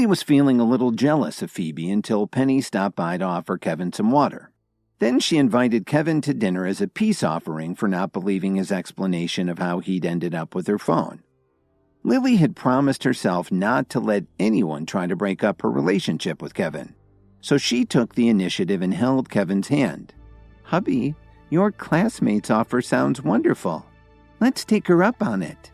Lily was feeling a little jealous of Phoebe until Penny stopped by to offer Kevin some water. Then she invited Kevin to dinner as a peace offering for not believing his explanation of how he'd ended up with her phone. Lily had promised herself not to let anyone try to break up her relationship with Kevin, so she took the initiative and held Kevin's hand. "Hubby, your classmate's offer sounds wonderful. Let's take her up on it."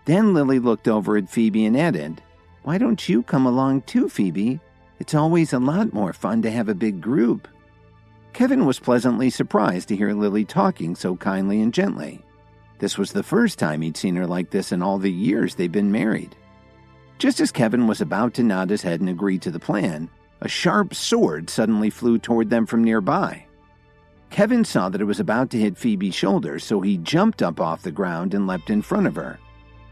Then Lily looked over at Phoebe and added, "Why don't you come along too, Phoebe? It's always a lot more fun to have a big group." Kevin was pleasantly surprised to hear Lily talking so kindly and gently. This was the first time he'd seen her like this in all the years they'd been married. Just as Kevin was about to nod his head and agree to the plan, a sharp sword suddenly flew toward them from nearby. Kevin saw that it was about to hit Phoebe's shoulder, so he jumped up off the ground and leapt in front of her.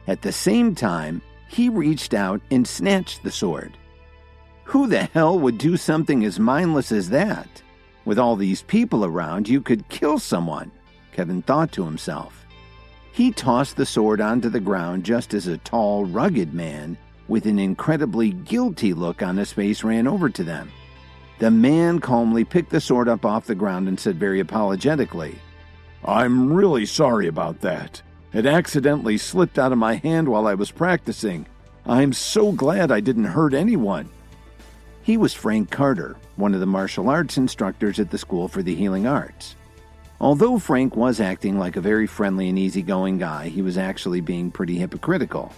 At the same time, he reached out and snatched the sword. Who the hell would do something as mindless as that? With all these people around, you could kill someone, Kevin thought to himself. He tossed the sword onto the ground just as a tall, rugged man with an incredibly guilty look on his face ran over to them. The man calmly picked the sword up off the ground and said very apologetically, "I'm really sorry about that. It accidentally slipped out of my hand while I was practicing. I'm so glad I didn't hurt anyone." He was Frank Carter, one of the martial arts instructors at the School for the Healing Arts. Although Frank was acting like a very friendly and easygoing guy, he was actually being pretty hypocritical.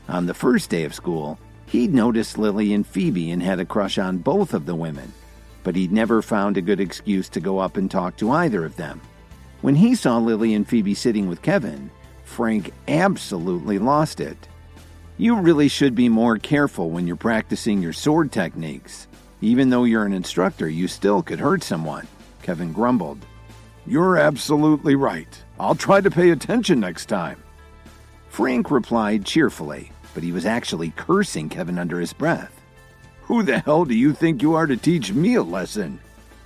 On the first day of school, he'd noticed Lily and Phoebe and had a crush on both of the women, but he'd never found a good excuse to go up and talk to either of them. When he saw Lily and Phoebe sitting with Kevin, Frank absolutely lost it. "You really should be more careful when you're practicing your sword techniques. Even though you're an instructor, you still could hurt someone," Kevin grumbled. "You're absolutely right. I'll try to pay attention next time." Frank replied cheerfully, but he was actually cursing Kevin under his breath. "Who the hell do you think you are to teach me a lesson?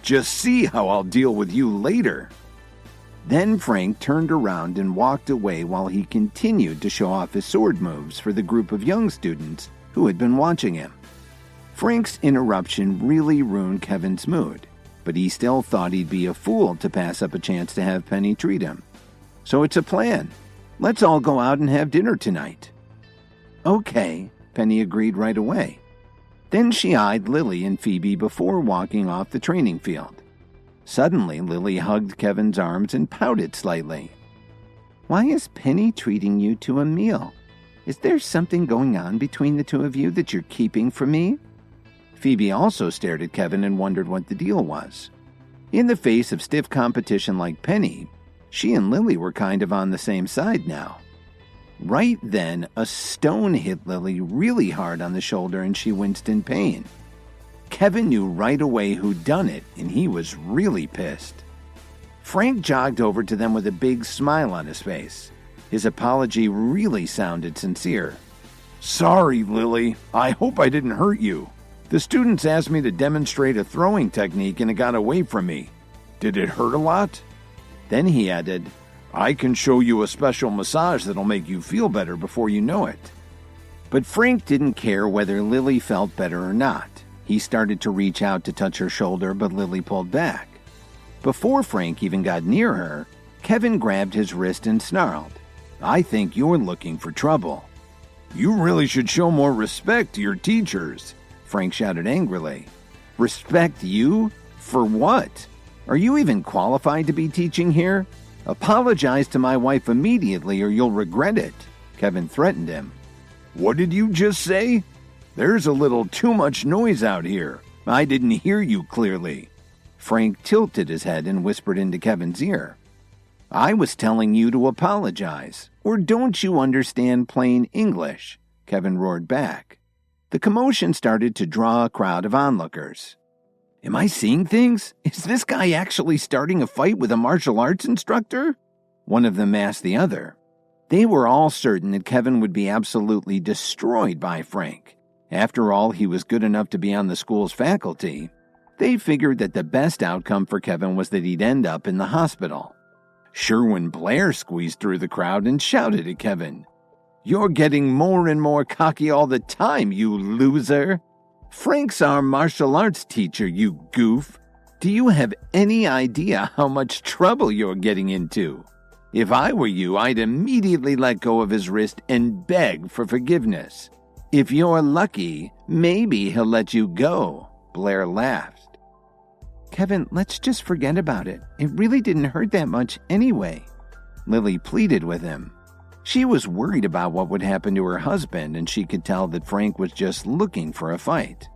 Just see how I'll deal with you later." Then Frank turned around and walked away while he continued to show off his sword moves for the group of young students who had been watching him. Frank's interruption really ruined Kevin's mood, but he still thought he'd be a fool to pass up a chance to have Penny treat him. "So it's a plan. Let's all go out and have dinner tonight." "Okay," Penny agreed right away. Then she eyed Lily and Phoebe before walking off the training field. Suddenly, Lily hugged Kevin's arms and pouted slightly. "Why is Penny treating you to a meal? Is there something going on between the two of you that you're keeping from me?" Phoebe also stared at Kevin and wondered what the deal was. In the face of stiff competition like Penny, she and Lily were kind of on the same side now. Right then, a stone hit Lily really hard on the shoulder and she winced in pain. Kevin knew right away who'd done it, and he was really pissed. Frank jogged over to them with a big smile on his face. His apology really sounded sincere. "Sorry, Lily. I hope I didn't hurt you. The students asked me to demonstrate a throwing technique and it got away from me. Did it hurt a lot?" Then he added, "I can show you a special massage that'll make you feel better before you know it." But Frank didn't care whether Lily felt better or not. He started to reach out to touch her shoulder, but Lily pulled back. Before Frank even got near her, Kevin grabbed his wrist and snarled, "I think you're looking for trouble." "You really should show more respect to your teachers," Frank shouted angrily. "Respect you? For what? Are you even qualified to be teaching here? Apologize to my wife immediately or you'll regret it," Kevin threatened him. "What did you just say? There's a little too much noise out here. I didn't hear you clearly." Frank tilted his head and whispered into Kevin's ear, "I was telling you to apologize. Or don't you understand plain English?" Kevin roared back. The commotion started to draw a crowd of onlookers. "Am I seeing things? Is this guy actually starting a fight with a martial arts instructor?" One of them asked the other. They were all certain that Kevin would be absolutely destroyed by Frank. After all, he was good enough to be on the school's faculty. They figured that the best outcome for Kevin was that he'd end up in the hospital. Sherwin Blair squeezed through the crowd and shouted at Kevin, You're getting more and more cocky all the time, you loser. Frank's our martial arts teacher, you goof. Do you have any idea how much trouble you're getting into? If I were you, I'd immediately let go of his wrist and beg for forgiveness. If you're lucky, maybe he'll let you go, Blair laughed. Kevin, let's just forget about it. It really didn't hurt that much anyway, Lily pleaded with him. She was worried about what would happen to her husband, and she could tell that Frank was just looking for a fight.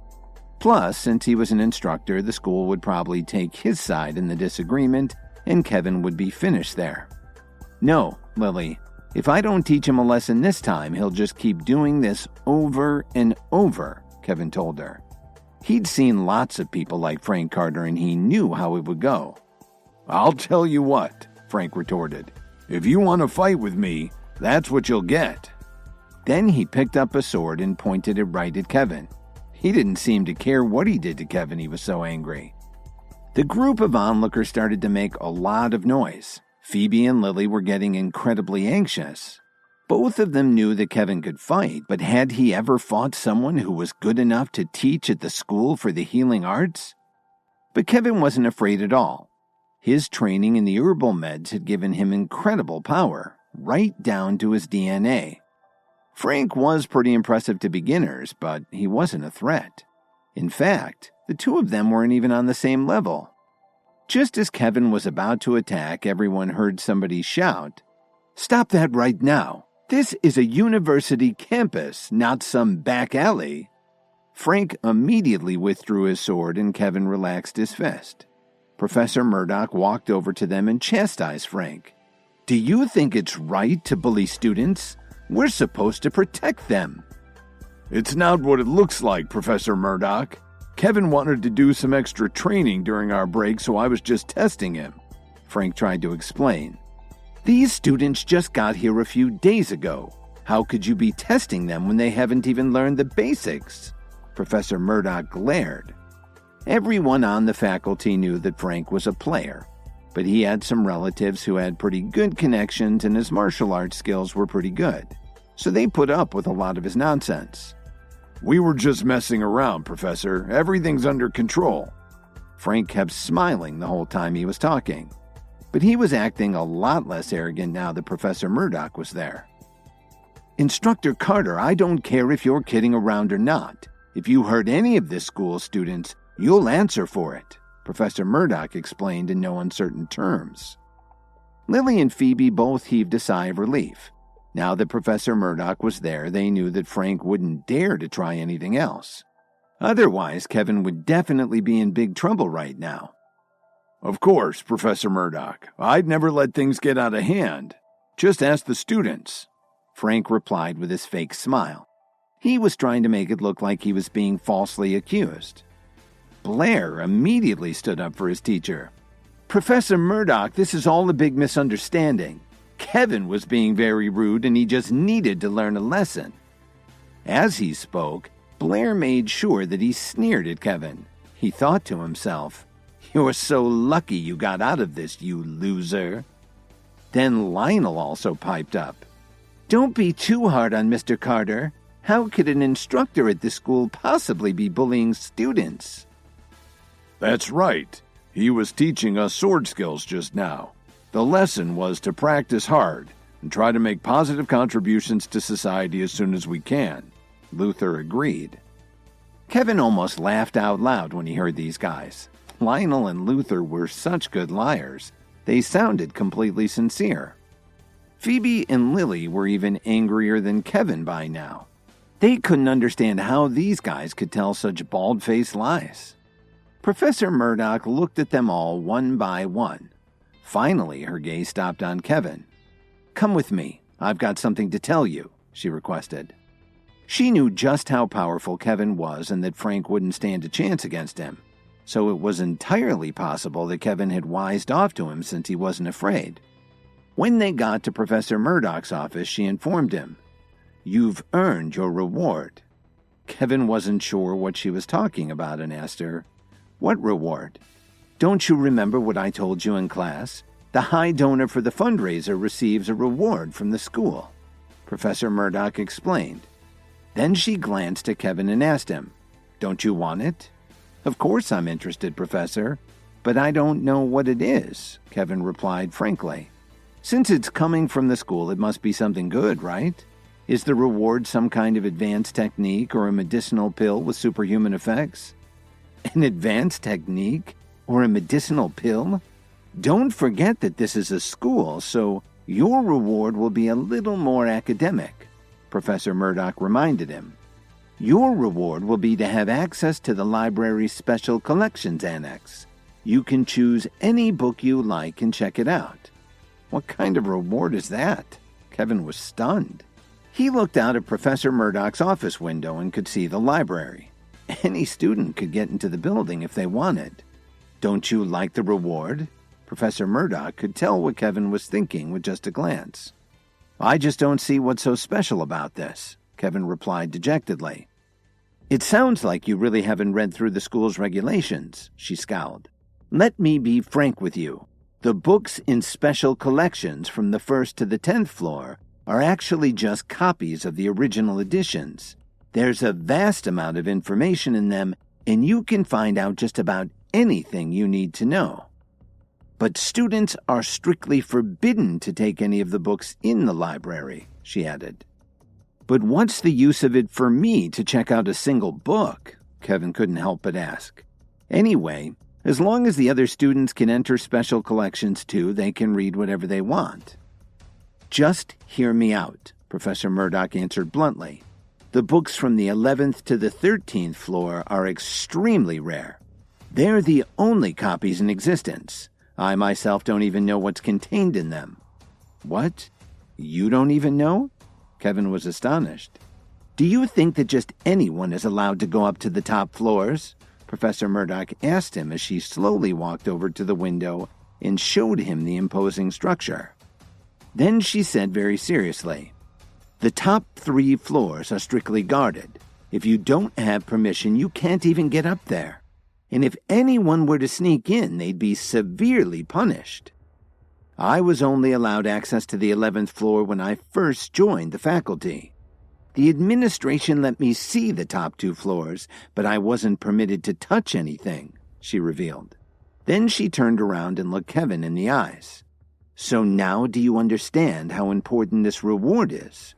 Plus, since he was an instructor, the school would probably take his side in the disagreement, and Kevin would be finished there. No, Lily, if I don't teach him a lesson this time, he'll just keep doing this over and over, Kevin told her. He'd seen lots of people like Frank Carter, and he knew how it would go. I'll tell you what, Frank retorted. If you want to fight with me, that's what you'll get. Then he picked up a sword and pointed it right at Kevin. He didn't seem to care what he did to Kevin, he was so angry. The group of onlookers started to make a lot of noise. Phoebe and Lily were getting incredibly anxious. Both of them knew that Kevin could fight, but had he ever fought someone who was good enough to teach at the school for the healing arts? But Kevin wasn't afraid at all. His training in the herbal meds had given him incredible power, right down to his DNA. Frank was pretty impressive to beginners, but he wasn't a threat. In fact, the two of them weren't even on the same level. Just as Kevin was about to attack, everyone heard somebody shout, "Stop that right now! This is a university campus, not some back alley." Frank immediately withdrew his sword and Kevin relaxed his fist. Professor Murdoch walked over to them and chastised Frank. "Do you think it's right to bully students? We're supposed to protect them." "It's not what it looks like, Professor Murdoch. Kevin wanted to do some extra training during our break, so I was just testing him," Frank tried to explain. "These students just got here a few days ago. How could you be testing them when they haven't even learned the basics?" Professor Murdoch glared. Everyone on the faculty knew that Frank was a player, but he had some relatives who had pretty good connections and his martial arts skills were pretty good, so they put up with a lot of his nonsense. "We were just messing around, Professor. Everything's under control." Frank kept smiling the whole time he was talking, but he was acting a lot less arrogant now that Professor Murdoch was there. "Instructor Carter, I don't care if you're kidding around or not. If you hurt any of this school's students, you'll answer for it," Professor Murdoch explained in no uncertain terms. Lily and Phoebe both heaved a sigh of relief. Now that Professor Murdoch was there, they knew that Frank wouldn't dare to try anything else. Otherwise, Kevin would definitely be in big trouble right now. "Of course, Professor Murdoch. I'd never let things get out of hand. Just ask the students," Frank replied with his fake smile. He was trying to make it look like he was being falsely accused. Blair immediately stood up for his teacher. "Professor Murdoch, this is all a big misunderstanding. Kevin was being very rude and he just needed to learn a lesson." As he spoke, Blair made sure that he sneered at Kevin. He thought to himself, "You're so lucky you got out of this, you loser." Then Lionel also piped up. "Don't be too hard on Mr. Carter. How could an instructor at this school possibly be bullying students?" "That's right. He was teaching us sword skills just now. The lesson was to practice hard and try to make positive contributions to society as soon as we can," Luther agreed. Kevin almost laughed out loud when he heard these guys. Lionel and Luther were such good liars. They sounded completely sincere. Phoebe and Lily were even angrier than Kevin by now. They couldn't understand how these guys could tell such bald-faced lies. Professor Murdoch looked at them all one by one. Finally, her gaze stopped on Kevin. "Come with me. I've got something to tell you," she requested. She knew just how powerful Kevin was and that Frank wouldn't stand a chance against him, so it was entirely possible that Kevin had wised off to him since he wasn't afraid. When they got to Professor Murdoch's office, she informed him, "You've earned your reward." Kevin wasn't sure what she was talking about and asked her, "What reward?" "Don't you remember what I told you in class? The high donor for the fundraiser receives a reward from the school." Professor Murdoch explained. Then she glanced at Kevin and asked him, "Don't you want it?" "Of course I'm interested, Professor, but I don't know what it is," Kevin replied frankly. "Since it's coming from the school, it must be something good, right? Is the reward some kind of advanced technique or a medicinal pill with superhuman effects?" "An advanced technique or a medicinal pill? Don't forget that this is a school, so your reward will be a little more academic," Professor Murdoch reminded him. "Your reward will be to have access to the library's Special Collections Annex. You can choose any book you like and check it out." "What kind of reward is that?" Kevin was stunned. He looked out at Professor Murdoch's office window and could see the library. Any student could get into the building if they wanted. "Don't you like the reward?" Professor Murdoch could tell what Kevin was thinking with just a glance. "I just don't see what's so special about this," Kevin replied dejectedly. "It sounds like you really haven't read through the school's regulations," she scowled. "Let me be frank with you. The books in special collections from the 1st to the 10th floor are actually just copies of the original editions. There's a vast amount of information in them, and you can find out just about anything you need to know. But students are strictly forbidden to take any of the books in the library," she added. "But what's the use of it for me to check out a single book?" Kevin couldn't help but ask. "Anyway, as long as the other students can enter special collections too, they can read whatever they want." "Just hear me out," Professor Murdoch answered bluntly. "The books from the 11th to the 13th floor are extremely rare. They're the only copies in existence. I myself don't even know what's contained in them." "What? You don't even know?" Kevin was astonished. "Do you think that just anyone is allowed to go up to the top floors?" Professor Murdoch asked him as she slowly walked over to the window and showed him the imposing structure. Then she said very seriously, "The top 3 floors are strictly guarded. If you don't have permission, you can't even get up there. And if anyone were to sneak in, they'd be severely punished. I was only allowed access to the 11th floor when I first joined the faculty. The administration let me see the top 2 floors, but I wasn't permitted to touch anything," she revealed. Then she turned around and looked Kevin in the eyes. "So now do you understand how important this reward is?"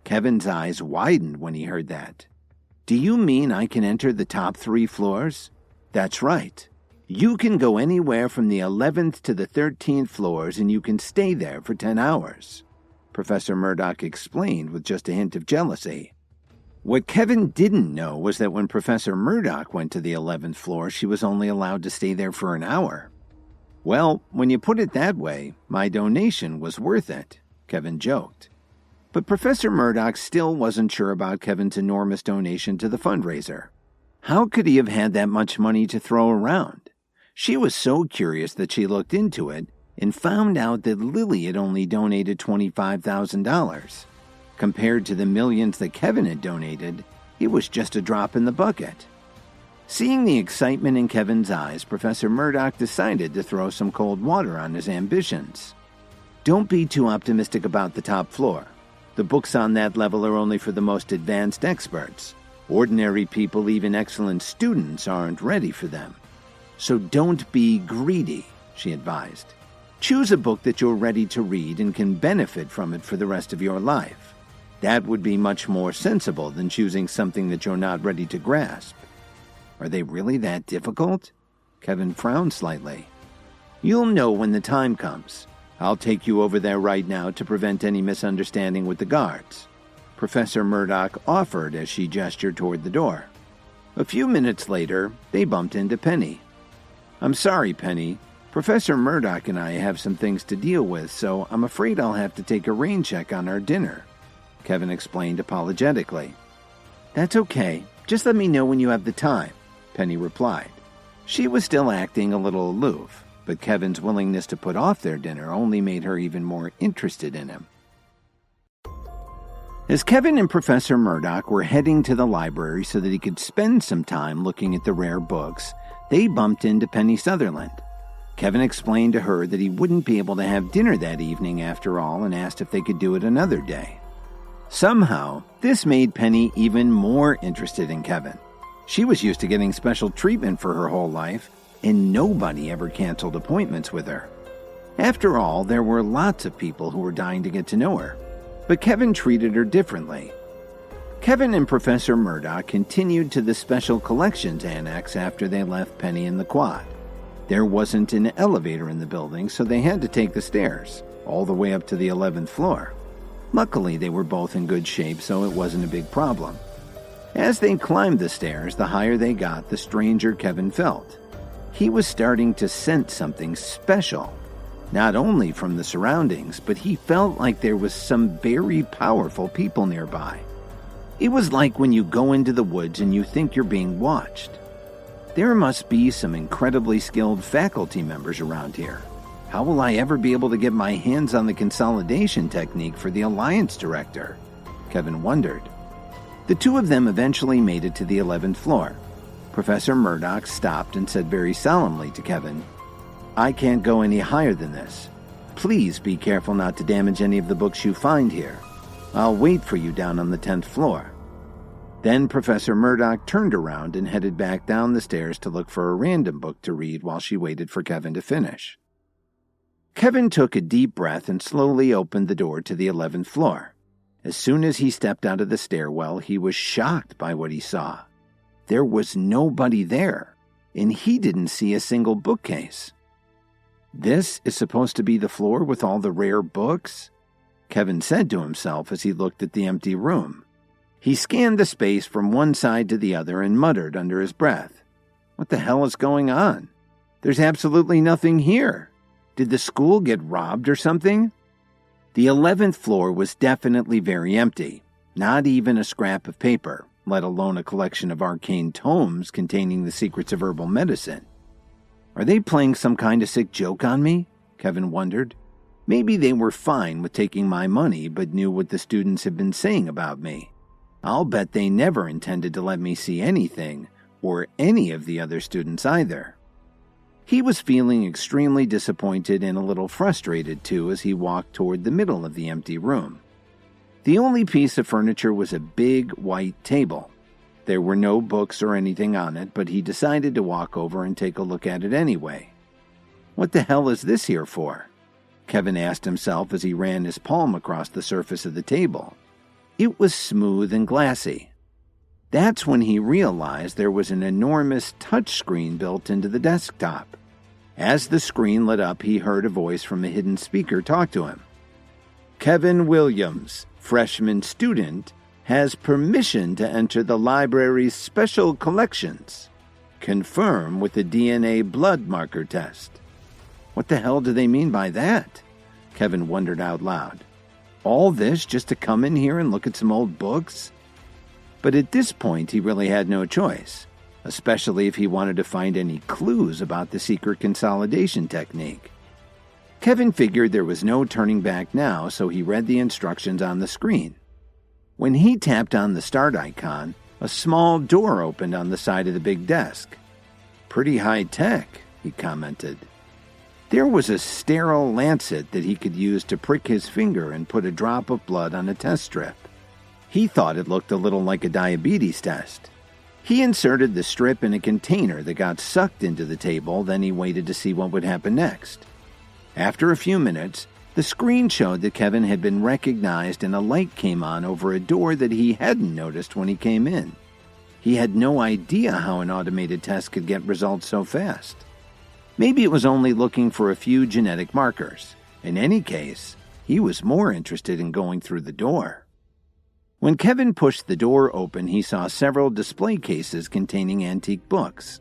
Kevin's eyes widened when he heard that. "Do you mean I can enter the top 3 floors?" "That's right. You can go anywhere from the 11th to the 13th floors, and you can stay there for 10 hours. Professor Murdoch explained with just a hint of jealousy. What Kevin didn't know was that when Professor Murdoch went to the 11th floor, she was only allowed to stay there for an hour. "Well, when you put it that way, my donation was worth it," Kevin joked. But Professor Murdoch still wasn't sure about Kevin's enormous donation to the fundraiser. How could he have had that much money to throw around? She was so curious that she looked into it and found out that Lily had only donated $25,000. Compared to the millions that Kevin had donated, it was just a drop in the bucket. Seeing the excitement in Kevin's eyes, Professor Murdoch decided to throw some cold water on his ambitions. "Don't be too optimistic about the top floor. The books on that level are only for the most advanced experts. Ordinary people, even excellent students, aren't ready for them. So don't be greedy," she advised. "Choose a book that you're ready to read and can benefit from it for the rest of your life. That would be much more sensible than choosing something that you're not ready to grasp." "Are they really that difficult?" Kevin frowned slightly. "You'll know when the time comes. I'll take you over there right now to prevent any misunderstanding with the guards," Professor Murdoch offered as she gestured toward the door. A few minutes later, they bumped into Penny. "I'm sorry, Penny. Professor Murdoch and I have some things to deal with, so I'm afraid I'll have to take a rain check on our dinner," Kevin explained apologetically. "That's okay. Just let me know when you have the time," Penny replied. She was still acting a little aloof, but Kevin's willingness to put off their dinner only made her even more interested in him. As Kevin and Professor Murdoch were heading to the library so that he could spend some time looking at the rare books, they bumped into Penny Sutherland. Kevin explained to her that he wouldn't be able to have dinner that evening after all and asked if they could do it another day. Somehow, this made Penny even more interested in Kevin. She was used to getting special treatment for her whole life, and nobody ever canceled appointments with her. After all, there were lots of people who were dying to get to know her, but Kevin treated her differently. Kevin and Professor Murdoch continued to the Special Collections Annex after they left Penny in the quad. There wasn't an elevator in the building, so they had to take the stairs, all the way up to the 11th floor. Luckily, they were both in good shape, so it wasn't a big problem. As they climbed the stairs, the higher they got, the stranger Kevin felt. He was starting to sense something special, not only from the surroundings, but he felt like there was some very powerful people nearby. It was like when you go into the woods and you think you're being watched. There must be some incredibly skilled faculty members around here. How will I ever be able to get my hands on the consolidation technique for the Alliance Director? Kevin wondered. The two of them eventually made it to the 11th floor. Professor Murdoch stopped and said very solemnly to Kevin, "I can't go any higher than this. Please be careful not to damage any of the books you find here. I'll wait for you down on the 10th floor." Then Professor Murdoch turned around and headed back down the stairs to look for a random book to read while she waited for Kevin to finish. Kevin took a deep breath and slowly opened the door to the 11th floor. As soon as he stepped out of the stairwell, he was shocked by what he saw. There was nobody there, and he didn't see a single bookcase. This is supposed to be the floor with all the rare books? Kevin said to himself as he looked at the empty room. He scanned the space from one side to the other and muttered under his breath, "What the hell is going on? There's absolutely nothing here. Did the school get robbed or something?" The 11th floor was definitely very empty. Not even a scrap of paper, let alone a collection of arcane tomes containing the secrets of herbal medicine. Are they playing some kind of sick joke on me? Kevin wondered. Maybe they were fine with taking my money, but knew what the students had been saying about me. I'll bet they never intended to let me see anything, or any of the other students either. He was feeling extremely disappointed and a little frustrated, too, as he walked toward the middle of the empty room. The only piece of furniture was a big white table. There were no books or anything on it, but he decided to walk over and take a look at it anyway. What the hell is this here for? Kevin asked himself as he ran his palm across the surface of the table. It was smooth and glassy. That's when he realized there was an enormous touchscreen built into the desktop. As the screen lit up, he heard a voice from a hidden speaker talk to him. "Kevin Williams, freshman student, has permission to enter the library's special collections. Confirm with the DNA blood marker test." What the hell do they mean by that? Kevin wondered out loud. All this just to come in here and look at some old books? But at this point, he really had no choice, especially if he wanted to find any clues about the secret consolidation technique. Kevin figured there was no turning back now, so he read the instructions on the screen. When he tapped on the start icon, a small door opened on the side of the big desk. "Pretty high-tech," he commented. There was a sterile lancet that he could use to prick his finger and put a drop of blood on a test strip. He thought it looked a little like a diabetes test. He inserted the strip in a container that got sucked into the table, then he waited to see what would happen next. After a few minutes, the screen showed that Kevin had been recognized and a light came on over a door that he hadn't noticed when he came in. He had no idea how an automated test could get results so fast. Maybe it was only looking for a few genetic markers. In any case, he was more interested in going through the door. When Kevin pushed the door open, he saw several display cases containing antique books.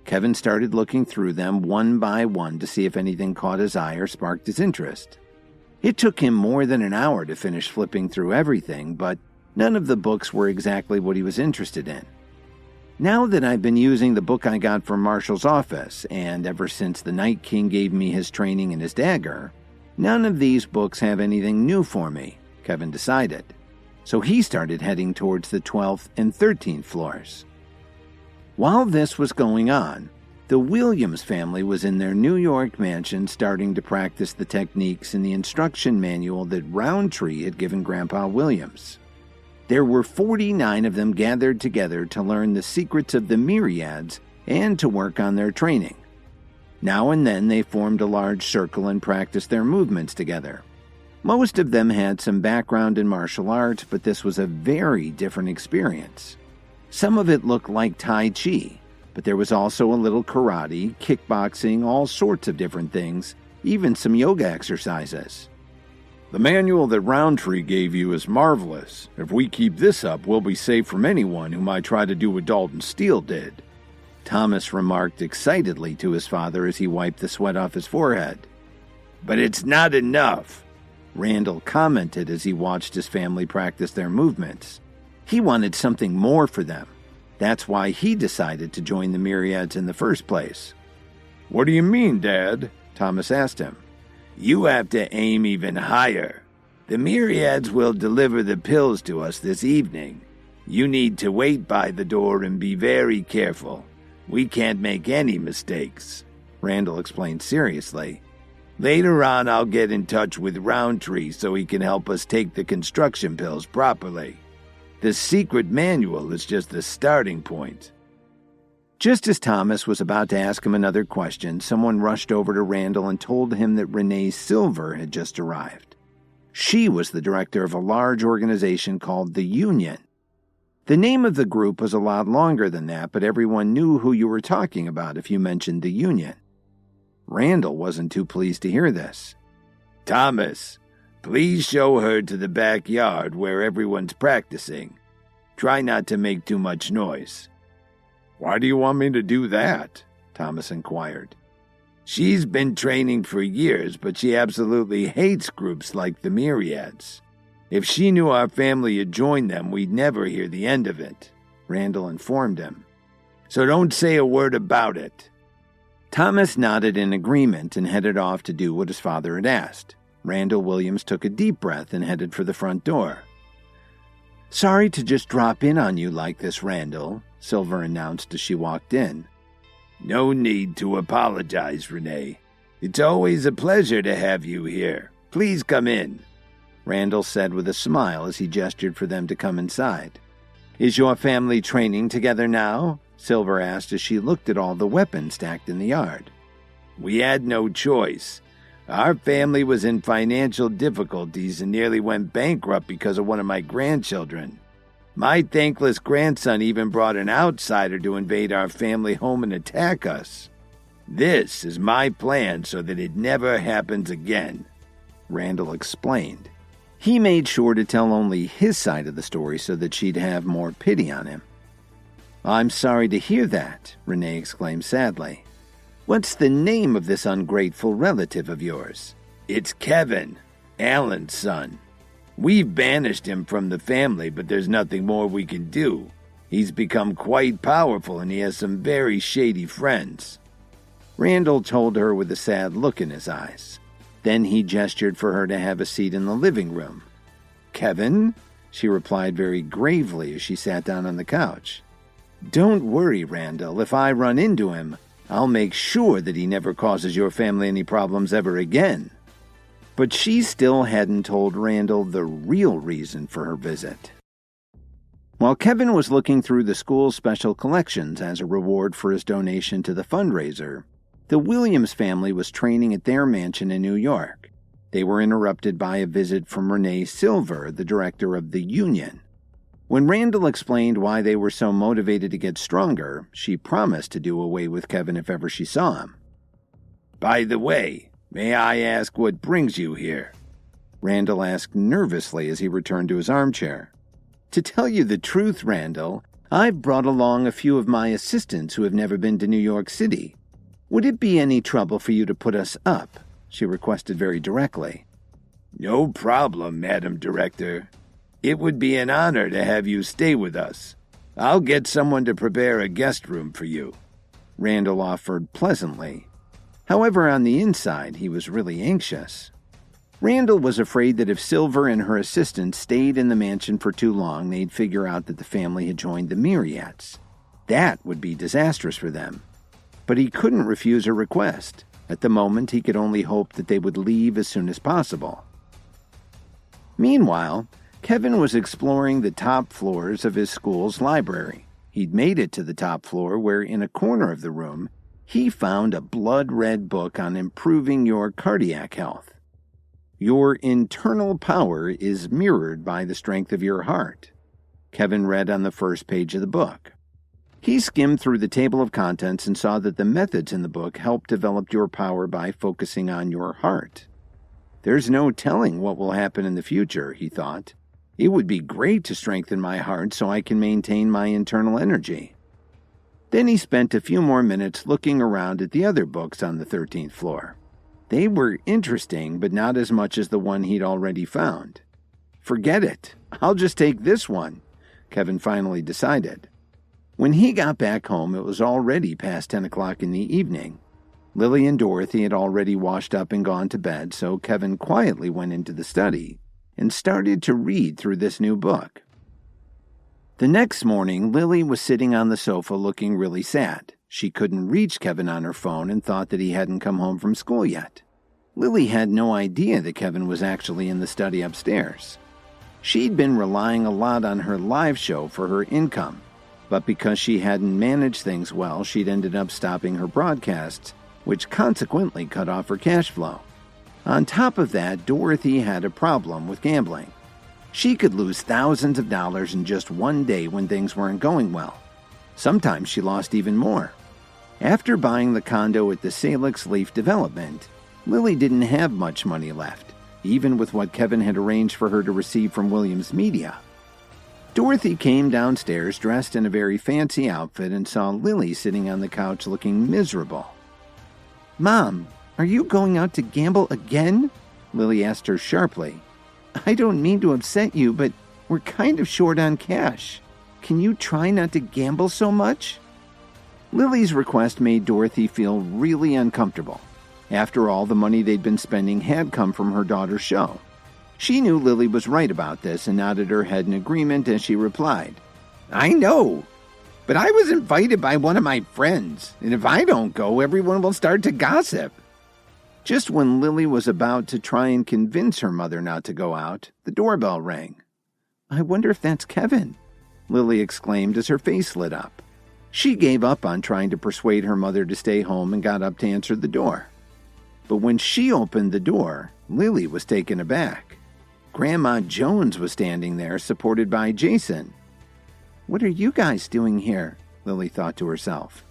Kevin started looking through them one by one to see if anything caught his eye or sparked his interest. It took him more than an hour to finish flipping through everything, but none of the books were exactly what he was interested in. Now that I've been using the book I got from Marshall's office, and ever since the Night King gave me his training in his dagger, none of these books have anything new for me, Kevin decided. So he started heading towards the 12th and 13th floors. While this was going on, The Williams family was in their New York mansion starting to practice the techniques in the instruction manual that Roundtree had given Grandpa Williams. There were 49 of them gathered together to learn the secrets of the myriads and to work on their training. Now and then they formed a large circle and practiced their movements together. Most of them had some background in martial arts, but this was a very different experience. Some of it looked like Tai Chi, but there was also a little karate, kickboxing, all sorts of different things, even some yoga exercises. The manual that Roundtree gave you is marvelous. If we keep this up, we'll be safe from anyone who might try to do what Dalton Steele did, Thomas remarked excitedly to his father as he wiped the sweat off his forehead. But it's not enough, Randall commented as he watched his family practice their movements. He wanted something more for them. That's why he decided to join the myriads in the first place. What do you mean, Dad? Thomas asked him. You have to aim even higher. The myriads will deliver the pills to us this evening. You need to wait by the door and be very careful. We can't make any mistakes, Randall explained seriously. Later on, I'll get in touch with Roundtree so he can help us take the construction pills properly. The secret manual is just the starting point. Just as Thomas was about to ask him another question, someone rushed over to Randall and told him that Renee Silver had just arrived. She was the director of a large organization called the Union. The name of the group was a lot longer than that, but everyone knew who you were talking about if you mentioned the Union. Randall wasn't too pleased to hear this. Thomas, please show her to the backyard where everyone's practicing. Try not to make too much noise. Why do you want me to do that? Thomas inquired. She's been training for years, but she absolutely hates groups like the Myriads. If she knew our family had joined them, we'd never hear the end of it, Randall informed him. So don't say a word about it. Thomas nodded in agreement and headed off to do what his father had asked. Randall Williams took a deep breath and headed for the front door. Sorry to just drop in on you like this, Randall, Silver announced as she walked in. No need to apologize, Renee. It's always a pleasure to have you here. Please come in, Randall said with a smile as he gestured for them to come inside. Is your family training together now? Silver asked as she looked at all the weapons stacked in the yard. We had no choice. Our family was in financial difficulties and nearly went bankrupt because of one of my grandchildren. My thankless grandson even brought an outsider to invade our family home and attack us. This is my plan so that it never happens again, Randall explained. He made sure to tell only his side of the story so that she'd have more pity on him. I'm sorry to hear that, Renee exclaimed sadly. What's the name of this ungrateful relative of yours? It's Kevin, Alan's son. We've banished him from the family, but there's nothing more we can do. He's become quite powerful and he has some very shady friends. Randall told her with a sad look in his eyes. Then he gestured for her to have a seat in the living room. Kevin? She replied very gravely as she sat down on the couch. Don't worry, Randall. If I run into him, I'll make sure that he never causes your family any problems ever again. But she still hadn't told Randall the real reason for her visit. While Kevin was looking through the school's special collections as a reward for his donation to the fundraiser, the Williams family was training at their mansion in New York. They were interrupted by a visit from Renee Silver, the director of the Union. When Randall explained why they were so motivated to get stronger, she promised to do away with Kevin if ever she saw him. By the way, may I ask what brings you here? Randall asked nervously as he returned to his armchair. To tell you the truth, Randall, I've brought along a few of my assistants who have never been to New York City. Would it be any trouble for you to put us up? She requested very directly. No problem, Madam Director. It would be an honor to have you stay with us. I'll get someone to prepare a guest room for you, Randall offered pleasantly. However, on the inside, he was really anxious. Randall was afraid that if Silver and her assistants stayed in the mansion for too long, they'd figure out that the family had joined the Myriads. That would be disastrous for them. But he couldn't refuse her request. At the moment, he could only hope that they would leave as soon as possible. Meanwhile, Kevin was exploring the top floors of his school's library. He'd made it to the top floor where, in a corner of the room, he found a blood-red book on improving your cardiac health. Your internal power is mirrored by the strength of your heart, Kevin read on the first page of the book. He skimmed through the table of contents and saw that the methods in the book help develop your power by focusing on your heart. There's no telling what will happen in the future, he thought. It would be great to strengthen my heart so I can maintain my internal energy. Then he spent a few more minutes looking around at the other books on the 13th floor. They were interesting, but not as much as the one he'd already found. Forget it. I'll just take this one, Kevin finally decided. When he got back home, it was already past 10 o'clock in the evening. Lily and Dorothy had already washed up and gone to bed, so Kevin quietly went into the study and started to read through this new book. The next morning, Lily was sitting on the sofa looking really sad. She couldn't reach Kevin on her phone and thought that he hadn't come home from school yet. Lily had no idea that Kevin was actually in the study upstairs. She'd been relying a lot on her live show for her income, but because she hadn't managed things well, she'd ended up stopping her broadcasts, which consequently cut off her cash flow. On top of that, Dorothy had a problem with gambling. She could lose thousands of dollars in just one day when things weren't going well. Sometimes she lost even more. After buying the condo at the Salix Leaf development, Lily didn't have much money left, even with what Kevin had arranged for her to receive from Williams Media. Dorothy came downstairs dressed in a very fancy outfit and saw Lily sitting on the couch looking miserable. "Mom, are you going out to gamble again?" Lily asked her sharply. "I don't mean to upset you, but we're kind of short on cash. Can you try not to gamble so much?" Lily's request made Dorothy feel really uncomfortable. After all, the money they'd been spending had come from her daughter's show. She knew Lily was right about this and nodded her head in agreement as she replied, "I know, but I was invited by one of my friends, and if I don't go, everyone will start to gossip." Just when Lily was about to try and convince her mother not to go out, the doorbell rang. "I wonder if that's Kevin," Lily exclaimed as her face lit up. She gave up on trying to persuade her mother to stay home and got up to answer the door. But when she opened the door, Lily was taken aback. Grandma Jones was standing there, supported by Jason. "What are you guys doing here?" Lily thought to herself.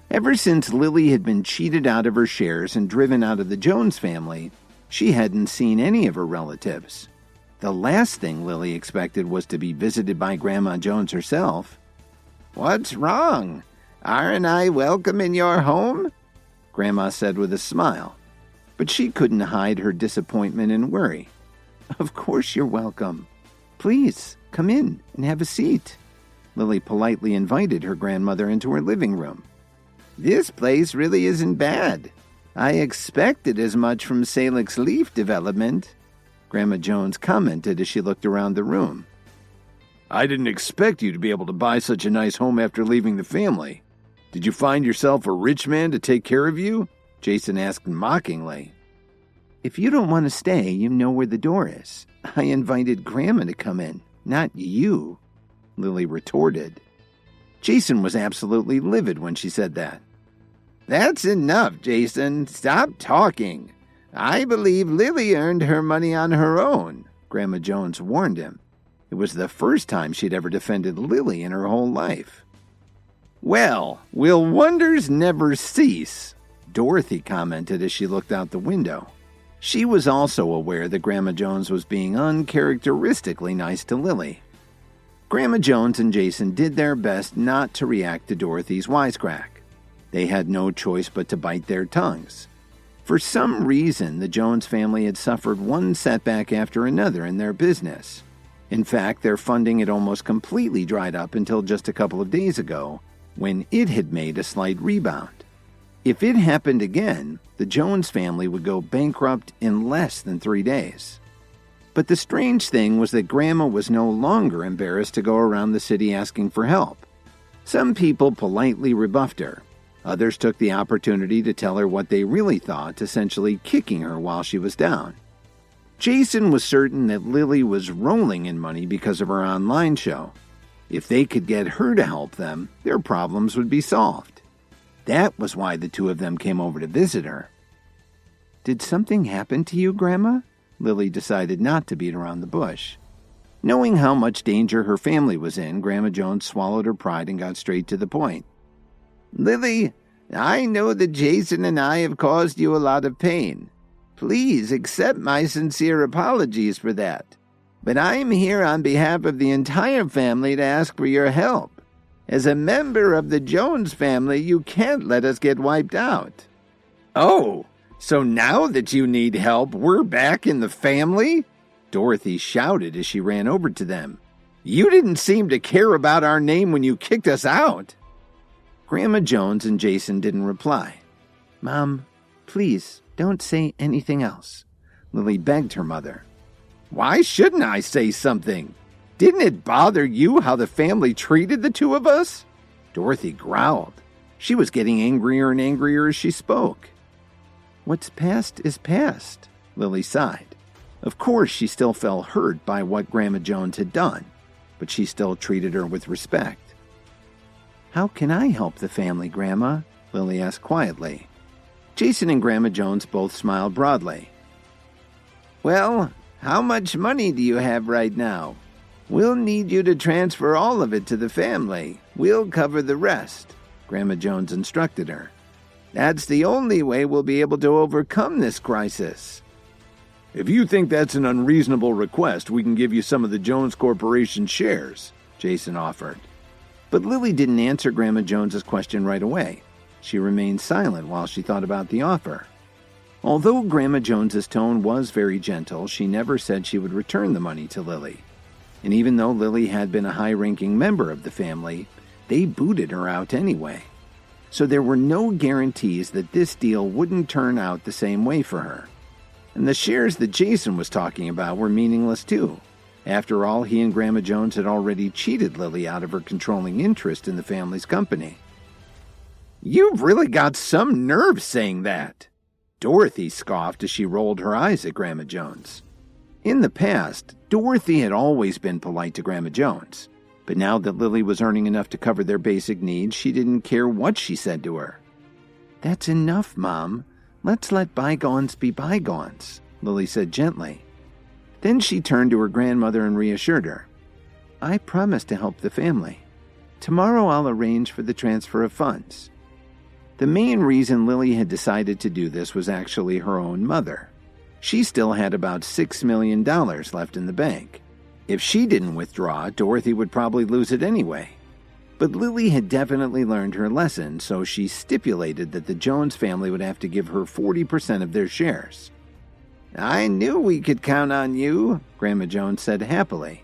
Ever since Lily had been cheated out of her shares and driven out of the Jones family, she hadn't seen any of her relatives. The last thing Lily expected was to be visited by Grandma Jones herself. "What's wrong? Aren't I welcome in your home?" Grandma said with a smile. But she couldn't hide her disappointment and worry. "Of course you're welcome. Please, come in and have a seat." Lily politely invited her grandmother into her living room. "This place really isn't bad. I expected as much from Salix Leaf Development," Grandma Jones commented as she looked around the room. "I didn't expect you to be able to buy such a nice home after leaving the family. Did you find yourself a rich man to take care of you?" Jason asked mockingly. "If you don't want to stay, you know where the door is. I invited Grandma to come in, not you," Lily retorted. Jason was absolutely livid when she said that. "That's enough, Jason. Stop talking. I believe Lily earned her money on her own," Grandma Jones warned him. It was the first time she'd ever defended Lily in her whole life. "Well, will wonders never cease?" Dorothy commented as she looked out the window. She was also aware that Grandma Jones was being uncharacteristically nice to Lily. Grandma Jones and Jason did their best not to react to Dorothy's wisecrack. They had no choice but to bite their tongues. For some reason, the Jones family had suffered one setback after another in their business. In fact, their funding had almost completely dried up until just a couple of days ago, when it had made a slight rebound. If it happened again, the Jones family would go bankrupt in less than 3 days. But the strange thing was that Grandma was no longer embarrassed to go around the city asking for help. Some people politely rebuffed her. Others took the opportunity to tell her what they really thought, essentially kicking her while she was down. Jason was certain that Lily was rolling in money because of her online show. If they could get her to help them, their problems would be solved. That was why the two of them came over to visit her. "Did something happen to you, Grandma?" Lily decided not to beat around the bush. Knowing how much danger her family was in, Grandma Jones swallowed her pride and got straight to the point. "Lily, I know that Jason and I have caused you a lot of pain. Please accept my sincere apologies for that. But I am here on behalf of the entire family to ask for your help. As a member of the Jones family, you can't let us get wiped out." "Oh, so now that you need help, we're back in the family?" Dorothy shouted as she ran over to them. "You didn't seem to care about our name when you kicked us out." Grandma Jones and Jason didn't reply. "Mom, please don't say anything else," Lily begged her mother. "Why shouldn't I say something? Didn't it bother you how the family treated the two of us?" Dorothy growled. She was getting angrier and angrier as she spoke. "What's past is past," Lily sighed. Of course, she still felt hurt by what Grandma Jones had done, but she still treated her with respect. "How can I help the family, Grandma?" Lily asked quietly. Jason and Grandma Jones both smiled broadly. "Well, how much money do you have right now? We'll need you to transfer all of it to the family. We'll cover the rest," Grandma Jones instructed her. "That's the only way we'll be able to overcome this crisis." "If you think that's an unreasonable request, we can give you some of the Jones Corporation shares," Jason offered. But Lily didn't answer Grandma Jones's question right away. She remained silent while she thought about the offer. Although Grandma Jones's tone was very gentle, she never said she would return the money to Lily. And even though Lily had been a high-ranking member of the family, they booted her out anyway. So there were no guarantees that this deal wouldn't turn out the same way for her. And the shares that Jason was talking about were meaningless too. After all, he and Grandma Jones had already cheated Lily out of her controlling interest in the family's company. "You've really got some nerve saying that," Dorothy scoffed as she rolled her eyes at Grandma Jones. In the past, Dorothy had always been polite to Grandma Jones, but now that Lily was earning enough to cover their basic needs, she didn't care what she said to her. "That's enough, Mom. Let's let bygones be bygones," Lily said gently. Then she turned to her grandmother and reassured her. "I promise to help the family. Tomorrow I'll arrange for the transfer of funds." The main reason Lily had decided to do this was actually her own mother. She still had about $6 million left in the bank. If she didn't withdraw, Dorothy would probably lose it anyway. But Lily had definitely learned her lesson, so she stipulated that the Jones family would have to give her 40% of their shares. "I knew we could count on you," Grandma Jones said happily.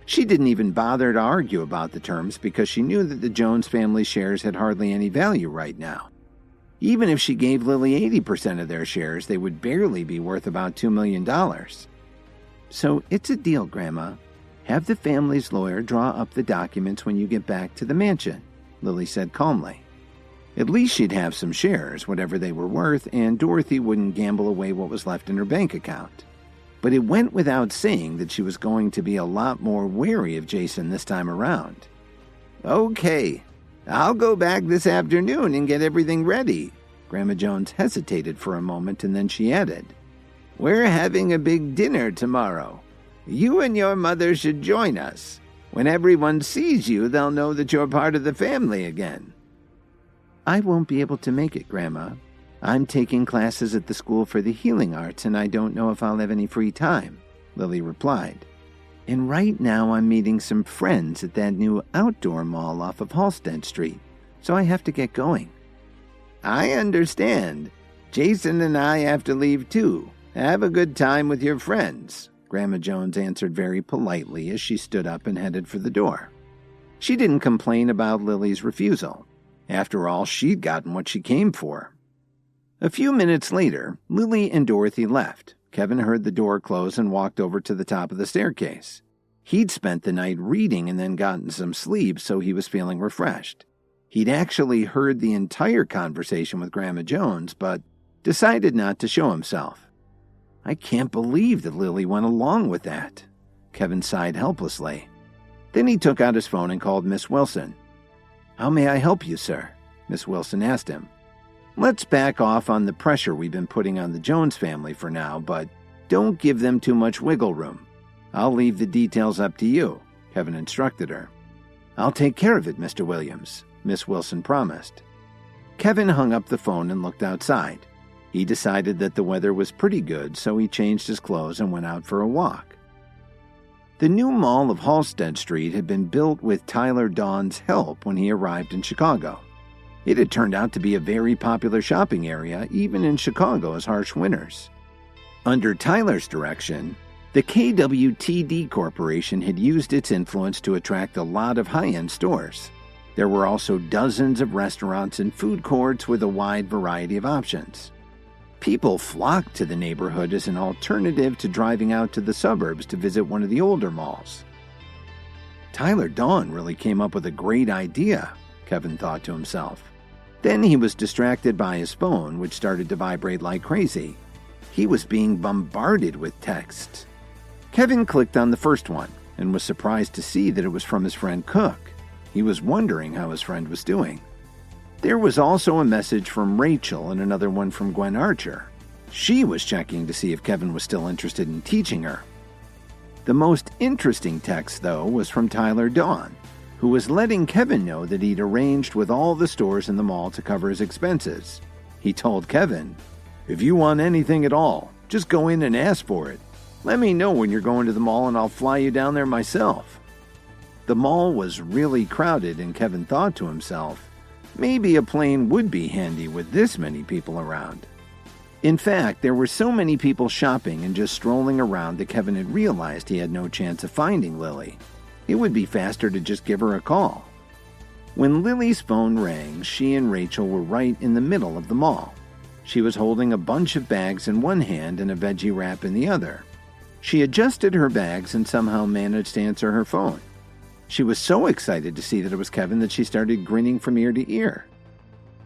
She didn't even bother to argue about the terms because she knew that the Jones family shares had hardly any value right now. Even if she gave Lily 80% of their shares, they would barely be worth about $2 million. "So it's a deal, Grandma. Have the family's lawyer draw up the documents when you get back to the mansion," Lily said calmly. At least she'd have some shares, whatever they were worth, and Dorothy wouldn't gamble away what was left in her bank account. But it went without saying that she was going to be a lot more wary of Jason this time around. "Okay, I'll go back this afternoon and get everything ready." Grandma Jones hesitated for a moment and then she added, "We're having a big dinner tomorrow. You and your mother should join us. When everyone sees you, they'll know that you're part of the family again." "I won't be able to make it, Grandma. I'm taking classes at the School for the Healing Arts, and I don't know if I'll have any free time," Lily replied. "And right now I'm meeting some friends at that new outdoor mall off of Halstead Street, so I have to get going." "I understand. Jason and I have to leave too. Have a good time with your friends," Grandma Jones answered very politely as she stood up and headed for the door. She didn't complain about Lily's refusal. After all, she'd gotten what she came for. A few minutes later, Lily and Dorothy left. Kevin heard the door close and walked over to the top of the staircase. He'd spent the night reading and then gotten some sleep, so he was feeling refreshed. He'd actually heard the entire conversation with Grandma Jones, but decided not to show himself. I can't believe that Lily went along with that. Kevin sighed helplessly. Then he took out his phone and called Miss Wilson. How may I help you, sir? Miss Wilson asked him. Let's back off on the pressure we've been putting on the Jones family for now, but don't give them too much wiggle room. I'll leave the details up to you, Kevin instructed her. I'll take care of it, Mr. Williams, Miss Wilson promised. Kevin hung up the phone and looked outside. He decided that the weather was pretty good, so he changed his clothes and went out for a walk. The new mall of Halsted Street had been built with Tyler Dawn's help when he arrived in Chicago. It had turned out to be a very popular shopping area, even in Chicago's harsh winters. Under Tyler's direction, the KWTD Corporation had used its influence to attract a lot of high-end stores. There were also dozens of restaurants and food courts with a wide variety of options. People flocked to the neighborhood as an alternative to driving out to the suburbs to visit one of the older malls. Tyler Dawn really came up with a great idea, Kevin thought to himself. Then he was distracted by his phone, which started to vibrate like crazy. He was being bombarded with texts. Kevin clicked on the first one and was surprised to see that it was from his friend Cook. He was wondering how his friend was doing. There was also a message from Rachel and another one from Gwen Archer. She was checking to see if Kevin was still interested in teaching her. The most interesting text, though, was from Tyler Dawn, who was letting Kevin know that he'd arranged with all the stores in the mall to cover his expenses. He told Kevin, "If you want anything at all, just go in and ask for it. Let me know when you're going to the mall and I'll fly you down there myself." The mall was really crowded, and Kevin thought to himself, maybe a plane would be handy with this many people around. In fact, there were so many people shopping and just strolling around that Kevin had realized he had no chance of finding Lily. It would be faster to just give her a call. When Lily's phone rang, she and Rachel were right in the middle of the mall. She was holding a bunch of bags in one hand and a veggie wrap in the other. She adjusted her bags and somehow managed to answer her phone. She was so excited to see that it was Kevin that she started grinning from ear to ear.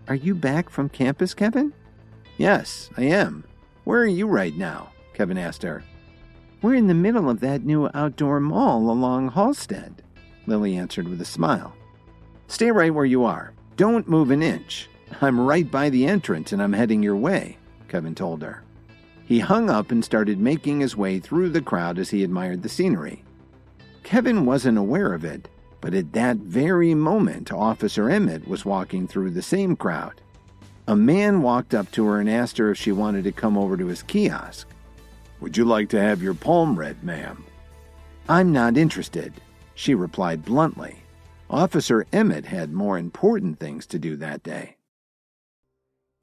"Are you back from campus, Kevin?" "Yes, I am. Where are you right now?" Kevin asked her. "We're in the middle of that new outdoor mall along Halsted," Lily answered with a smile. "Stay right where you are. Don't move an inch. I'm right by the entrance and I'm heading your way," Kevin told her. He hung up and started making his way through the crowd as he admired the scenery. Kevin wasn't aware of it, but at that very moment, Officer Emmett was walking through the same crowd. A man walked up to her and asked her if she wanted to come over to his kiosk. "Would you like to have your palm read, ma'am?" "I'm not interested," she replied bluntly. Officer Emmett had more important things to do that day.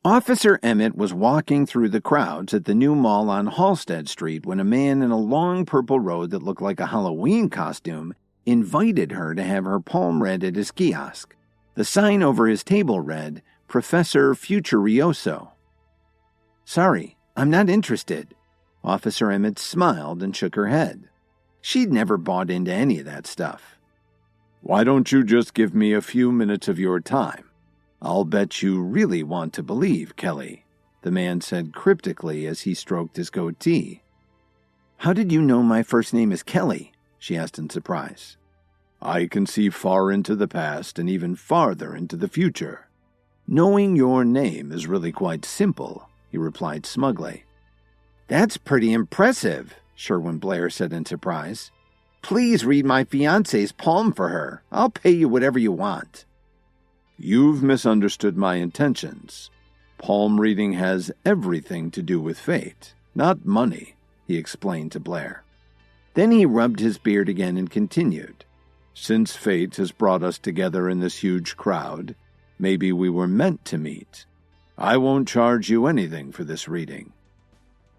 Officer Emmett was walking through the crowds at the new mall on Halsted Street when a man in a long purple robe that looked like a Halloween costume invited her to have her palm read at his kiosk. The sign over his table read, "Professor Futurioso." "Sorry, I'm not interested." Officer Emmett smiled and shook her head. She'd never bought into any of that stuff. "Why don't you just give me a few minutes of your time? I'll bet you really want to believe, Kelly," the man said cryptically as he stroked his goatee. "How did you know my first name is Kelly?" she asked in surprise. "I can see far into the past and even farther into the future. Knowing your name is really quite simple," he replied smugly. "That's pretty impressive," Sherwin Blair said in surprise. "Please read my fiancé's palm for her. I'll pay you whatever you want." "You've misunderstood my intentions. Palm reading has everything to do with fate, not money," he explained to Blair. Then he rubbed his beard again and continued. "Since fate has brought us together in this huge crowd, maybe we were meant to meet. I won't charge you anything for this reading."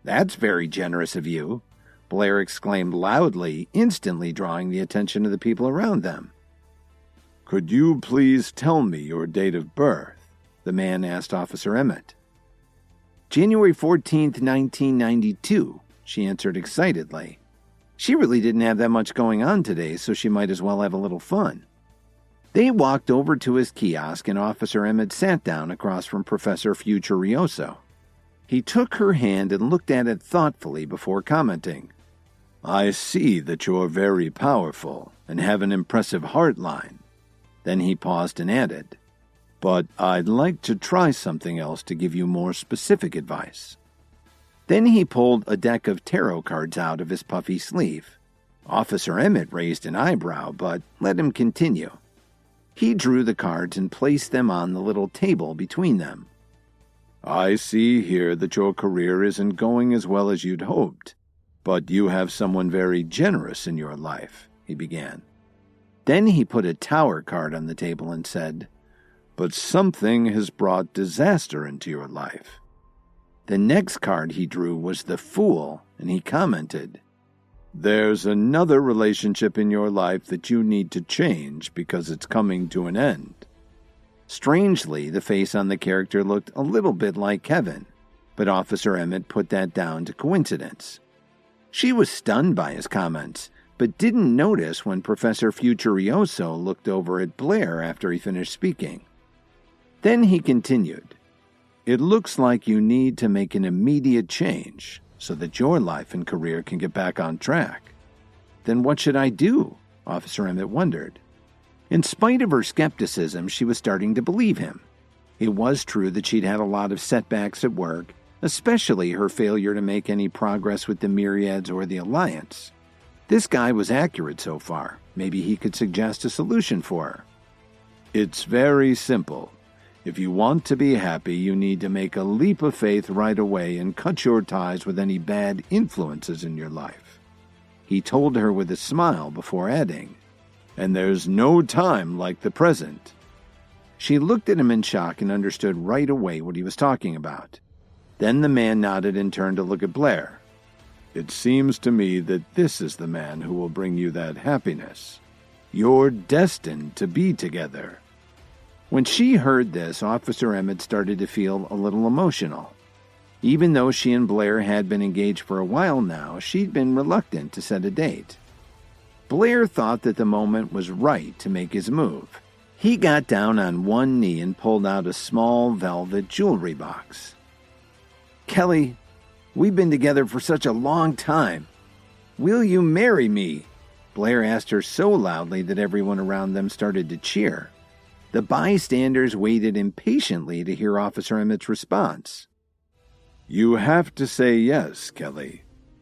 "That's very generous of you," Blair exclaimed loudly, instantly drawing the attention of the people around them. "Could you please tell me your date of birth?" the man asked Officer Emmett. "January 14th, 1992, she answered excitedly. She really didn't have that much going on today, so she might as well have a little fun. They walked over to his kiosk and Officer Emmett sat down across from Professor Futurioso. He took her hand and looked at it thoughtfully before commenting. "I see that you're very powerful and have an impressive heart line." Then he paused and added, "But I'd like to try something else to give you more specific advice." Then he pulled a deck of tarot cards out of his puffy sleeve. Officer Emmett raised an eyebrow, but let him continue. He drew the cards and placed them on the little table between them. "I see here that your career isn't going as well as you'd hoped, but you have someone very generous in your life," he began. Then he put a tower card on the table and said, "But something has brought disaster into your life." The next card he drew was the Fool, and he commented, "There's another relationship in your life that you need to change because it's coming to an end." Strangely, the face on the character looked a little bit like Kevin, but Officer Emmett put that down to coincidence. She was stunned by his comments, but didn't notice when Professor Futurioso looked over at Blair after he finished speaking. Then he continued, "It looks like you need to make an immediate change so that your life and career can get back on track." "Then what should I do?" Officer Emmett wondered. In spite of her skepticism, she was starting to believe him. It was true that she'd had a lot of setbacks at work, especially her failure to make any progress with the Myriads or the Alliance. This guy was accurate so far. Maybe he could suggest a solution for her. "It's very simple. If you want to be happy, you need to make a leap of faith right away and cut your ties with any bad influences in your life," he told her with a smile before adding, "And there's no time like the present." She looked at him in shock and understood right away what he was talking about. Then the man nodded and turned to look at Blair. "It seems to me that this is the man who will bring you that happiness. You're destined to be together." When she heard this, Officer Emmett started to feel a little emotional. Even though she and Blair had been engaged for a while now, she'd been reluctant to set a date. Blair thought that the moment was right to make his move. He got down on one knee and pulled out a small velvet jewelry box. "Kelly, we've been together for such a long time. Will you marry me?" Blair asked her so loudly that everyone around them started to cheer. The bystanders waited impatiently to hear Officer Emmett's response. "You have to say yes, Kelly.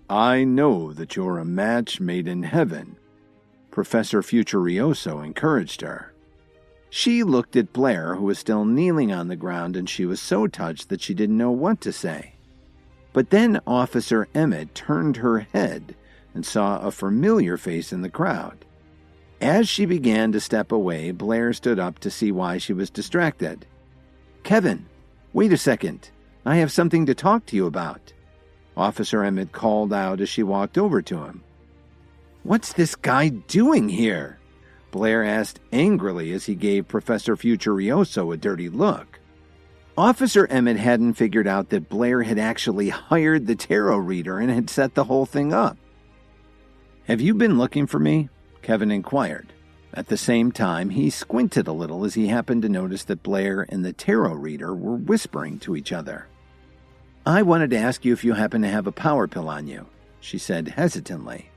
I know that you're a match made in heaven," Professor Futurioso encouraged her. She looked at Blair, who was still kneeling on the ground, and she was so touched that she didn't know what to say. But then Officer Emmett turned her head and saw a familiar face in the crowd. As she began to step away, Blair stood up to see why she was distracted. "Kevin, wait a second. I have something to talk to you about," Officer Emmett called out as she walked over to him. "What's this guy doing here?" Blair asked angrily as he gave Professor Futurioso a dirty look. Officer Emmett hadn't figured out that Blair had actually hired the tarot reader and had set the whole thing up. "Have you been looking for me?" Kevin inquired. At the same time, he squinted a little as he happened to notice that Blair and the tarot reader were whispering to each other. "I wanted to ask you if you happen to have a power pill on you," she said hesitantly.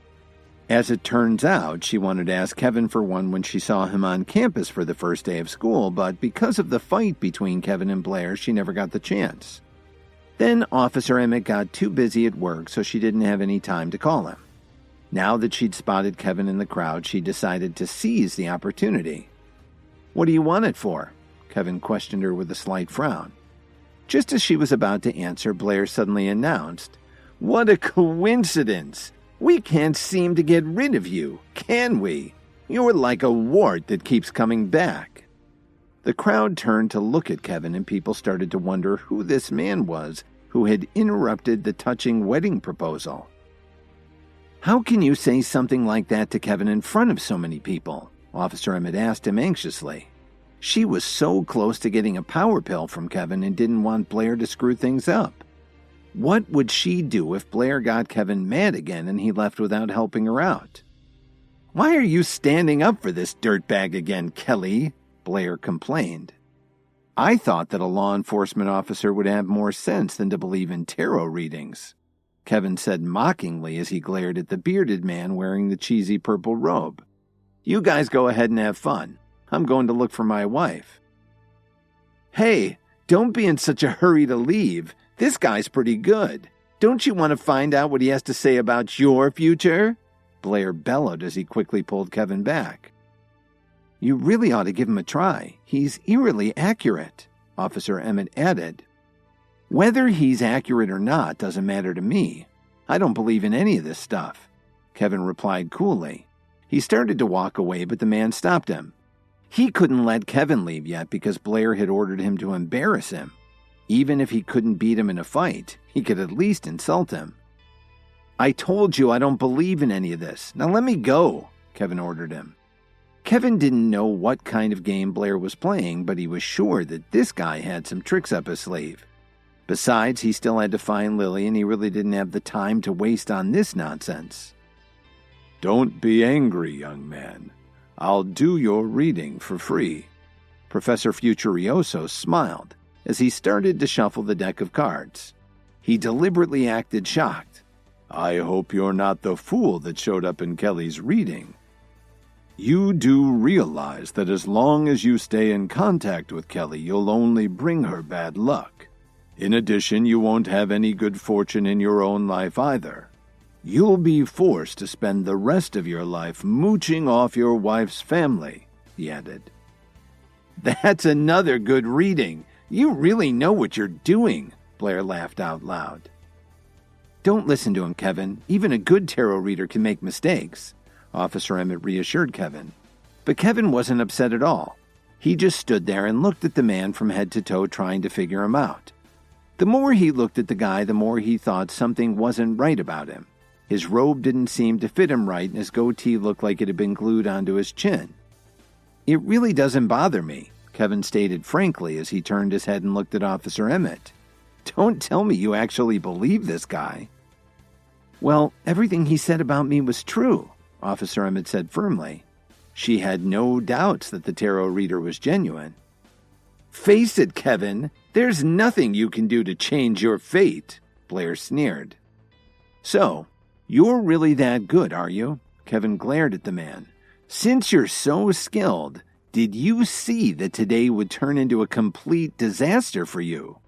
As it turns out, she wanted to ask Kevin for one when she saw him on campus for the first day of school, but because of the fight between Kevin and Blair, she never got the chance. Then Officer Emmett got too busy at work, so she didn't have any time to call him. Now that she'd spotted Kevin in the crowd, she decided to seize the opportunity. "What do you want it for?" Kevin questioned her with a slight frown. Just as she was about to answer, Blair suddenly announced, "What a coincidence! We can't seem to get rid of you, can we? You're like a wart that keeps coming back." The crowd turned to look at Kevin, and people started to wonder who this man was who had interrupted the touching wedding proposal. "How can you say something like that to Kevin in front of so many people?" Officer Emmett asked him anxiously. She was so close to getting a power pill from Kevin and didn't want Blair to screw things up. What would she do if Blair got Kevin mad again and he left without helping her out? Why are you standing up for this dirtbag again, Kelly? Blair complained. I thought that a law enforcement officer would have more sense than to believe in tarot readings, Kevin said mockingly as he glared at the bearded man wearing the cheesy purple robe. You guys go ahead and have fun. I'm going to look for my wife. Hey, don't be in such a hurry to leave. This guy's pretty good. Don't you want to find out what he has to say about your future? Blair bellowed as he quickly pulled Kevin back. You really ought to give him a try. He's eerily accurate, Officer Emmett added. Whether he's accurate or not doesn't matter to me. I don't believe in any of this stuff, Kevin replied coolly. He started to walk away, but the man stopped him. He couldn't let Kevin leave yet because Blair had ordered him to embarrass him. Even if he couldn't beat him in a fight, he could at least insult him. I told you I don't believe in any of this. Now let me go, Kevin ordered him. Kevin didn't know what kind of game Blair was playing, but he was sure that this guy had some tricks up his sleeve. Besides, he still had to find Lily, and he really didn't have the time to waste on this nonsense. Don't be angry, young man. I'll do your reading for free. Professor Futurioso smiled as he started to shuffle the deck of cards. He deliberately acted shocked. I hope you're not the fool that showed up in Kelly's reading. You do realize that as long as you stay in contact with Kelly, you'll only bring her bad luck. In addition, you won't have any good fortune in your own life either. You'll be forced to spend the rest of your life mooching off your wife's family, he added. That's another good reading. You really know what you're doing, Blair laughed out loud. Don't listen to him, Kevin. Even a good tarot reader can make mistakes, Officer Emmett reassured Kevin. But Kevin wasn't upset at all. He just stood there and looked at the man from head to toe, trying to figure him out. The more he looked at the guy, the more he thought something wasn't right about him. His robe didn't seem to fit him right, and his goatee looked like it had been glued onto his chin. It really doesn't bother me, Kevin stated frankly as he turned his head and looked at Officer Emmett. Don't tell me you actually believe this guy. Well, everything he said about me was true, Officer Emmett said firmly. She had no doubts that the tarot reader was genuine. Face it, Kevin. There's nothing you can do to change your fate, Blair sneered. So, you're really that good, are you? Kevin glared at the man. Since you're so skilled, did you see that today would turn into a complete disaster for you?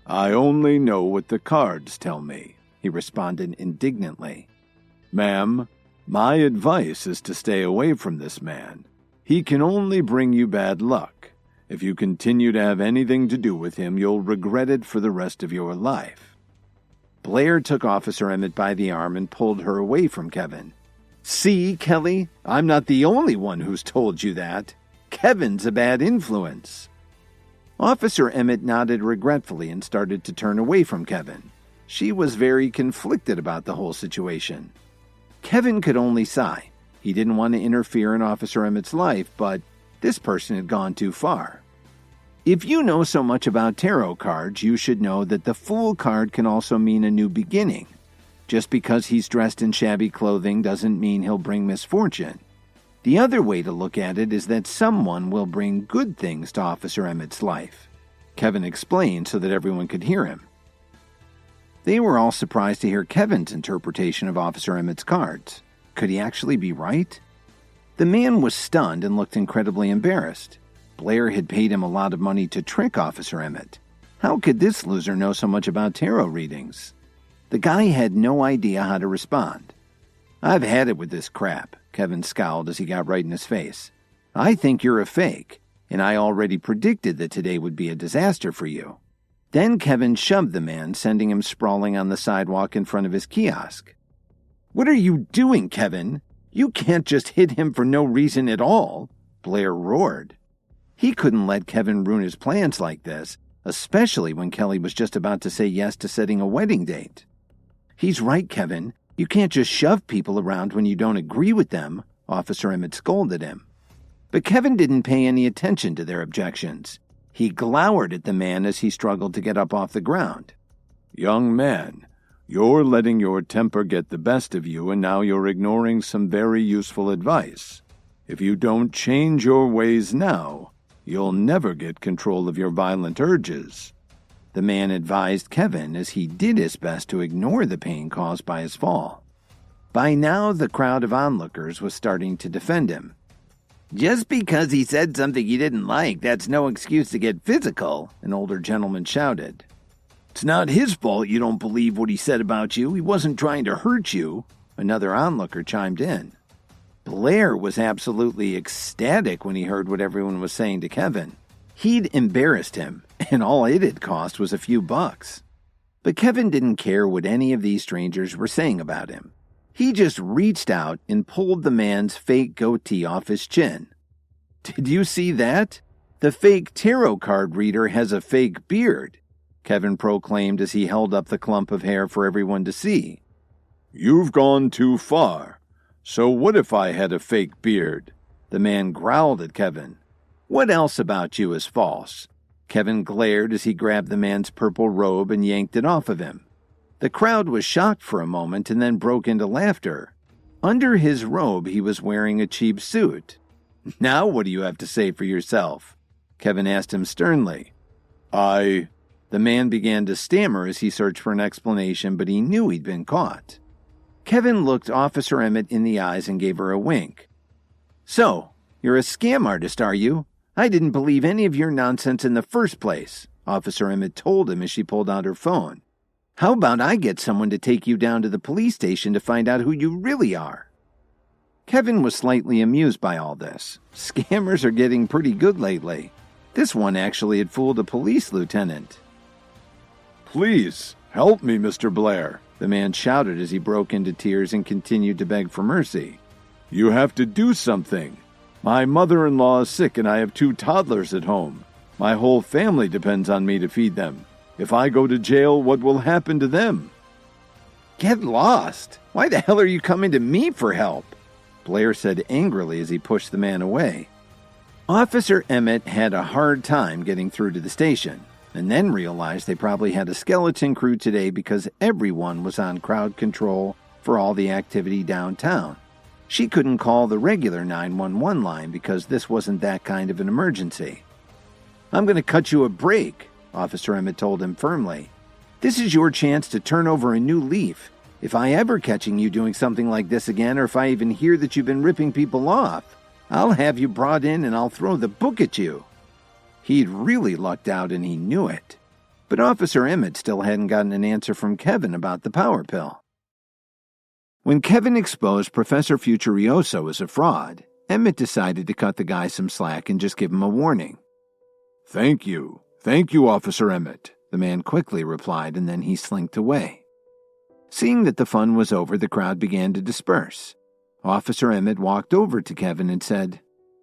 I only know what the cards tell me, he responded indignantly. Ma'am, my advice is to stay away from this man. He can only bring you bad luck. If you continue to have anything to do with him, you'll regret it for the rest of your life. Blair took Officer Emmett by the arm and pulled her away from Kevin. See, Kelly, I'm not the only one who's told you that. Kevin's a bad influence. Officer Emmett nodded regretfully and started to turn away from Kevin. She was very conflicted about the whole situation. Kevin could only sigh. He didn't want to interfere in Officer Emmett's life, but this person had gone too far. If you know so much about tarot cards, you should know that the Fool card can also mean a new beginning. Just because he's dressed in shabby clothing doesn't mean he'll bring misfortune. The other way to look at it is that someone will bring good things to Officer Emmett's life. Kevin explained so that everyone could hear him. They were all surprised to hear Kevin's interpretation of Officer Emmett's cards. Could he actually be right? The man was stunned and looked incredibly embarrassed. Blair had paid him a lot of money to trick Officer Emmett. How could this loser know so much about tarot readings? The guy had no idea how to respond. I've had it with this crap, Kevin scowled as he got right in his face. I think you're a fake, and I already predicted that today would be a disaster for you. Then Kevin shoved the man, sending him sprawling on the sidewalk in front of his kiosk. What are you doing, Kevin? You can't just hit him for no reason at all, Blair roared. He couldn't let Kevin ruin his plans like this, especially when Kelly was just about to say yes to setting a wedding date. He's right, Kevin. You can't just shove people around when you don't agree with them, Officer Emmett scolded him. But Kevin didn't pay any attention to their objections. He glowered at the man as he struggled to get up off the ground. Young man, You're letting your temper get the best of you, and now you're ignoring some very useful advice. If you don't change your ways now, you'll never get control of your violent urges." The man advised Kevin as he did his best to ignore the pain caused by his fall. By now, the crowd of onlookers was starting to defend him. "Just because he said something you didn't like, that's no excuse to get physical," an older gentleman shouted. "It's not his fault you don't believe what he said about you. He wasn't trying to hurt you," another onlooker chimed in. Blair was absolutely ecstatic when he heard what everyone was saying to Kevin. He'd embarrassed him, and all it had cost was a few bucks. But Kevin didn't care what any of these strangers were saying about him. He just reached out and pulled the man's fake goatee off his chin. "Did you see that? The fake tarot card reader has a fake beard," Kevin proclaimed as he held up the clump of hair for everyone to see. "You've gone too far. So what if I had a fake beard?" The man growled at Kevin. "What else about you is false?" Kevin glared as he grabbed the man's purple robe and yanked it off of him. The crowd was shocked for a moment and then broke into laughter. Under his robe, he was wearing a cheap suit. "Now what do you have to say for yourself?" Kevin asked him sternly. The man began to stammer as he searched for an explanation, but he knew he'd been caught. Kevin looked Officer Emmett in the eyes and gave her a wink. "So, you're a scam artist, are you? I didn't believe any of your nonsense in the first place," Officer Emmett told him as she pulled out her phone. "How about I get someone to take you down to the police station to find out who you really are?" Kevin was slightly amused by all this. Scammers are getting pretty good lately. This one actually had fooled a police lieutenant. "Please, help me, Mr. Blair," the man shouted as he broke into tears and continued to beg for mercy. "You have to do something. My mother-in-law is sick and I have 2 toddlers at home. My whole family depends on me to feed them. If I go to jail, what will happen to them?" "Get lost! Why the hell are you coming to me for help?" Blair said angrily as he pushed the man away. Officer Emmett had a hard time getting through to the station, and then realized they probably had a skeleton crew today because everyone was on crowd control for all the activity downtown. She couldn't call the regular 911 line because this wasn't that kind of an emergency. "I'm going to cut you a break," Officer Emmett told him firmly. "This is your chance to turn over a new leaf. If I ever catching you doing something like this again, or if I even hear that you've been ripping people off, I'll have you brought in and I'll throw the book at you." He'd really lucked out and he knew it. But Officer Emmett still hadn't gotten an answer from Kevin about the power pill. When Kevin exposed Professor Futurioso as a fraud, Emmett decided to cut the guy some slack and just give him a warning. Thank you, Officer Emmett," the man quickly replied, and then he slinked away. Seeing that the fun was over, the crowd began to disperse. Officer Emmett walked over to Kevin and said,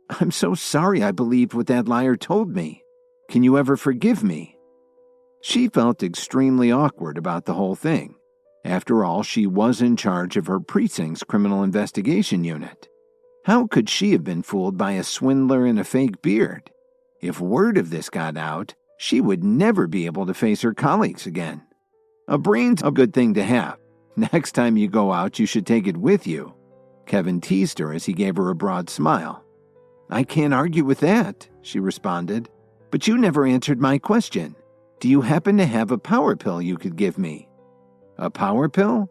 "I'm so sorry I believed what that liar told me. Can you ever forgive me?" She felt extremely awkward about the whole thing. After all, she was in charge of her precinct's criminal investigation unit. How could she have been fooled by a swindler and a fake beard? If word of this got out, she would never be able to face her colleagues again. A brain's a good thing to have. Next time you go out, you should take it with you. Kevin teased her as he gave her a broad smile. "I can't argue with that," she responded. "But you never answered my question. Do you happen to have a power pill you could give me?" "A power pill?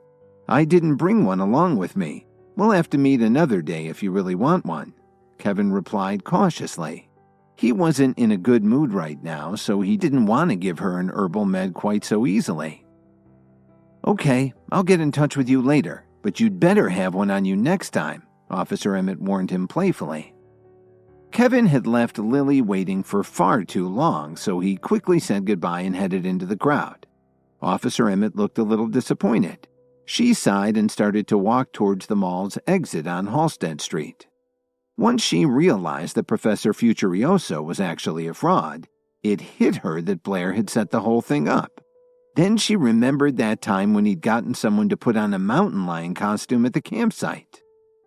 I didn't bring one along with me. We'll have to meet another day if you really want one," Kevin replied cautiously. He wasn't in a good mood right now, so he didn't want to give her an herbal med quite so easily. "Okay, I'll get in touch with you later, but you'd better have one on you next time," Officer Emmett warned him playfully. Kevin had left Lily waiting for far too long, so he quickly said goodbye and headed into the crowd. Officer Emmett looked a little disappointed. She sighed and started to walk towards the mall's exit on Halstead Street. Once she realized that Professor Futurioso was actually a fraud, it hit her that Blair had set the whole thing up. Then she remembered that time when he'd gotten someone to put on a mountain lion costume at the campsite.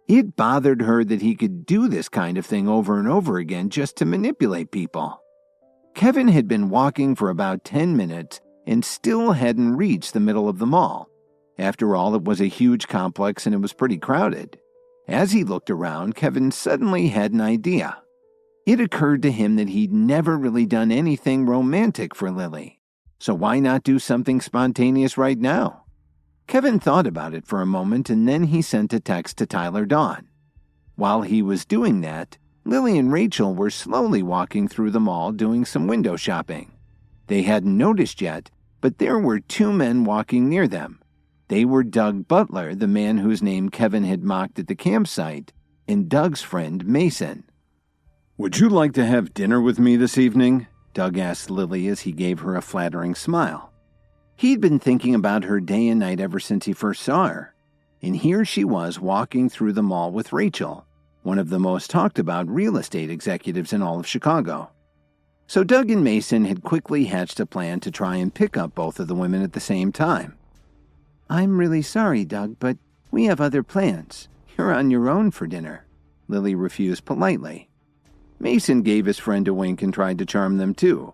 It bothered her that he could do this kind of thing over and over again just to manipulate people. Kevin had been walking for about 10 minutes and still hadn't reached the middle of the mall. After all, it was a huge complex and it was pretty crowded. As he looked around, Kevin suddenly had an idea. It occurred to him that he'd never really done anything romantic for Lily. So why not do something spontaneous right now? Kevin thought about it for a moment and then he sent a text to Tyler Dawn. While he was doing that, Lily and Rachel were slowly walking through the mall doing some window shopping. They hadn't noticed yet, but there were two men walking near them. They were Doug Butler, the man whose name Kevin had mocked at the campsite, and Doug's friend Mason. "Would you like to have dinner with me this evening?" Doug asked Lily as he gave her a flattering smile. He'd been thinking about her day and night ever since he first saw her, and here she was walking through the mall with Rachel, one of the most talked about real estate executives in all of Chicago. So Doug and Mason had quickly hatched a plan to try and pick up both of the women at the same time. "I'm really sorry, Doug, but we have other plans. You're on your own for dinner," Lily refused politely. Mason gave his friend a wink and tried to charm them too.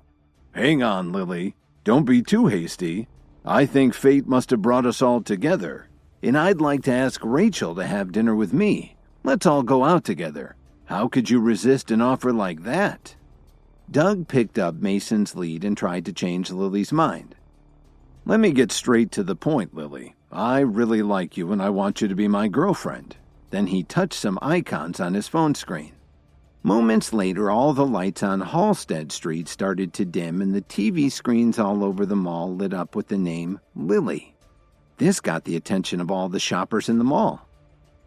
"Hang on, Lily. Don't be too hasty. I think fate must have brought us all together, and I'd like to ask Rachel to have dinner with me. Let's all go out together. How could you resist an offer like that?" Doug picked up Mason's lead and tried to change Lily's mind. "Let me get straight to the point, Lily. I really like you and I want you to be my girlfriend." Then he touched some icons on his phone screen. Moments later, all the lights on Halsted Street started to dim and the TV screens all over the mall lit up with the name Lily. This got the attention of all the shoppers in the mall.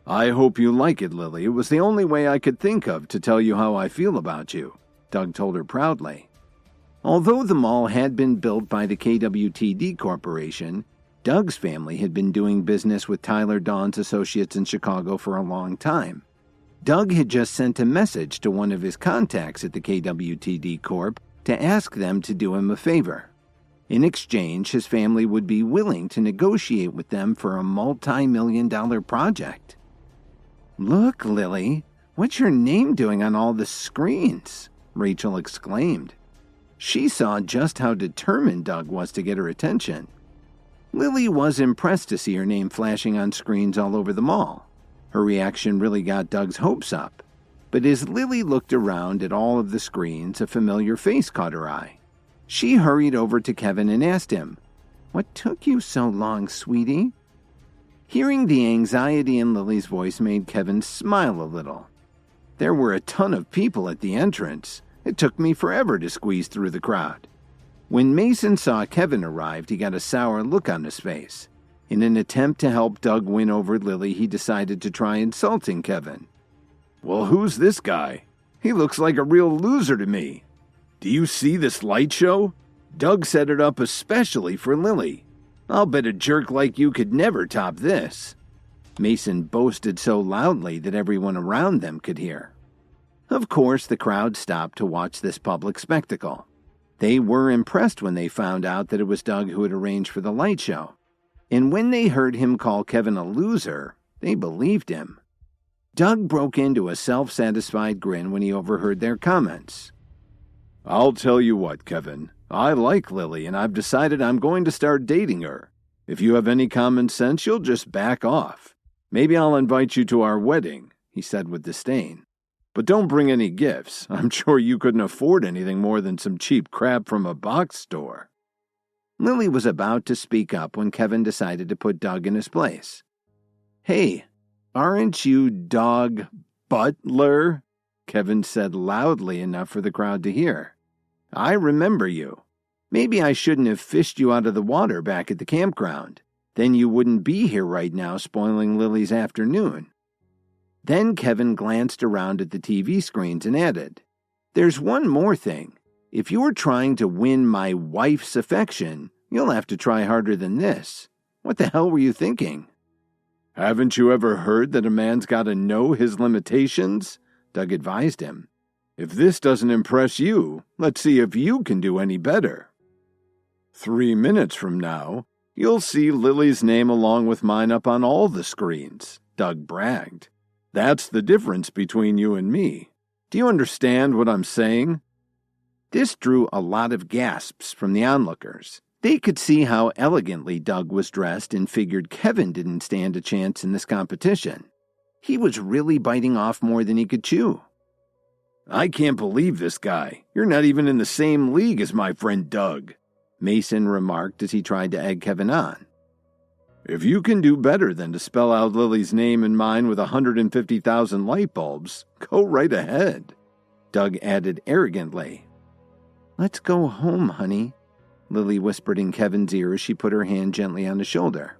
"I hope you like it, Lily. It was the only way I could think of to tell you how I feel about you," Doug told her proudly. Although the mall had been built by the KWTD Corporation, Doug's family had been doing business with Tyler Dawn's associates in Chicago for a long time. Doug had just sent a message to one of his contacts at the KWTD Corp to ask them to do him a favor. In exchange, his family would be willing to negotiate with them for a multi-million-dollar project. "Look, Lily, what's your name doing on all the screens?" Rachel exclaimed. She saw just how determined Doug was to get her attention. Lily was impressed to see her name flashing on screens all over the mall. Her reaction really got Doug's hopes up. But as Lily looked around at all of the screens, a familiar face caught her eye. She hurried over to Kevin and asked him, "What took you so long, sweetie?" Hearing the anxiety in Lily's voice made Kevin smile a little. "There were a ton of people at the entrance. It took me forever to squeeze through the crowd." When Mason saw Kevin arrived, he got a sour look on his face. In an attempt to help Doug win over Lily, he decided to try insulting Kevin. "Well, who's this guy? He looks like a real loser to me. Do you see this light show? Doug set it up especially for Lily. I'll bet a jerk like you could never top this." Mason boasted so loudly that everyone around them could hear. Of course, the crowd stopped to watch this public spectacle. They were impressed when they found out that it was Doug who had arranged for the light show. And when they heard him call Kevin a loser, they believed him. Doug broke into a self-satisfied grin when he overheard their comments. "I'll tell you what, Kevin. I like Lily, and I've decided I'm going to start dating her. If you have any common sense, you'll just back off. Maybe I'll invite you to our wedding," he said with disdain. "But don't bring any gifts. I'm sure you couldn't afford anything more than some cheap crap from a box store." Lily was about to speak up when Kevin decided to put Doug in his place. "Hey, aren't you Doug Butler?" Kevin said loudly enough for the crowd to hear. "I remember you. Maybe I shouldn't have fished you out of the water back at the campground. Then you wouldn't be here right now spoiling Lily's afternoon." Then Kevin glanced around at the TV screens and added, "There's one more thing. If you're trying to win my wife's affection, you'll have to try harder than this. What the hell were you thinking?" "Haven't you ever heard that a man's got to know his limitations?" Doug advised him. "If this doesn't impress you, let's see if you can do any better." 3 minutes from now, you'll see Lily's name along with mine up on all the screens," Doug bragged. "That's the difference between you and me. Do you understand what I'm saying?" This drew a lot of gasps from the onlookers. They could see how elegantly Doug was dressed and figured Kevin didn't stand a chance in this competition. He was really biting off more than he could chew. I can't believe this guy. You're not even in the same league as my friend Doug, Mason remarked as he tried to egg Kevin on. If you can do better than to spell out Lily's name and mine with 150,000 light bulbs, go right ahead, Doug added arrogantly. Let's go home, honey, Lily whispered in Kevin's ear as she put her hand gently on his shoulder.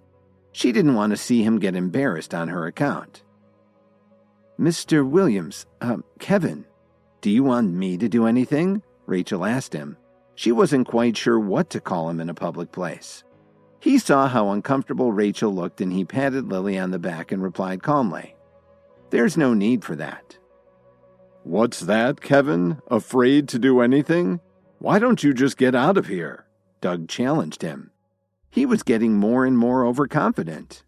She didn't want to see him get embarrassed on her account. Mr. Williams, Kevin, do you want me to do anything? Rachel asked him. She wasn't quite sure what to call him in a public place. He saw how uncomfortable Rachel looked and he patted Lily on the back and replied calmly, There's no need for that. What's that, Kevin? Afraid to do anything? Why don't you just get out of here? Doug challenged him. He was getting more and more overconfident.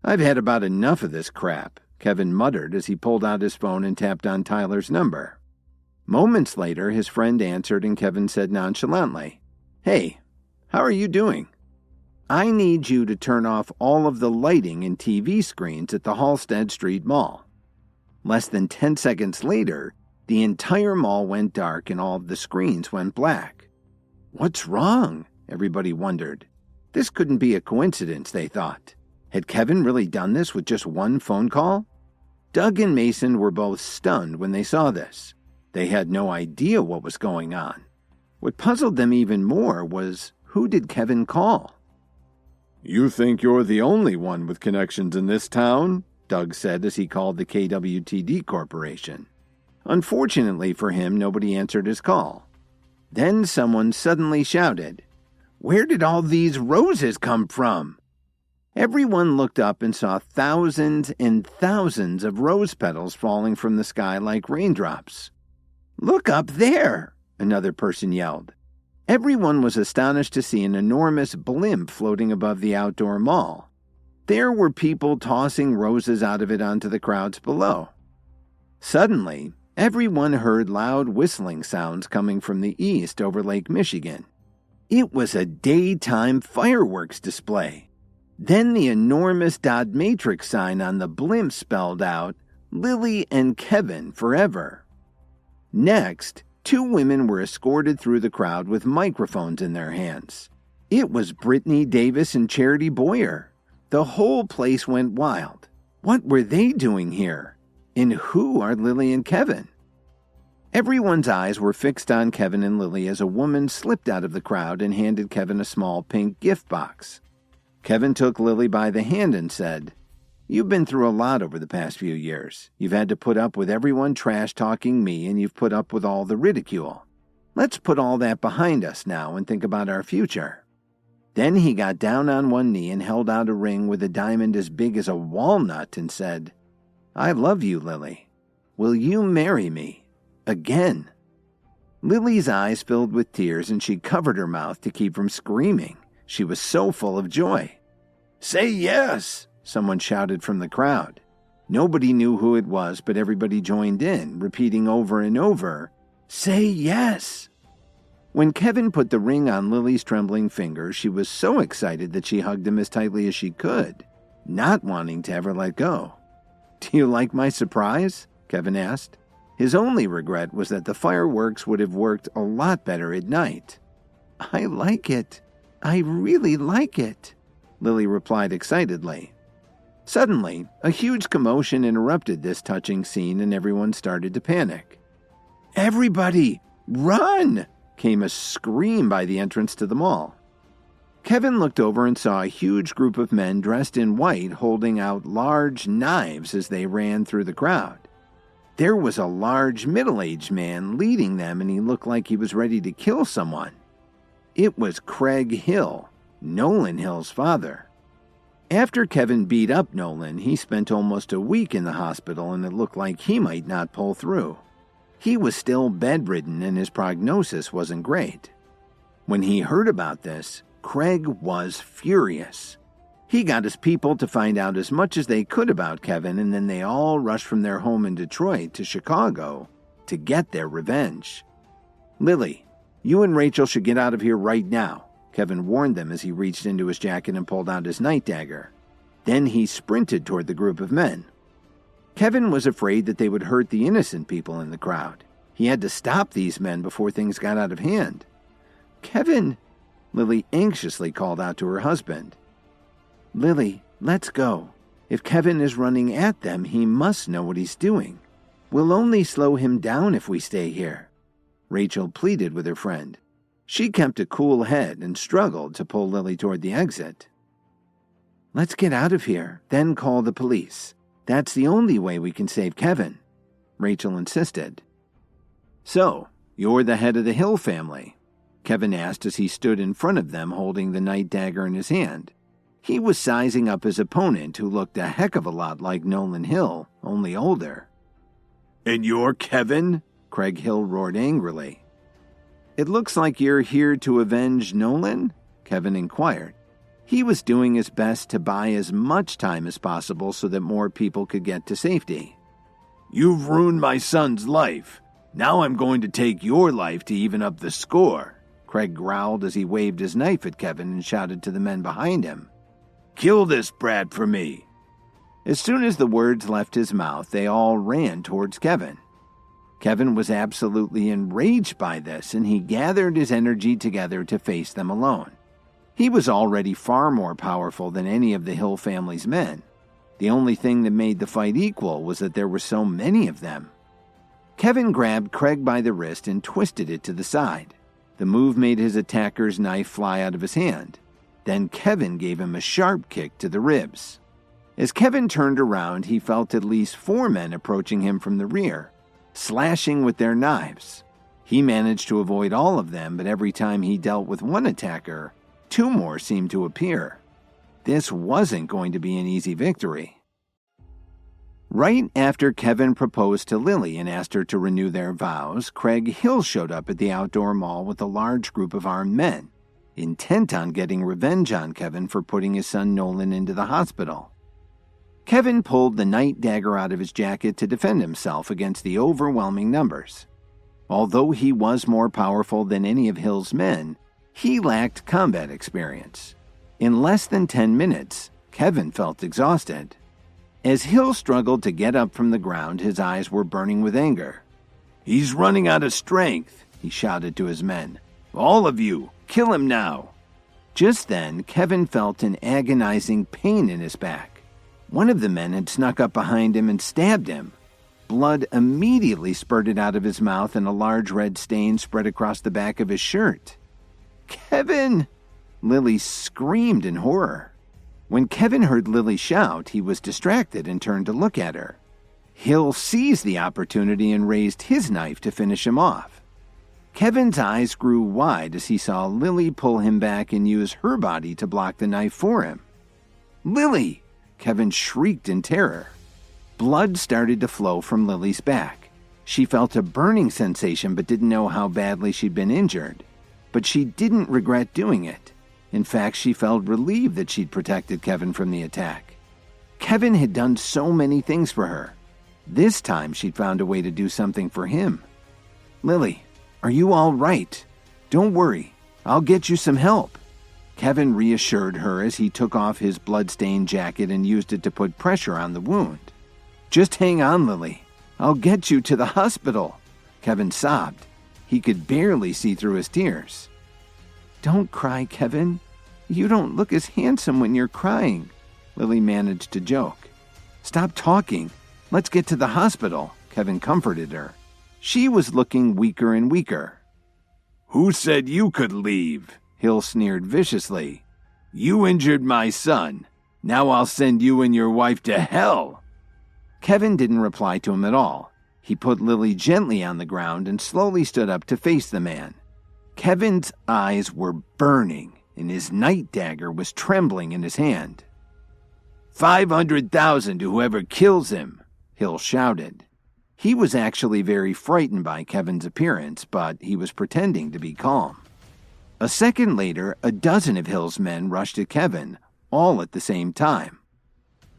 I've had about enough of this crap, Kevin muttered as he pulled out his phone and tapped on Tyler's number. Moments later, his friend answered and Kevin said nonchalantly, Hey, how are you doing? I need you to turn off all of the lighting and TV screens at the Halstead Street Mall. Less than 10 seconds later, the entire mall went dark and all of the screens went black. What's wrong? Everybody wondered. This couldn't be a coincidence, they thought. Had Kevin really done this with just one phone call? Doug and Mason were both stunned when they saw this. They had no idea what was going on. What puzzled them even more was, who did Kevin call? You think you're the only one with connections in this town? Doug said as he called the KWTD Corporation. Unfortunately for him, nobody answered his call. Then someone suddenly shouted, Where did all these roses come from? Everyone looked up and saw thousands and thousands of rose petals falling from the sky like raindrops. Look up there, another person yelled. Everyone was astonished to see an enormous blimp floating above the outdoor mall. There were people tossing roses out of it onto the crowds below. Suddenly, everyone heard loud whistling sounds coming from the east over Lake Michigan. It was a daytime fireworks display. Then the enormous dot matrix sign on the blimp spelled out, Lily and Kevin forever. Next, two women were escorted through the crowd with microphones in their hands. It was Brittany Davis and Charity Boyer. The whole place went wild. What were they doing here? And who are Lily and Kevin? Everyone's eyes were fixed on Kevin and Lily as a woman slipped out of the crowd and handed Kevin a small pink gift box. Kevin took Lily by the hand and said, You've been through a lot over the past few years. You've had to put up with everyone trash-talking me, and you've put up with all the ridicule. Let's put all that behind us now and think about our future. Then he got down on one knee and held out a ring with a diamond as big as a walnut and said, I love you, Lily. Will you marry me? Again. Lily's eyes filled with tears and she covered her mouth to keep from screaming. She was so full of joy. Say yes, someone shouted from the crowd. Nobody knew who it was, but everybody joined in, repeating over and over, Say yes. When Kevin put the ring on Lily's trembling finger, she was so excited that she hugged him as tightly as she could, not wanting to ever let go. Do you like my surprise? Kevin asked. His only regret was that the fireworks would have worked a lot better at night. I like it. I really like it, Lily replied excitedly. Suddenly, a huge commotion interrupted this touching scene and everyone started to panic. Everybody, run! Came a scream by the entrance to the mall. Kevin looked over and saw a huge group of men dressed in white holding out large knives as they ran through the crowd. There was a large middle-aged man leading them and he looked like he was ready to kill someone. It was Craig Hill, Nolan Hill's father. After Kevin beat up Nolan, he spent almost a week in the hospital and it looked like he might not pull through. He was still bedridden and his prognosis wasn't great. When he heard about this, Craig was furious. He got his people to find out as much as they could about Kevin and then they all rushed from their home in Detroit to Chicago to get their revenge. Lily, you and Rachel should get out of here right now. Kevin warned them as he reached into his jacket and pulled out his night dagger. Then he sprinted toward the group of men. Kevin was afraid that they would hurt the innocent people in the crowd. He had to stop these men before things got out of hand. "Kevin!" Lily anxiously called out to her husband. "Lily, let's go. If Kevin is running at them, he must know what he's doing. We'll only slow him down if we stay here," Rachel pleaded with her friend. She kept a cool head and struggled to pull Lily toward the exit. "Let's get out of here, then call the police. That's the only way we can save Kevin," Rachel insisted. "So, you're the head of the Hill family?" Kevin asked as he stood in front of them holding the night dagger in his hand. He was sizing up his opponent, who looked a heck of a lot like Nolan Hill, only older. "And you're Kevin?" Craig Hill roared angrily. "It looks like you're here to avenge Nolan?" Kevin inquired. He was doing his best to buy as much time as possible so that more people could get to safety. "You've ruined my son's life. Now I'm going to take your life to even up the score," Craig growled as he waved his knife at Kevin and shouted to the men behind him. "Kill this brat for me." As soon as the words left his mouth, they all ran towards Kevin. Kevin was absolutely enraged by this, and he gathered his energy together to face them alone. He was already far more powerful than any of the Hill family's men. The only thing that made the fight equal was that there were so many of them. Kevin grabbed Craig by the wrist and twisted it to the side. The move made his attacker's knife fly out of his hand. Then Kevin gave him a sharp kick to the ribs. As Kevin turned around, he felt at least 4 men approaching him from the rear, slashing with their knives. He managed to avoid all of them, but every time he dealt with one attacker, 2 more seemed to appear. This wasn't going to be an easy victory. Right after Kevin proposed to Lily and asked her to renew their vows, Craig Hill showed up at the outdoor mall with a large group of armed men, intent on getting revenge on Kevin for putting his son Nolan into the hospital. Kevin pulled the night dagger out of his jacket to defend himself against the overwhelming numbers. Although he was more powerful than any of Hill's men, he lacked combat experience. In less than 10 minutes, Kevin felt exhausted. As Hill struggled to get up from the ground, his eyes were burning with anger. "He's running out of strength," he shouted to his men. "All of you, kill him now." Just then, Kevin felt an agonizing pain in his back. One of the men had snuck up behind him and stabbed him. Blood immediately spurted out of his mouth and a large red stain spread across the back of his shirt. "Kevin!" Lily screamed in horror. When Kevin heard Lily shout, he was distracted and turned to look at her. Hill seized the opportunity and raised his knife to finish him off. Kevin's eyes grew wide as he saw Lily pull him back and use her body to block the knife for him. "Lily!" Kevin shrieked in terror. Blood started to flow from Lily's back. She felt a burning sensation but didn't know how badly she'd been injured. But she didn't regret doing it. In fact, she felt relieved that she'd protected Kevin from the attack. Kevin had done so many things for her. This time she'd found a way to do something for him. "Lily, are you all right? Don't worry, I'll get you some help." Kevin reassured her as he took off his blood-stained jacket and used it to put pressure on the wound. "Just hang on, Lily. I'll get you to the hospital," Kevin sobbed. He could barely see through his tears. "Don't cry, Kevin. You don't look as handsome when you're crying," Lily managed to joke. "Stop talking. Let's get to the hospital," Kevin comforted her. She was looking weaker and weaker. "Who said you could leave?" Hill sneered viciously. "You injured my son. Now I'll send you and your wife to hell." Kevin didn't reply to him at all. He put Lily gently on the ground and slowly stood up to face the man. Kevin's eyes were burning, and his night dagger was trembling in his hand. 500,000 to whoever kills him," Hill shouted. He was actually very frightened by Kevin's appearance, but he was pretending to be calm. A second later, a dozen of Hill's men rushed at Kevin, all at the same time.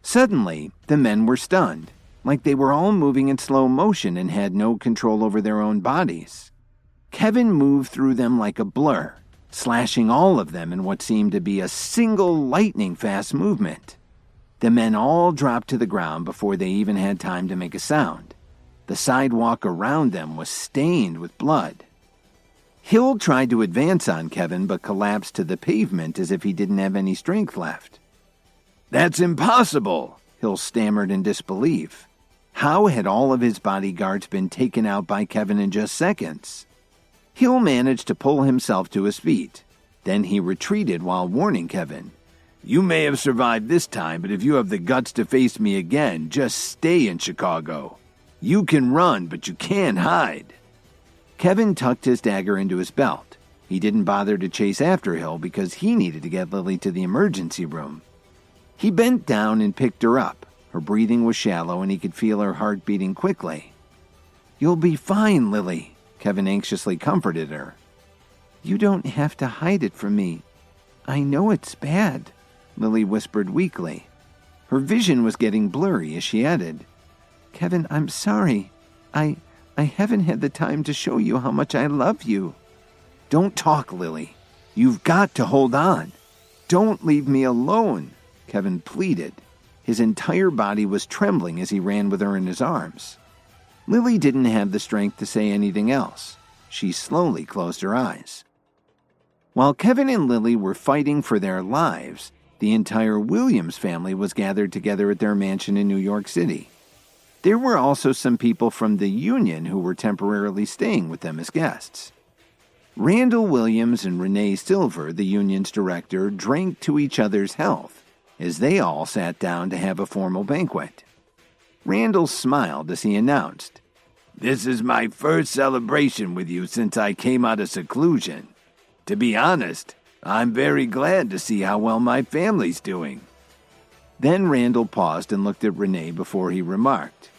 Suddenly, the men were stunned, like they were all moving in slow motion and had no control over their own bodies. Kevin moved through them like a blur. slashing all of them in what seemed to be a single lightning-fast movement. The men all dropped to the ground before they even had time to make a sound. The sidewalk around them was stained with blood. Hill tried to advance on Kevin but collapsed to the pavement as if he didn't have any strength left. "That's impossible," Hill stammered in disbelief. How had all of his bodyguards been taken out by Kevin in just seconds? Hill managed to pull himself to his feet. Then he retreated while warning Kevin, "You may have survived this time, but if you have the guts to face me again, just stay in Chicago. You can run, but you can't hide." Kevin tucked his dagger into his belt. He didn't bother to chase after Hill because he needed to get Lily to the emergency room. He bent down and picked her up. Her breathing was shallow and he could feel her heart beating quickly. "You'll be fine, Lily," Kevin anxiously comforted her. "You don't have to hide it from me. I know it's bad," Lily whispered weakly. Her vision was getting blurry as she added, "Kevin, I'm sorry. I haven't had the time to show you how much I love you." "Don't talk, Lily. You've got to hold on. Don't leave me alone," Kevin pleaded. His entire body was trembling as he ran with her in his arms. Lily didn't have the strength to say anything else. She slowly closed her eyes. While Kevin and Lily were fighting for their lives, the entire Williams family was gathered together at their mansion in New York City. There were also some people from the union who were temporarily staying with them as guests. Randall Williams and Renee Silver, the union's director, drank to each other's health as they all sat down to have a formal banquet. Randall smiled as he announced, "This is my first celebration with you since I came out of seclusion. To be honest, I'm very glad to see how well my family's doing." Then Randall paused and looked at Renee before he remarked,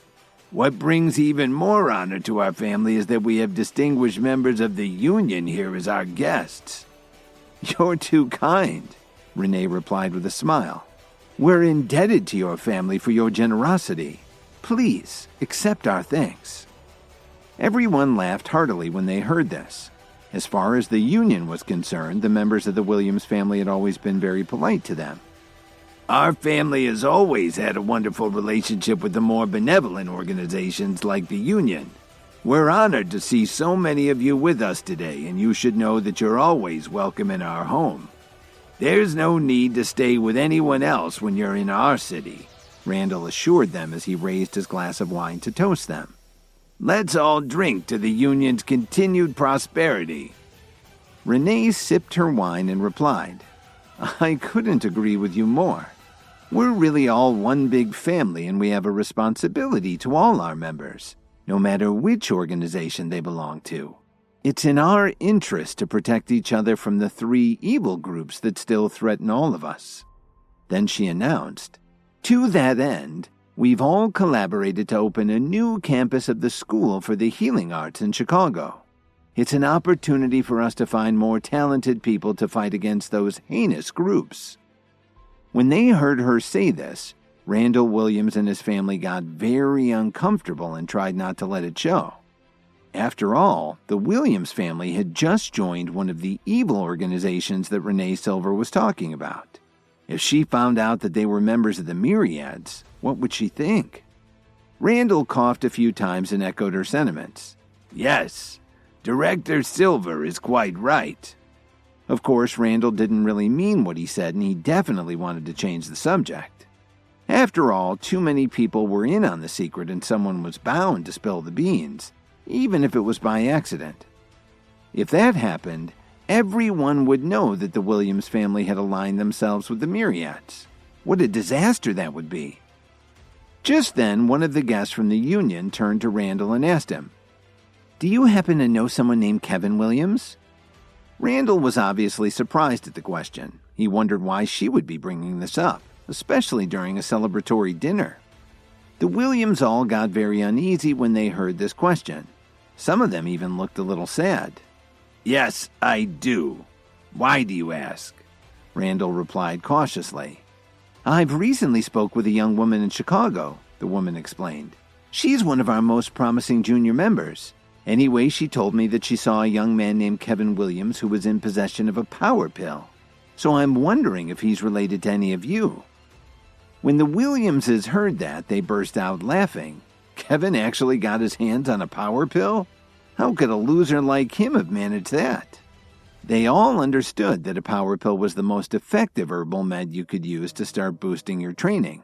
"What brings even more honor to our family is that we have distinguished members of the union here as our guests." "You're too kind," Renee replied with a smile. "We're indebted to your family for your generosity. Please, accept our thanks." Everyone laughed heartily when they heard this. As far as the union was concerned, the members of the Williams family had always been very polite to them. "Our family has always had a wonderful relationship with the more benevolent organizations like the union. We're honored to see so many of you with us today, and you should know that you're always welcome in our home. There's no need to stay with anyone else when you're in our city," Randall assured them as he raised his glass of wine to toast them. "Let's all drink to the union's continued prosperity." Renee sipped her wine and replied, "I couldn't agree with you more. We're really all one big family and we have a responsibility to all our members, no matter which organization they belong to. It's in our interest to protect each other from the three evil groups that still threaten all of us." Then she announced, "To that end, we've all collaborated to open a new campus of the School for the Healing Arts in Chicago. It's an opportunity for us to find more talented people to fight against those heinous groups." When they heard her say this, Randall Williams and his family got very uncomfortable and tried not to let it show. After all, the Williams family had just joined one of the evil organizations that Renee Silver was talking about. If she found out that they were members of the Myriads, what would she think? Randall coughed a few times and echoed her sentiments. "Yes, Director Silver is quite right." Of course, Randall didn't really mean what he said, and he definitely wanted to change the subject. After all, too many people were in on the secret and someone was bound to spill the beans, even if it was by accident. If that happened, everyone would know that the Williams family had aligned themselves with the Myriads. What a disaster that would be. Just then, one of the guests from the union turned to Randall and asked him, "Do you happen to know someone named Kevin Williams?" Randall was obviously surprised at the question. He wondered why she would be bringing this up, especially during a celebratory dinner. The Williams all got very uneasy when they heard this question. Some of them even looked a little sad. "Yes, I do. Why do you ask?" Randall replied cautiously. "I've recently spoke with a young woman in Chicago," the woman explained. "She's one of our most promising junior members. Anyway, she told me that she saw a young man named Kevin Williams who was in possession of a power pill. So I'm wondering if he's related to any of you." When the Williamses heard that, they burst out laughing. Kevin actually got his hands on a power pill? How could a loser like him have managed that? They all understood that a power pill was the most effective herbal med you could use to start boosting your training.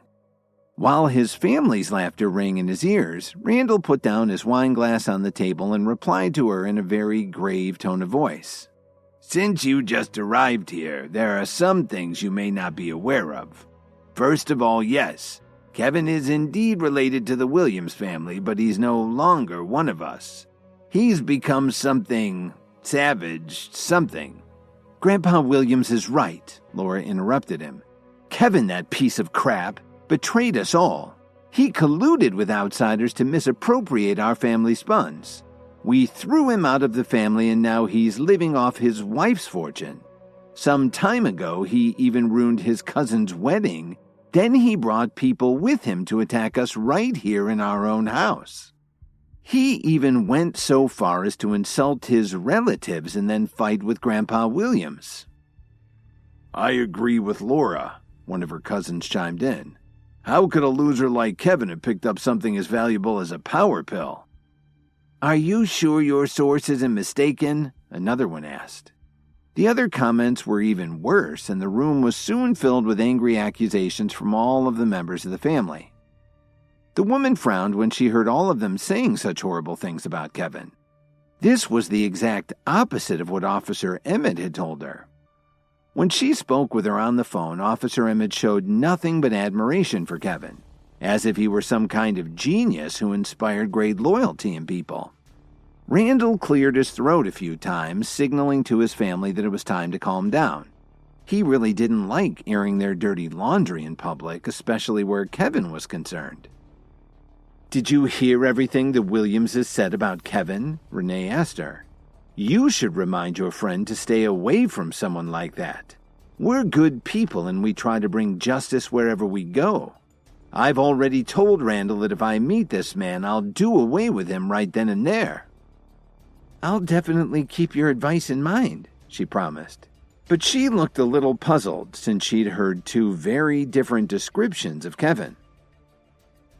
While his family's laughter rang in his ears, Randall put down his wine glass on the table and replied to her in a very grave tone of voice. "Since you just arrived here, there are some things you may not be aware of. First of all, yes, Kevin is indeed related to the Williams family, but he's no longer one of us. He's become something savage, something." "Grandpa Williams is right," Laura interrupted him. "Kevin, that piece of crap, betrayed us all. He colluded with outsiders to misappropriate our family's funds. We threw him out of the family and now he's living off his wife's fortune. Some time ago, he even ruined his cousin's wedding. Then he brought people with him to attack us right here in our own house. He even went so far as to insult his relatives and then fight with Grandpa Williams." "I agree with Laura," one of her cousins chimed in. "How could a loser like Kevin have picked up something as valuable as a power pill?" "Are you sure your source isn't mistaken?" another one asked. The other comments were even worse, and the room was soon filled with angry accusations from all of the members of the family. The woman frowned when she heard all of them saying such horrible things about Kevin. This was the exact opposite of what Officer Emmett had told her. When she spoke with her on the phone, Officer Emmett showed nothing but admiration for Kevin, as if he were some kind of genius who inspired great loyalty in people. Randall cleared his throat a few times, signaling to his family that it was time to calm down. He really didn't like airing their dirty laundry in public, especially where Kevin was concerned. "Did you hear everything the Williamses said about Kevin?" Renee asked her. "You should remind your friend to stay away from someone like that. We're good people and we try to bring justice wherever we go. I've already told Randall that if I meet this man, I'll do away with him right then and there." "I'll definitely keep your advice in mind," she promised. But she looked a little puzzled since she'd heard two very different descriptions of Kevin.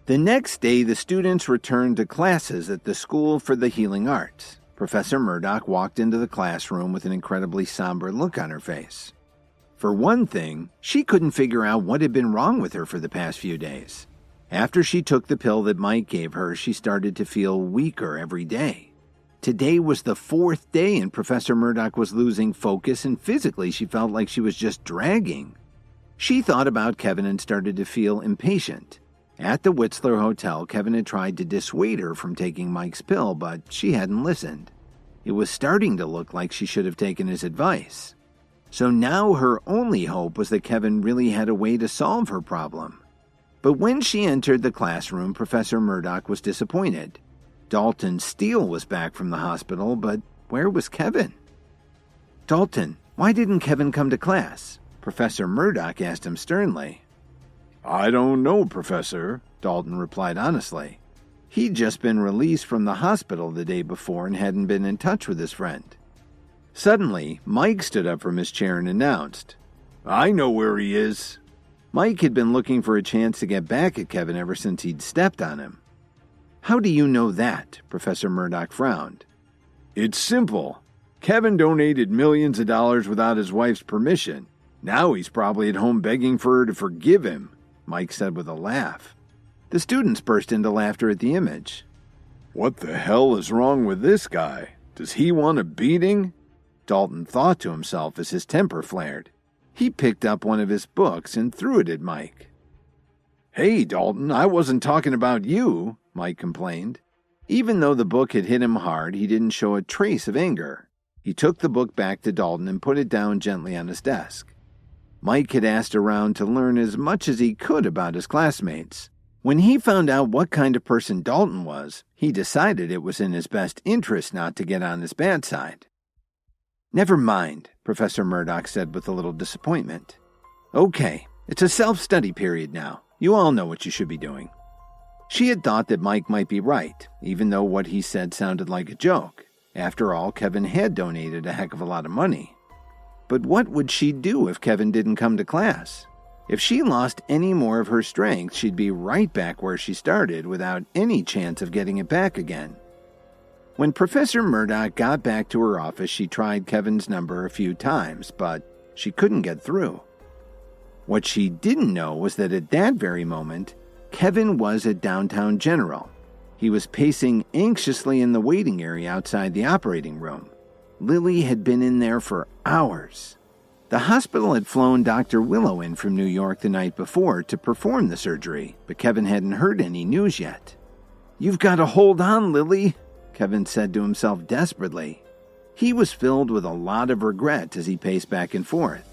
The next day, the students returned to classes at the School for the Healing Arts. Professor Murdoch walked into the classroom with an incredibly somber look on her face. For one thing, she couldn't figure out what had been wrong with her for the past few days. After she took the pill that Mike gave her, she started to feel weaker every day. Today was the 4th day and Professor Murdoch was losing focus, and physically she felt like she was just dragging. She thought about Kevin and started to feel impatient. At the Whistler Hotel, Kevin had tried to dissuade her from taking Mike's pill, but she hadn't listened. It was starting to look like she should have taken his advice. So now her only hope was that Kevin really had a way to solve her problem. But when she entered the classroom, Professor Murdoch was disappointed. Dalton Steele was back from the hospital, but where was Kevin? "Dalton, why didn't Kevin come to class?" Professor Murdoch asked him sternly. "I don't know, Professor," Dalton replied honestly. He'd just been released from the hospital the day before and hadn't been in touch with his friend. Suddenly, Mike stood up from his chair and announced, "I know where he is." Mike had been looking for a chance to get back at Kevin ever since he'd stepped on him. "How do you know that?" Professor Murdoch frowned. "It's simple. Kevin donated millions of dollars without his wife's permission. Now he's probably at home begging for her to forgive him," Mike said with a laugh. The students burst into laughter at the image. "What the hell is wrong with this guy? Does he want a beating?" Dalton thought to himself as his temper flared. He picked up one of his books and threw it at Mike. "Hey, Dalton, I wasn't talking about you," Mike complained. Even though the book had hit him hard, he didn't show a trace of anger. He took the book back to Dalton and put it down gently on his desk. Mike had asked around to learn as much as he could about his classmates. When he found out what kind of person Dalton was, he decided it was in his best interest not to get on his bad side. "Never mind," Professor Murdoch said with a little disappointment. "Okay, it's a self-study period now. You all know what you should be doing." She had thought that Mike might be right, even though what he said sounded like a joke. After all, Kevin had donated a heck of a lot of money. But what would she do if Kevin didn't come to class? If she lost any more of her strength, she'd be right back where she started without any chance of getting it back again. When Professor Murdoch got back to her office, she tried Kevin's number a few times, but she couldn't get through. What she didn't know was that at that very moment, Kevin was at Downtown General. He was pacing anxiously in the waiting area outside the operating room. Lily had been in there for hours. The hospital had flown Dr. Willow in from New York the night before to perform the surgery, but Kevin hadn't heard any news yet. "You've got to hold on, Lily," Kevin said to himself desperately. He was filled with a lot of regret as he paced back and forth.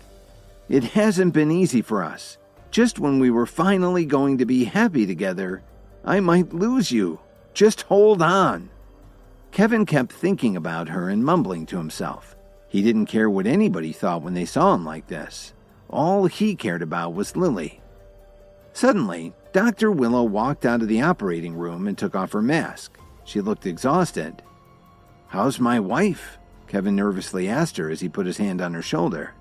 "It hasn't been easy for us. Just when we were finally going to be happy together, I might lose you. Just hold on." Kevin kept thinking about her and mumbling to himself. He didn't care what anybody thought when they saw him like this. All he cared about was Lily. Suddenly, Dr. Willow walked out of the operating room and took off her mask. She looked exhausted. "How's my wife?" Kevin nervously asked her as he put his hand on her shoulder.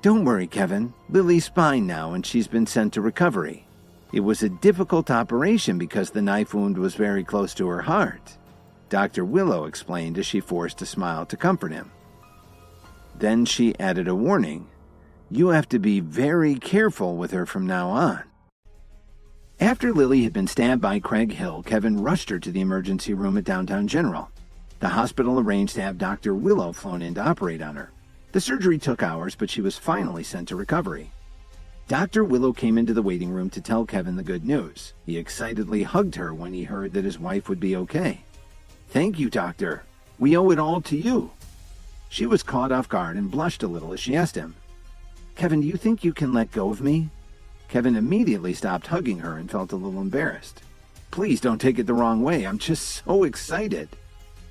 "Don't worry, Kevin. Lily's fine now and she's been sent to recovery. It was a difficult operation because the knife wound was very close to her heart," Dr. Willow explained as she forced a smile to comfort him. Then she added a warning. "You have to be very careful with her from now on." After Lily had been stabbed by Craig Hill, Kevin rushed her to the emergency room at Downtown General. The hospital arranged to have Dr. Willow flown in to operate on her. The surgery took hours, but she was finally sent to recovery. Dr. Willow came into the waiting room to tell Kevin the good news. He excitedly hugged her when he heard that his wife would be okay. "Thank you, Doctor. We owe it all to you." She was caught off guard and blushed a little as she asked him, "Kevin, do you think you can let go of me?" Kevin immediately stopped hugging her and felt a little embarrassed. "Please don't take it the wrong way. I'm just so excited."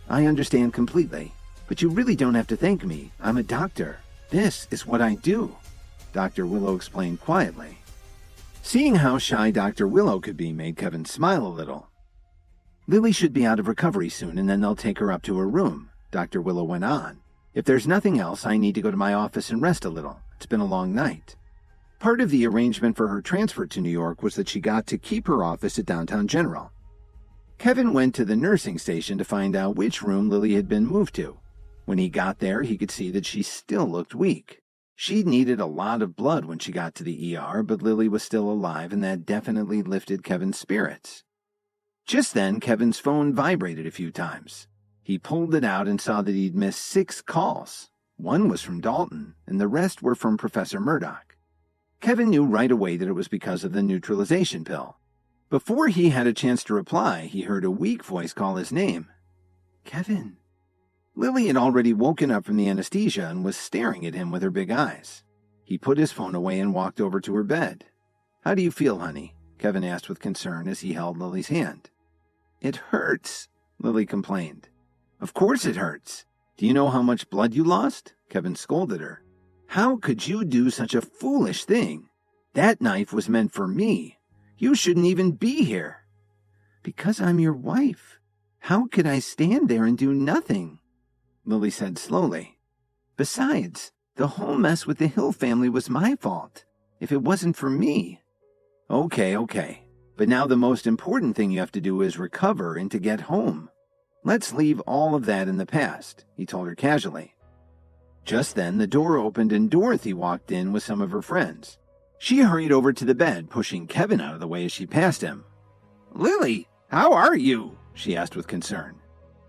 "I understand completely, but you really don't have to thank me. I'm a doctor. This is what I do," Dr. Willow explained quietly. Seeing how shy Dr. Willow could be made Kevin smile a little. "Lily should be out of recovery soon, and then they'll take her up to her room," Dr. Willow went on. "If there's nothing else, I need to go to my office and rest a little. It's been a long night." Part of the arrangement for her transfer to New York was that she got to keep her office at Downtown General. Kevin went to the nursing station to find out which room Lily had been moved to. When he got there, he could see that she still looked weak. She needed a lot of blood when she got to the ER, but Lily was still alive, and that definitely lifted Kevin's spirits. Just then, Kevin's phone vibrated a few times. He pulled it out and saw that he'd missed 6 calls. One was from Dalton, and the rest were from Professor Murdoch. Kevin knew right away that it was because of the neutralization pill. Before he had a chance to reply, he heard a weak voice call his name. "Kevin." Lily had already woken up from the anesthesia and was staring at him with her big eyes. He put his phone away and walked over to her bed. "How do you feel, honey?" Kevin asked with concern as he held Lily's hand. "It hurts," Lily complained. "Of course it hurts. Do you know how much blood you lost?" Kevin scolded her. "How could you do such a foolish thing? That knife was meant for me. You shouldn't even be here." "Because I'm your wife. How could I stand there and do nothing?" Lily said slowly. "Besides, the whole mess with the Hill family was my fault. If it wasn't for me." Okay. But now the most important thing you have to do is recover and to get home. Let's leave all of that in the past," he told her casually. Just then, the door opened and Dorothy walked in with some of her friends. She hurried over to the bed, pushing Kevin out of the way as she passed him. "Lily, how are you?" she asked with concern.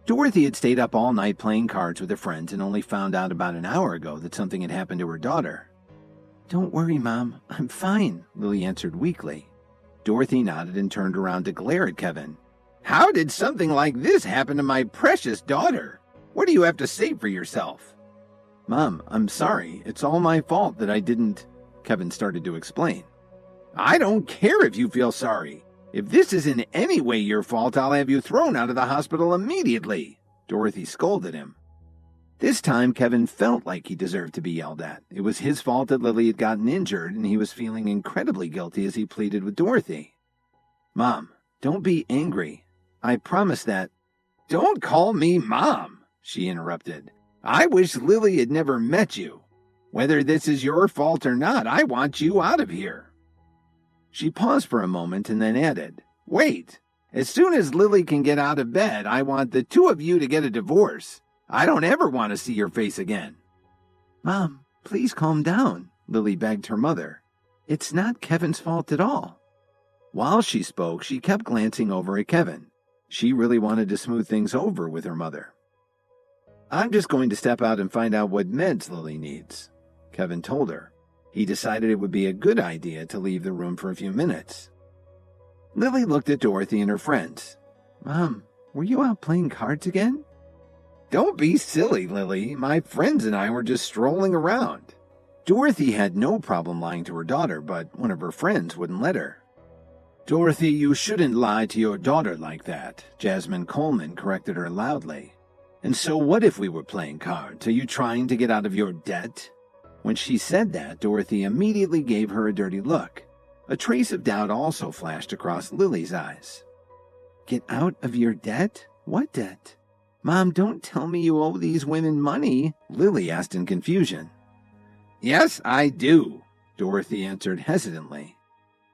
Dorothy had stayed up all night playing cards with her friends and only found out about an hour ago that something had happened to her daughter. "Don't worry, Mom. I'm fine," Lily answered weakly. Dorothy nodded and turned around to glare at Kevin. "How did something like this happen to my precious daughter? What do you have to say for yourself?" "Mom, I'm sorry. It's all my fault that I didn't," Kevin started to explain. "I don't care if you feel sorry. If this is in any way your fault, I'll have you thrown out of the hospital immediately," Dorothy scolded him. This time, Kevin felt like he deserved to be yelled at. It was his fault that Lily had gotten injured, and he was feeling incredibly guilty as he pleaded with Dorothy. "Mom, Don't be angry. I promise that. Don't call me Mom, she interrupted. I wish Lily had never met you. Whether this is your fault or not, I want you out of here. She paused for a moment and then added, Wait, as soon as Lily can get out of bed, I want the two of you to get a divorce. I don't ever want to see your face again. Mom, please calm down, Lily begged her mother. It's not Kevin's fault at all. While she spoke, she kept glancing over at Kevin. She really wanted to smooth things over with her mother. I'm just going to step out and find out what meds Lily needs, Kevin told her. He decided it would be a good idea to leave the room for a few minutes. Lily looked at Dorothy and her friends. Mom, were you out playing cards again? Don't be silly, Lily. My friends and I were just strolling around. Dorothy had no problem lying to her daughter, but one of her friends wouldn't let her. Dorothy, you shouldn't lie to your daughter like that, Jasmine Coleman corrected her loudly. And so what if we were playing cards? Are you trying to get out of your debt? When she said that, Dorothy immediately gave her a dirty look. A trace of doubt also flashed across Lily's eyes. Get out of your debt? What debt? Mom, don't tell me you owe these women money, Lily asked in confusion. Yes, I do, Dorothy answered hesitantly.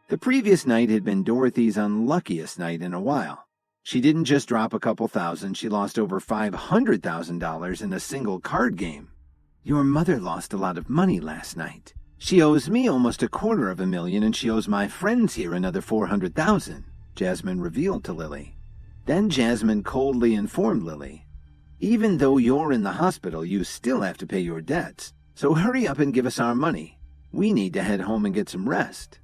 The previous night had been Dorothy's unluckiest night in a while. She didn't just drop a couple thousand, she lost over $500,000 in a single card game. Your mother lost a lot of money last night. She owes me almost $250,000 and she owes my friends here another $400,000, Jasmine revealed to Lily. Then Jasmine coldly informed Lily, even though you're in the hospital, you still have to pay your debts, so hurry up and give us our money. We need to head home and get some rest.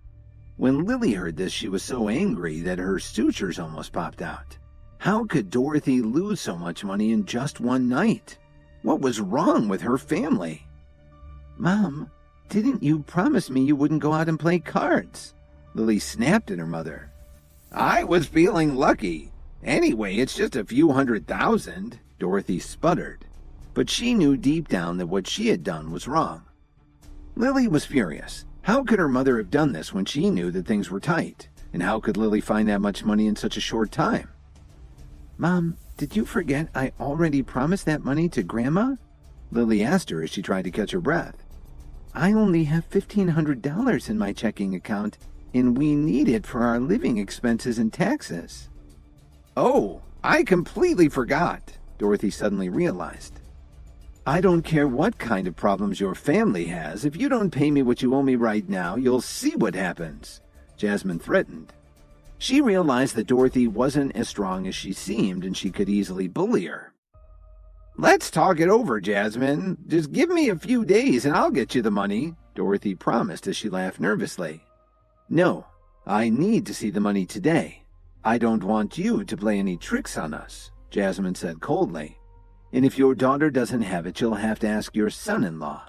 When Lily heard this, she was so angry that her sutures almost popped out. How could Dorothy lose so much money in just one night? What was wrong with her family? Mom, didn't you promise me you wouldn't go out and play cards? Lily snapped at her mother. I was feeling lucky. Anyway, it's just a few $100,000, Dorothy sputtered. But she knew deep down that what she had done was wrong. Lily was furious. How could her mother have done this when she knew that things were tight? And how could Lily find that much money in such a short time? Mom, did you forget I already promised that money to Grandma? Lily asked her as she tried to catch her breath. I only have $1,500 in my checking account, and we need it for our living expenses and taxes. Oh, I completely forgot, Dorothy suddenly realized. I don't care what kind of problems your family has. If you don't pay me what you owe me right now, you'll see what happens, Jasmine threatened. She realized that Dorothy wasn't as strong as she seemed, and she could easily bully her. Let's talk it over, Jasmine. Just give me a few days and I'll get you the money, Dorothy promised as she laughed nervously. No, I need to see the money today. I don't want you to play any tricks on us, Jasmine said coldly. And if your daughter doesn't have it, you'll have to ask your son-in-law.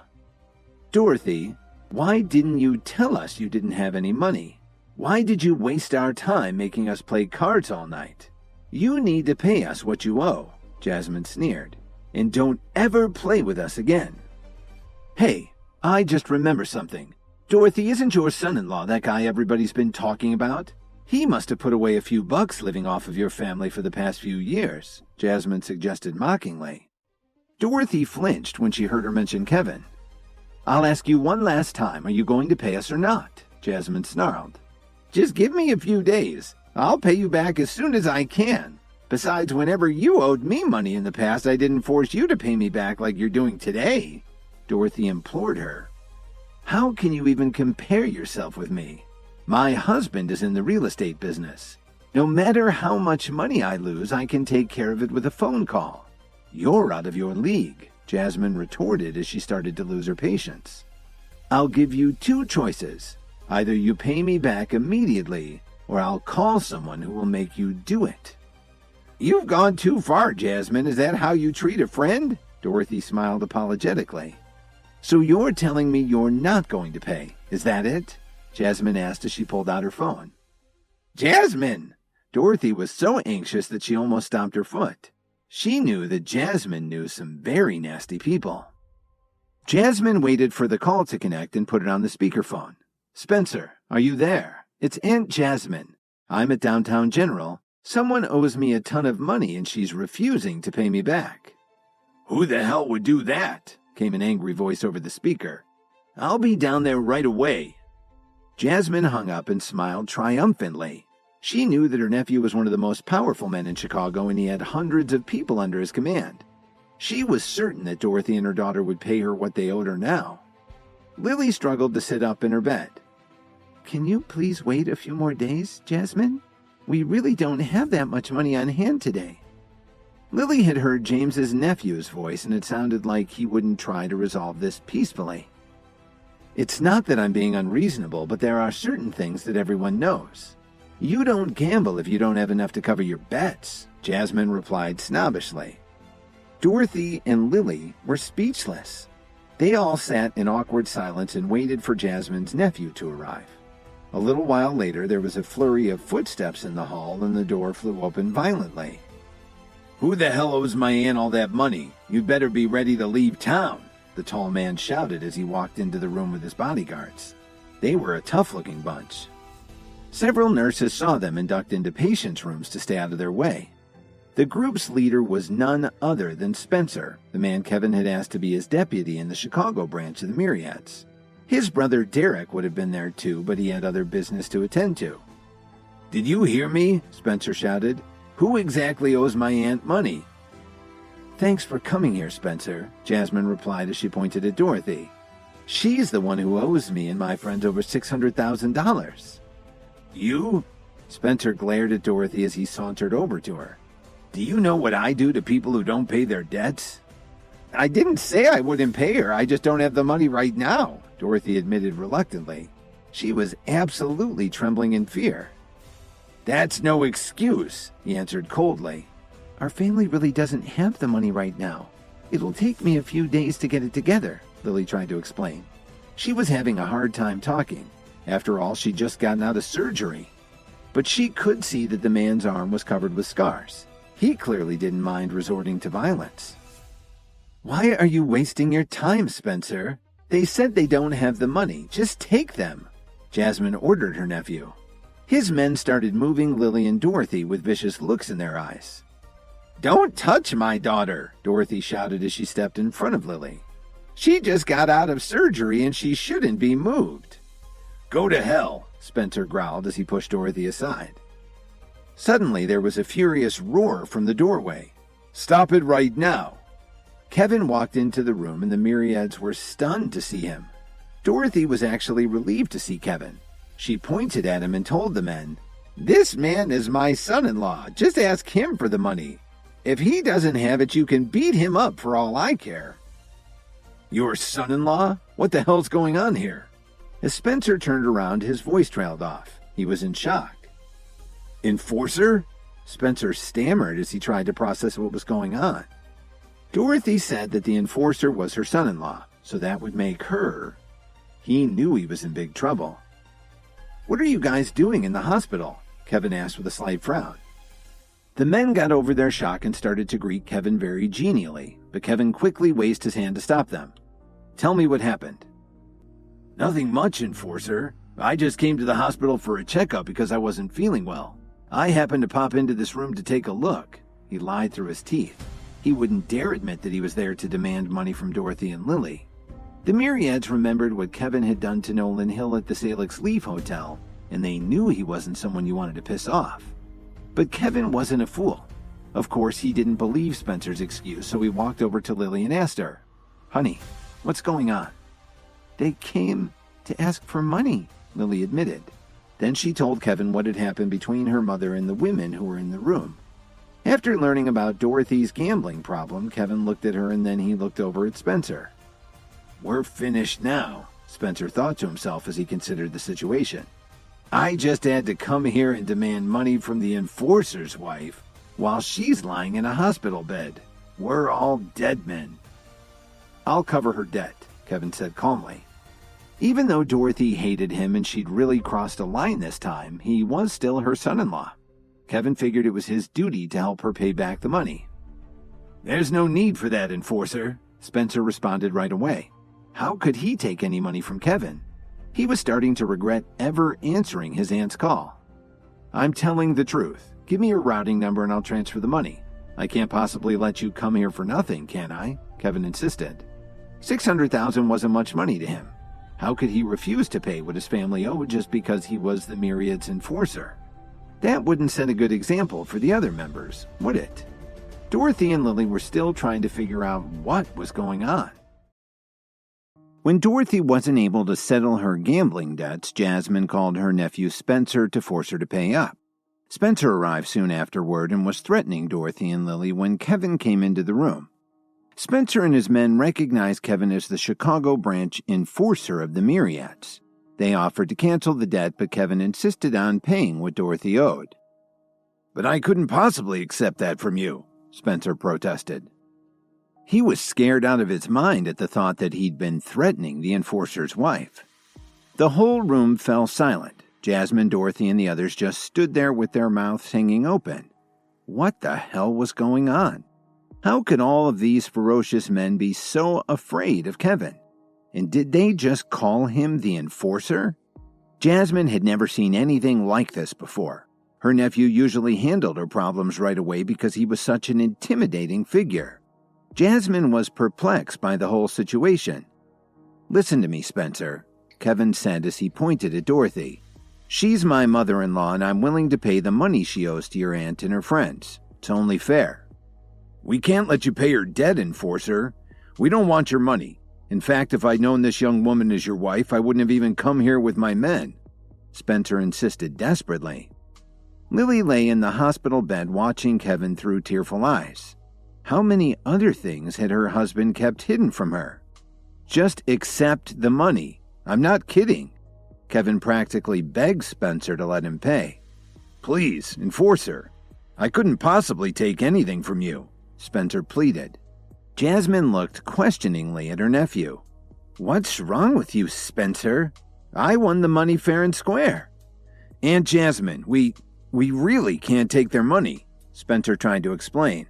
Dorothy, why didn't you tell us you didn't have any money? Why did you waste our time making us play cards all night? You need to pay us what you owe, Jasmine sneered. And don't ever play with us again. Hey, I just remembered something. Dorothy, isn't your son-in-law that guy everybody's been talking about? He must have put away a few bucks living off of your family for the past few years, Jasmine suggested mockingly. Dorothy flinched when she heard her mention Kevin. I'll ask you one last time, are you going to pay us or not? Jasmine snarled. Just give me a few days. I'll pay you back as soon as I can. Besides, whenever you owed me money in the past, I didn't force you to pay me back like you're doing today, Dorothy implored her. How can you even compare yourself with me? My husband is in the real estate business. No matter how much money I lose, I can take care of it with a phone call. You're out of your league, Jasmine retorted as she started to lose her patience. I'll give you two choices. Either you pay me back immediately, or I'll call someone who will make you do it. You've gone too far, Jasmine. Is that how you treat a friend? Dorothy smiled apologetically. So you're telling me you're not going to pay, is that it? Jasmine asked as she pulled out her phone. Jasmine! Dorothy was so anxious that she almost stomped her foot. She knew that Jasmine knew some very nasty people. Jasmine waited for the call to connect and put it on the speakerphone. Spencer, are you there? It's Aunt Jasmine. I'm at Downtown General. Someone owes me a ton of money and she's refusing to pay me back." "Who the hell would do that?" came an angry voice over the speaker. "I'll be down there right away." Jasmine hung up and smiled triumphantly. She knew that her nephew was one of the most powerful men in Chicago and he had hundreds of people under his command. She was certain that Dorothy and her daughter would pay her what they owed her now. Lily struggled to sit up in her bed. "Can you please wait a few more days, Jasmine? We really don't have that much money on hand today." Lily had heard James's nephew's voice, and it sounded like he wouldn't try to resolve this peacefully. "It's not that I'm being unreasonable, but there are certain things that everyone knows. You don't gamble if you don't have enough to cover your bets," Jasmine replied snobbishly. Dorothy and Lily were speechless. They all sat in awkward silence and waited for Jasmine's nephew to arrive. A little while later, there was a flurry of footsteps in the hall, and the door flew open violently. "Who the hell owes my aunt all that money? You'd better be ready to leave town," the tall man shouted as he walked into the room with his bodyguards. They were a tough-looking bunch. Several nurses saw them and ducked into patients' rooms to stay out of their way. The group's leader was none other than Spencer, the man Kevin had asked to be his deputy in the Chicago branch of the Myriads. His brother Derek would have been there too, but he had other business to attend to. "Did you hear me?" Spencer shouted. "Who exactly owes my aunt money?" "Thanks for coming here, Spencer," Jasmine replied as she pointed at Dorothy. "She's the one who owes me and my friends over $600,000. "You?" Spencer glared at Dorothy as he sauntered over to her. "Do you know what I do to people who don't pay their debts?" "I didn't say I wouldn't pay her. I just don't have the money right now," Dorothy admitted reluctantly. She was absolutely trembling in fear. "That's no excuse," he answered coldly. "Our family really doesn't have the money right now. It'll take me a few days to get it together," Lily tried to explain. She was having a hard time talking. After all, she'd just gotten out of surgery. But she could see that the man's arm was covered with scars. He clearly didn't mind resorting to violence. "Why are you wasting your time, Spencer? They said they don't have the money. Just take them," Jasmine ordered her nephew. His men started moving Lily and Dorothy with vicious looks in their eyes. "Don't touch my daughter," Dorothy shouted as she stepped in front of Lily. "She just got out of surgery and she shouldn't be moved." "Go to hell," Spencer growled as he pushed Dorothy aside. Suddenly, there was a furious roar from the doorway. "Stop it right now." Kevin walked into the room and the Myriads were stunned to see him. Dorothy was actually relieved to see Kevin. She pointed at him and told the men, "This man is my son-in-law. Just ask him for the money. If he doesn't have it, you can beat him up for all I care." "Your son-in-law? What the hell's going on here?" As Spencer turned around, his voice trailed off. He was in shock. "Enforcer?" Spencer stammered as he tried to process what was going on. Dorothy said that the enforcer was her son-in-law, so that would make her. He knew he was in big trouble. "What are you guys doing in the hospital?" Kevin asked with a slight frown. The men got over their shock and started to greet Kevin very genially, but Kevin quickly raised his hand to stop them. "Tell me what happened." "Nothing much, Enforcer. I just came to the hospital for a checkup because I wasn't feeling well. I happened to pop into this room to take a look." He lied through his teeth. He wouldn't dare admit that he was there to demand money from Dorothy and Lily. The Myriads remembered what Kevin had done to Nolan Hill at the Salix Leaf Hotel, and they knew he wasn't someone you wanted to piss off. But Kevin wasn't a fool. Of course, he didn't believe Spencer's excuse, so he walked over to Lily and asked her, "Honey, what's going on?" "They came to ask for money," Lily admitted. Then she told Kevin what had happened between her mother and the women who were in the room. After learning about Dorothy's gambling problem, Kevin looked at her and then he looked over at Spencer. "We're finished now," Spencer thought to himself as he considered the situation. "I just had to come here and demand money from the enforcer's wife while she's lying in a hospital bed. We're all dead men." "I'll cover her debt," Kevin said calmly. Even though Dorothy hated him and she'd really crossed a line this time, he was still her son-in-law. Kevin figured it was his duty to help her pay back the money. "There's no need for that, Enforcer," Spencer responded right away. How could he take any money from Kevin? He was starting to regret ever answering his aunt's call. I'm telling the truth. Give me your routing number and I'll transfer the money. I can't possibly let you come here for nothing, can I? Kevin insisted. $600,000 wasn't much money to him. How could he refuse to pay what his family owed just because he was the Myriad's enforcer? That wouldn't set a good example for the other members, would it? Dorothy and Lily were still trying to figure out what was going on. When Dorothy wasn't able to settle her gambling debts, Jasmine called her nephew Spencer to force her to pay up. Spencer arrived soon afterward and was threatening Dorothy and Lily when Kevin came into the room. Spencer and his men recognized Kevin as the Chicago branch enforcer of the Myriads. They offered to cancel the debt, but Kevin insisted on paying what Dorothy owed. But I couldn't possibly accept that from you, Spencer protested. He was scared out of his mind at the thought that he'd been threatening the enforcer's wife. The whole room fell silent. Jasmine, Dorothy, and the others just stood there with their mouths hanging open. What the hell was going on? How could all of these ferocious men be so afraid of Kevin? And did they just call him the enforcer? Jasmine had never seen anything like this before. Her nephew usually handled her problems right away because he was such an intimidating figure. Jasmine was perplexed by the whole situation. Listen to me, Spencer, Kevin said as he pointed at Dorothy. She's my mother-in-law and I'm willing to pay the money she owes to your aunt and her friends. It's only fair. We can't let you pay your debt, enforcer. We don't want your money. In fact, if I'd known this young woman is your wife, I wouldn't have even come here with my men, Spencer insisted desperately. Lily lay in the hospital bed watching Kevin through tearful eyes. How many other things had her husband kept hidden from her? Just accept the money. I'm not kidding. Kevin practically begged Spencer to let him pay. Please, enforcer. I couldn't possibly take anything from you, Spencer pleaded. Jasmine looked questioningly at her nephew. What's wrong with you, Spencer? I won the money fair and square. Aunt Jasmine, we really can't take their money, Spencer tried to explain.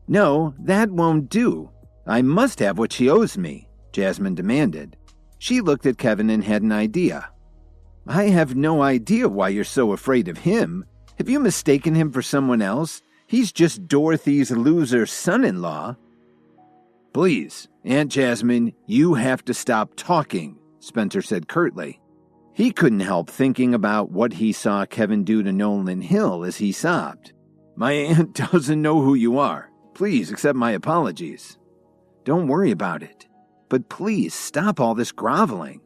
No, that won't do. I must have what she owes me, Jasmine demanded. She looked at Kevin and had an idea. I have no idea why you're so afraid of him. Have you mistaken him for someone else? He's just Dorothy's loser son-in-law. Please, Aunt Jasmine, you have to stop talking, Spencer said curtly. He couldn't help thinking about what he saw Kevin do to Nolan Hill as he sobbed. My aunt doesn't know who you are. Please accept my apologies. Don't worry about it. But please stop all this groveling,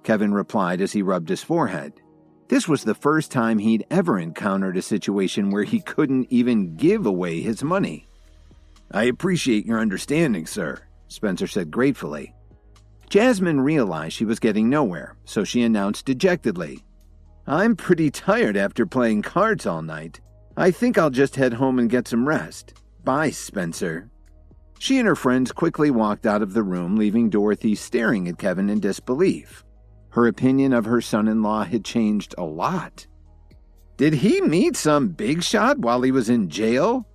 Kevin replied as he rubbed his forehead. This was the first time he'd ever encountered a situation where he couldn't even give away his money. I appreciate your understanding, sir, Spencer said gratefully. Jasmine realized she was getting nowhere, so she announced dejectedly, I'm pretty tired after playing cards all night. I think I'll just head home and get some rest. Bye, Spencer. She and her friends quickly walked out of the room, leaving Dorothy staring at Kevin in disbelief. Her opinion of her son-in-law had changed a lot. Did he meet some big shot while he was in jail?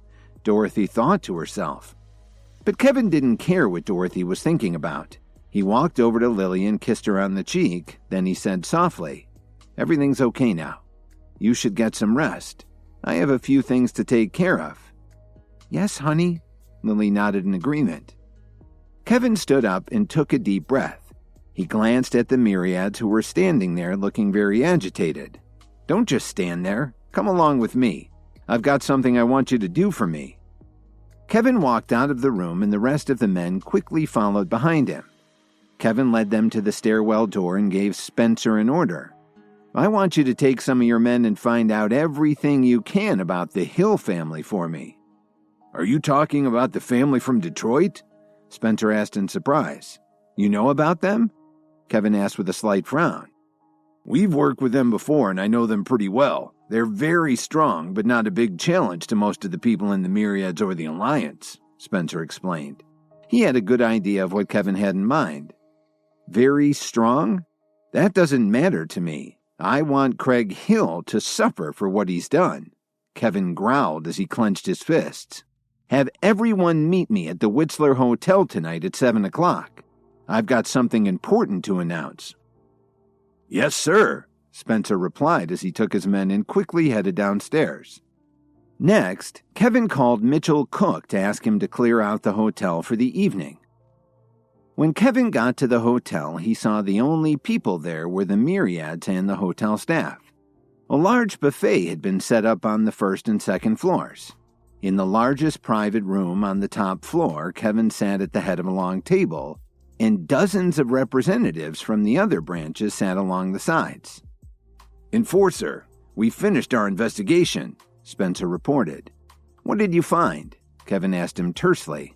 Dorothy thought to herself. But Kevin didn't care what Dorothy was thinking about. He walked over to Lily and kissed her on the cheek. Then he said softly, Everything's okay now. You should get some rest. I have a few things to take care of. Yes, honey, Lily nodded in agreement. Kevin stood up and took a deep breath. He glanced at the Myriads who were standing there looking very agitated. Don't just stand there. Come along with me. I've got something I want you to do for me. Kevin walked out of the room and the rest of the men quickly followed behind him. Kevin led them to the stairwell door and gave Spencer an order. I want you to take some of your men and find out everything you can about the Hill family for me. Are you talking about the family from Detroit? Spencer asked in surprise. You know about them? Kevin asked with a slight frown. We've worked with them before and I know them pretty well. They're very strong, but not a big challenge to most of the people in the Myriads or the Alliance, Spencer explained. He had a good idea of what Kevin had in mind. Very strong? That doesn't matter to me. I want Craig Hill to suffer for what he's done, Kevin growled as he clenched his fists. Have everyone meet me at the Whistler Hotel tonight at 7 o'clock. I've got something important to announce. Yes, sir, Spencer replied as he took his men and quickly headed downstairs. Next, Kevin called Mitchell Cook to ask him to clear out the hotel for the evening. When Kevin got to the hotel, he saw the only people there were the myriads and the hotel staff. A large buffet had been set up on the first and second floors. In the largest private room on the top floor, Kevin sat at the head of a long table, and dozens of representatives from the other branches sat along the sides. "Enforcer, we finished our investigation," Spencer reported. "What did you find?" Kevin asked him tersely.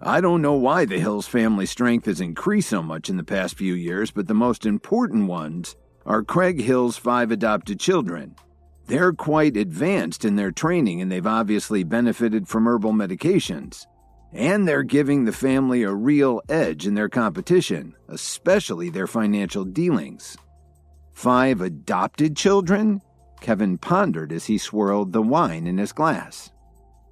"I don't know why the Hills family strength has increased so much in the past few years, but the most important ones are Craig Hill's 5 adopted children. They're quite advanced in their training, and they've obviously benefited from herbal medications. And they're giving the family a real edge in their competition, especially their financial dealings." 5 adopted children? Kevin pondered as he swirled the wine in his glass.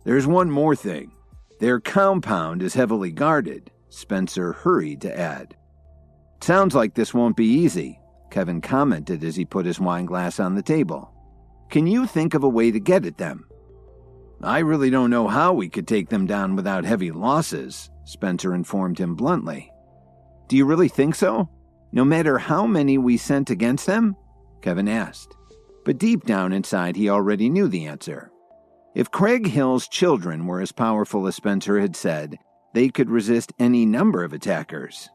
"There's one more thing. Their compound is heavily guarded," Spencer hurried to add. "Sounds like this won't be easy," Kevin commented as he put his wine glass on the table. "Can you think of a way to get at them?" "I really don't know how we could take them down without heavy losses," Spencer informed him bluntly. "Do you really think so? No matter how many we sent against them?" Kevin asked. But deep down inside, he already knew the answer. If Craig Hill's children were as powerful as Spencer had said, they could resist any number of attackers.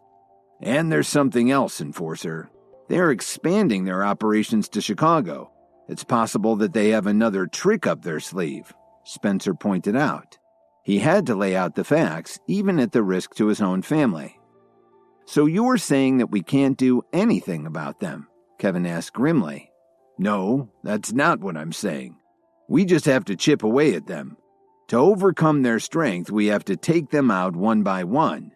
"And there's something else, Enforcer. They're expanding their operations to Chicago. It's possible that they have another trick up their sleeve," Spencer pointed out. He had to lay out the facts, even at the risk to his own family. "So you're saying that we can't do anything about them?" Kevin asked grimly. "No, that's not what I'm saying. We just have to chip away at them. To overcome their strength, we have to take them out one by one.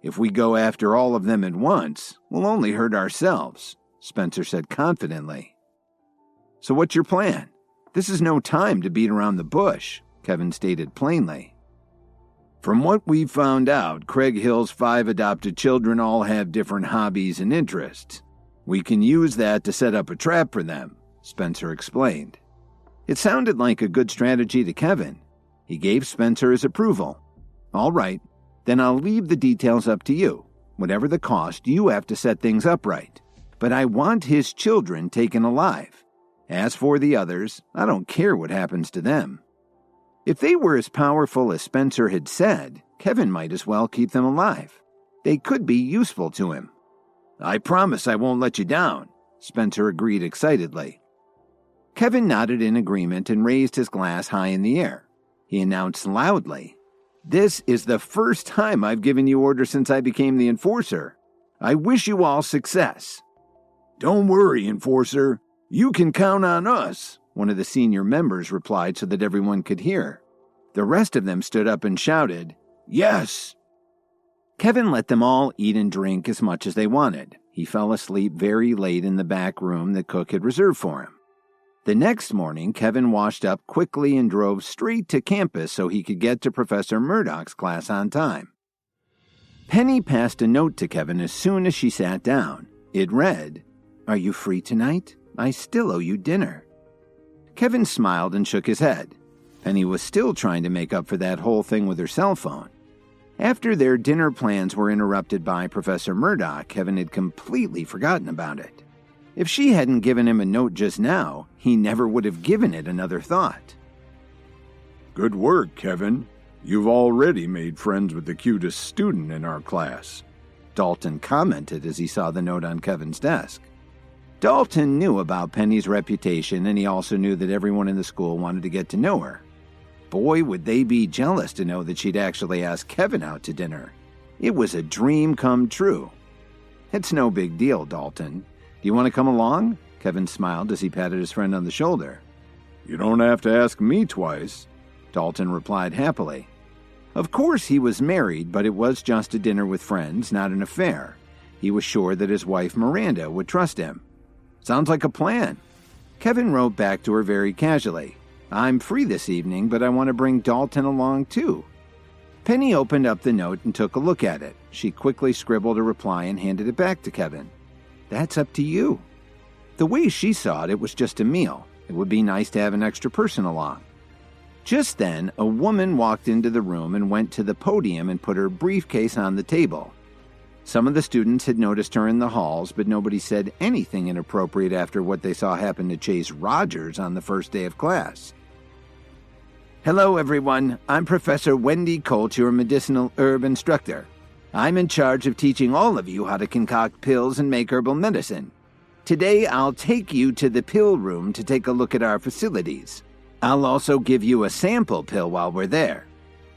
If we go after all of them at once, we'll only hurt ourselves," Spencer said confidently. "So what's your plan? This is no time to beat around the bush," Kevin stated plainly. "From what we've found out, Craig Hill's 5 adopted children all have different hobbies and interests. We can use that to set up a trap for them," Spencer explained. It sounded like a good strategy to Kevin. He gave Spencer his approval. "All right, then I'll leave the details up to you. Whatever the cost, you have to set things up right. But I want his children taken alive. As for the others, I don't care what happens to them." If they were as powerful as Spencer had said, Kevin might as well keep them alive. They could be useful to him. "I promise I won't let you down," Spencer agreed excitedly. Kevin nodded in agreement and raised his glass high in the air. He announced loudly, "This is the first time I've given you orders since I became the Enforcer. I wish you all success." "Don't worry, Enforcer. You can count on us," one of the senior members replied so that everyone could hear. The rest of them stood up and shouted, "Yes!" Kevin let them all eat and drink as much as they wanted. He fell asleep very late in the back room that Cook had reserved for him. The next morning, Kevin washed up quickly and drove straight to campus so he could get to Professor Murdoch's class on time. Penny passed a note to Kevin as soon as she sat down. It read, "Are you free tonight? I still owe you dinner." Kevin smiled and shook his head. Penny was still trying to make up for that whole thing with her cell phone. After their dinner plans were interrupted by Professor Murdoch, Kevin had completely forgotten about it. If she hadn't given him a note just now, he never would have given it another thought. "Good work, Kevin. You've already made friends with the cutest student in our class," Dalton commented as he saw the note on Kevin's desk. Dalton knew about Penny's reputation, and he also knew that everyone in the school wanted to get to know her. Boy, would they be jealous to know that she'd actually asked Kevin out to dinner. It was a dream come true. "It's no big deal, Dalton. Do you want to come along?" Kevin smiled as he patted his friend on the shoulder. "You don't have to ask me twice," Dalton replied happily. Of course he was married, but it was just a dinner with friends, not an affair. He was sure that his wife Miranda would trust him. "Sounds like a plan." Kevin wrote back to her very casually, "I'm free this evening, but I want to bring Dalton along too." Penny opened up the note and took a look at it. She quickly scribbled a reply and handed it back to Kevin. "That's up to you." The way she saw it, it was just a meal. It would be nice to have an extra person along. Just then, a woman walked into the room and went to the podium and put her briefcase on the table. Some of the students had noticed her in the halls, but nobody said anything inappropriate after what they saw happen to Chase Rogers on the first day of class. Hello, everyone. I'm Professor Wendy Colt, your medicinal herb instructor. I'm in charge of teaching all of you how to concoct pills and make herbal medicine. Today, I'll take you to the pill room to take a look at our facilities. I'll also give you a sample pill while we're there,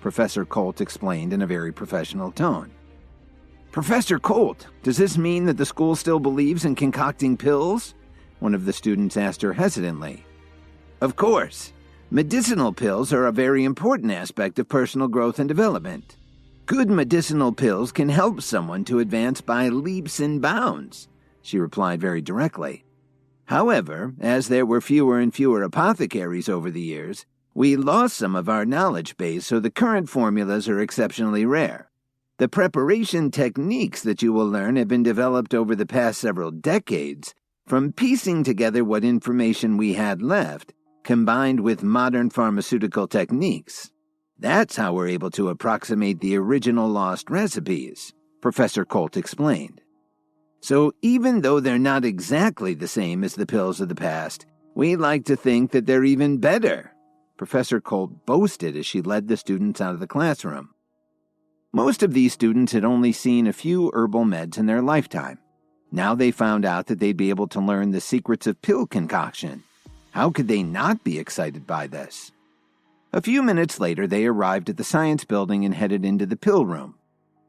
Professor Colt explained in a very professional tone. Professor Colt, does this mean that the school still believes in concocting pills? One of the students asked her hesitantly. Of course. Medicinal pills are a very important aspect of personal growth and development. Good medicinal pills can help someone to advance by leaps and bounds, she replied very directly. However, as there were fewer and fewer apothecaries over the years, we lost some of our knowledge base, so the current formulas are exceptionally rare. The preparation techniques that you will learn have been developed over the past several decades, from piecing together what information we had left, combined with modern pharmaceutical techniques. That's how we're able to approximate the original lost recipes, Professor Colt explained. So even though they're not exactly the same as the pills of the past, we like to think that they're even better, Professor Colt boasted as she led the students out of the classroom. Most of these students had only seen a few herbal meds in their lifetime. Now they found out that they'd be able to learn the secrets of pill concoction. How could they not be excited by this? A few minutes later, they arrived at the science building and headed into the pill room.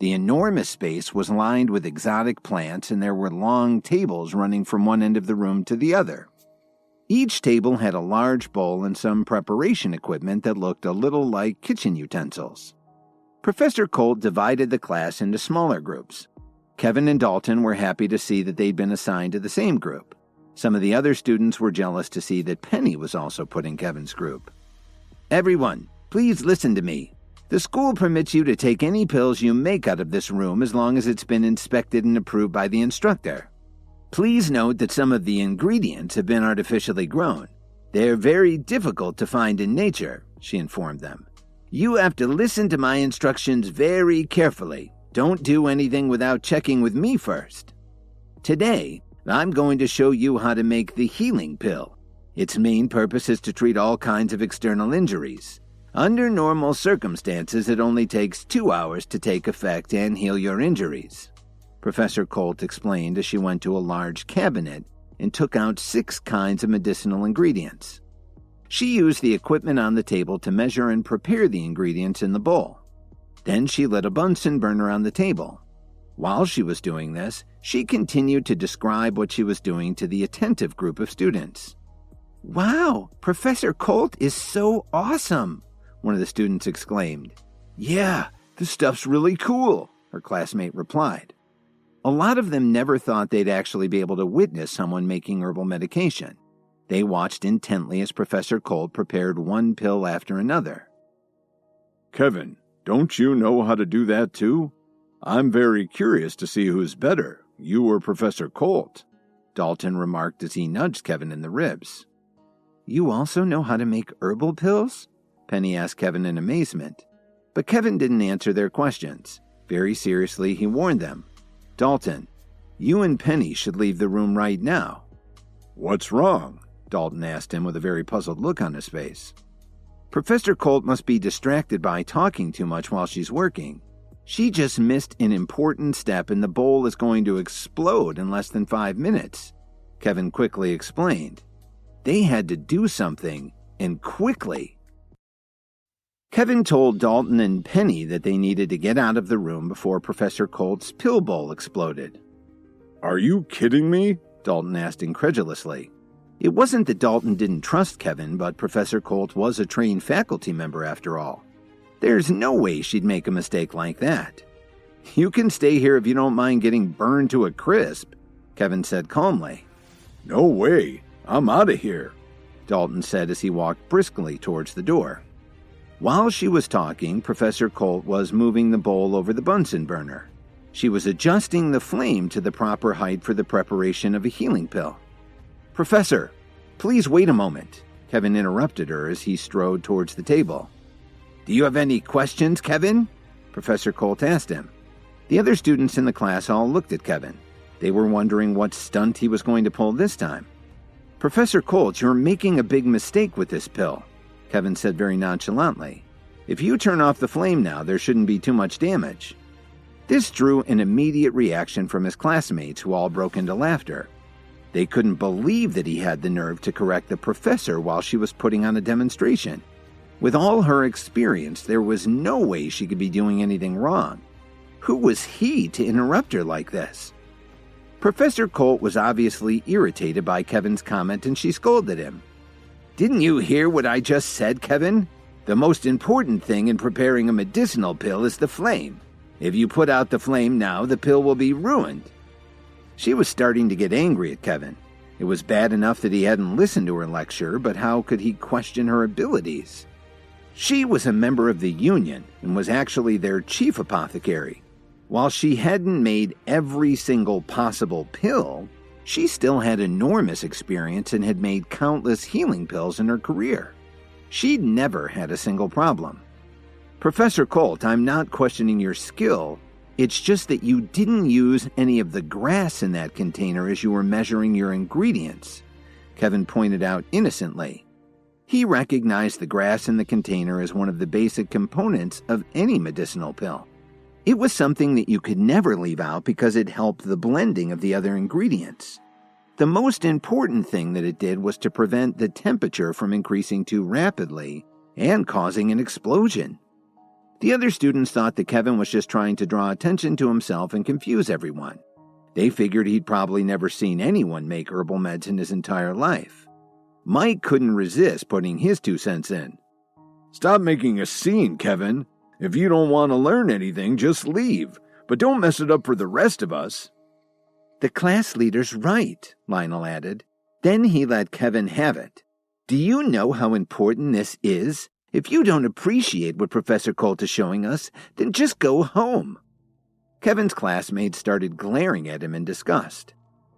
The enormous space was lined with exotic plants, and there were long tables running from one end of the room to the other. Each table had a large bowl and some preparation equipment that looked a little like kitchen utensils. Professor Colt divided the class into smaller groups. Kevin and Dalton were happy to see that they'd been assigned to the same group. Some of the other students were jealous to see that Penny was also put in Kevin's group. Everyone, please listen to me. The school permits you to take any pills you make out of this room as long as it's been inspected and approved by the instructor. Please note that some of the ingredients have been artificially grown. They're very difficult to find in nature, she informed them. You have to listen to my instructions very carefully. Don't do anything without checking with me first. Today, I'm going to show you how to make the healing pill. Its main purpose is to treat all kinds of external injuries. Under normal circumstances, it only takes 2 hours to take effect and heal your injuries, Professor Colt explained as she went to a large cabinet and took out 6 kinds of medicinal ingredients. She used the equipment on the table to measure and prepare the ingredients in the bowl. Then she lit a Bunsen burner on the table. While she was doing this, she continued to describe what she was doing to the attentive group of students. Wow, Professor Colt is so awesome, one of the students exclaimed. Yeah, this stuff's really cool, her classmate replied. A lot of them never thought they'd actually be able to witness someone making herbal medication. They watched intently as Professor Colt prepared one pill after another. Kevin, don't you know how to do that too? I'm very curious to see who's better, you or Professor Colt, Dalton remarked as he nudged Kevin in the ribs. You also know how to make herbal pills? Penny asked Kevin in amazement. But Kevin didn't answer their questions. Very seriously, he warned them. Dalton, you and Penny should leave the room right now. What's wrong? Dalton asked him with a very puzzled look on his face. Professor Colt must be distracted by talking too much while she's working. She just missed an important step and the bowl is going to explode in less than 5 minutes, Kevin quickly explained. They had to do something, and quickly. Kevin told Dalton and Penny that they needed to get out of the room before Professor Colt's pill bowl exploded. Are you kidding me? Dalton asked incredulously. It wasn't that Dalton didn't trust Kevin, but Professor Colt was a trained faculty member after all. There's no way she'd make a mistake like that. You can stay here if you don't mind getting burned to a crisp, Kevin said calmly. No way. I'm out of here, Dalton said as he walked briskly towards the door. While she was talking, Professor Colt was moving the bowl over the Bunsen burner. She was adjusting the flame to the proper height for the preparation of a healing pill. "Professor, please wait a moment," Kevin interrupted her as he strode towards the table. Do you have any questions, Kevin? Professor Colt asked him. The other students in the class all looked at Kevin. They were wondering what stunt he was going to pull this time. "Professor Colt, you're making a big mistake with this pill," Kevin said very nonchalantly. "If you turn off the flame now, there shouldn't be too much damage." This drew an immediate reaction from his classmates, who all broke into laughter. They couldn't believe that he had the nerve to correct the professor while she was putting on a demonstration. With all her experience, there was no way she could be doing anything wrong. Who was he to interrupt her like this? Professor Colt was obviously irritated by Kevin's comment, and she scolded him. Didn't you hear what I just said, Kevin? The most important thing in preparing a medicinal pill is the flame. If you put out the flame now, the pill will be ruined. She was starting to get angry at Kevin. It was bad enough that he hadn't listened to her lecture, but how could he question her abilities? She was a member of the union and was actually their chief apothecary. While she hadn't made every single possible pill, she still had enormous experience and had made countless healing pills in her career. She'd never had a single problem. "Professor Colt, I'm not questioning your skill. It's just that you didn't use any of the grass in that container as you were measuring your ingredients," Kevin pointed out innocently. He recognized the grass in the container as one of the basic components of any medicinal pill. It was something that you could never leave out because it helped the blending of the other ingredients. The most important thing that it did was to prevent the temperature from increasing too rapidly and causing an explosion. The other students thought that Kevin was just trying to draw attention to himself and confuse everyone. They figured he'd probably never seen anyone make herbal meds in his entire life. Mike couldn't resist putting his 2 cents in. "Stop making a scene, Kevin. If you don't want to learn anything, just leave. But don't mess it up for the rest of us." "The class leader's right," Lionel added. Then he let Kevin have it. "Do you know how important this is? If you don't appreciate what Professor Colt is showing us, then just go home." Kevin's classmates started glaring at him in disgust.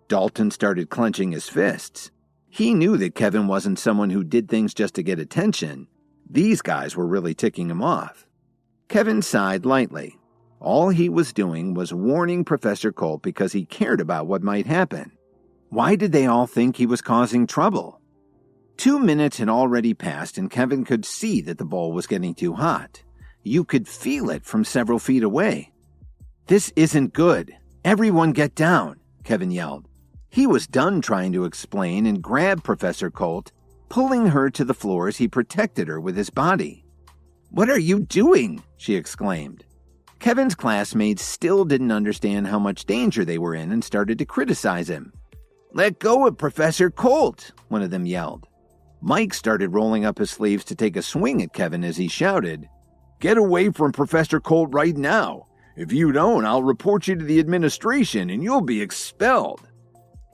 Dalton started clenching his fists. He knew that Kevin wasn't someone who did things just to get attention. These guys were really ticking him off. Kevin sighed lightly. All he was doing was warning Professor Colt because he cared about what might happen. Why did they all think he was causing trouble? 2 minutes had already passed, and Kevin could see that the bowl was getting too hot. You could feel it from several feet away. "This isn't good. Everyone get down," Kevin yelled. He was done trying to explain and grabbed Professor Colt, pulling her to the floor as he protected her with his body. "What are you doing?" she exclaimed. Kevin's classmates still didn't understand how much danger they were in and started to criticize him. "Let go of Professor Colt," one of them yelled. Mike started rolling up his sleeves to take a swing at Kevin as he shouted, "Get away from Professor Colt right now. If you don't, I'll report you to the administration and you'll be expelled."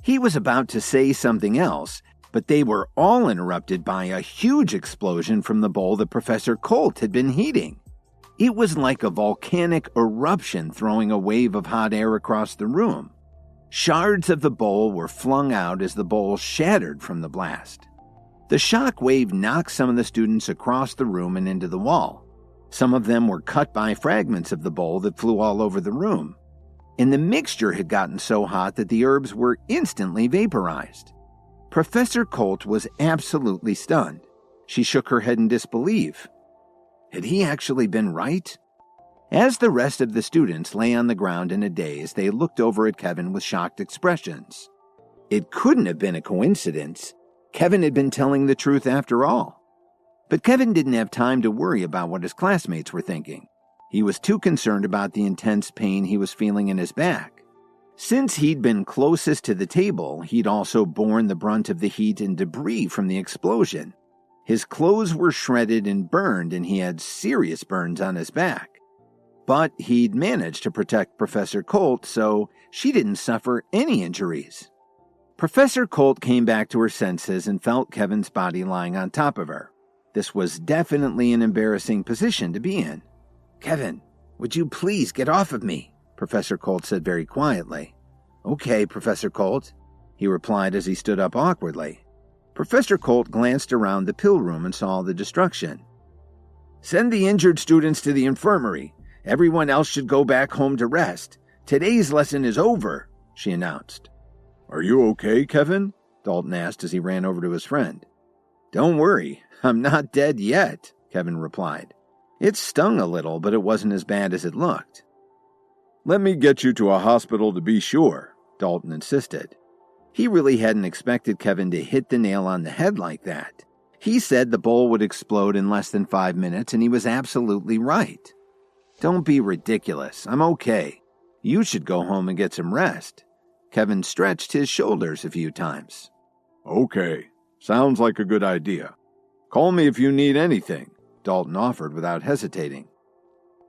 He was about to say something else, but they were all interrupted by a huge explosion from the bowl that Professor Colt had been heating. It was like a volcanic eruption throwing a wave of hot air across the room. Shards of the bowl were flung out as the bowl shattered from the blast. The shock wave knocked some of the students across the room and into the wall. Some of them were cut by fragments of the bowl that flew all over the room. And the mixture had gotten so hot that the herbs were instantly vaporized. Professor Colt was absolutely stunned. She shook her head in disbelief. Had he actually been right? As the rest of the students lay on the ground in a daze, they looked over at Kevin with shocked expressions. It couldn't have been a coincidence. Kevin had been telling the truth after all. But Kevin didn't have time to worry about what his classmates were thinking. He was too concerned about the intense pain he was feeling in his back. Since he'd been closest to the table, he'd also borne the brunt of the heat and debris from the explosion. His clothes were shredded and burned, and he had serious burns on his back. But he'd managed to protect Professor Colt, so she didn't suffer any injuries. Professor Colt came back to her senses and felt Kevin's body lying on top of her. This was definitely an embarrassing position to be in. "Kevin, would you please get off of me?" Professor Colt said very quietly. "Okay, Professor Colt." he replied as he stood up awkwardly. Professor Colt glanced around the pill room and saw the destruction. Send the injured students to the infirmary. Everyone else should go back home to rest. Today's lesson is over, she announced. Are you okay, Kevin? Dalton asked as he ran over to his friend. Don't worry, I'm not dead yet, Kevin replied. It stung a little, but it wasn't as bad as it looked. Let me get you to a hospital to be sure, Dalton insisted. He really hadn't expected Kevin to hit the nail on the head like that. He said the bowl would explode in less than 5 minutes, and he was absolutely right. Don't be ridiculous. I'm okay. You should go home and get some rest. Kevin stretched his shoulders a few times. Okay. Sounds like a good idea. Call me if you need anything, Dalton offered without hesitating.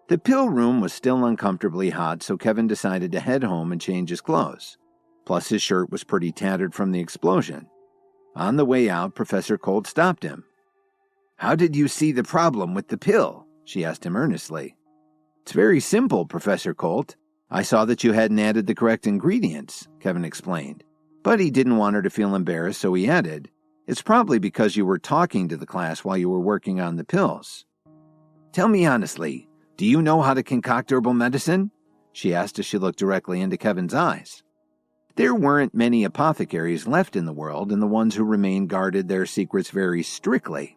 The pill room was still uncomfortably hot, so Kevin decided to head home and change his clothes. Plus, his shirt was pretty tattered from the explosion. On the way out, Professor Colt stopped him. How did you see the problem with the pill? She asked him earnestly. It's very simple, Professor Colt. I saw that you hadn't added the correct ingredients, Kevin explained. But he didn't want her to feel embarrassed, so he added, It's probably because you were talking to the class while you were working on the pills. Tell me honestly, do you know how to concoct herbal medicine? She asked as she looked directly into Kevin's eyes. There weren't many apothecaries left in the world, and the ones who remained guarded their secrets very strictly.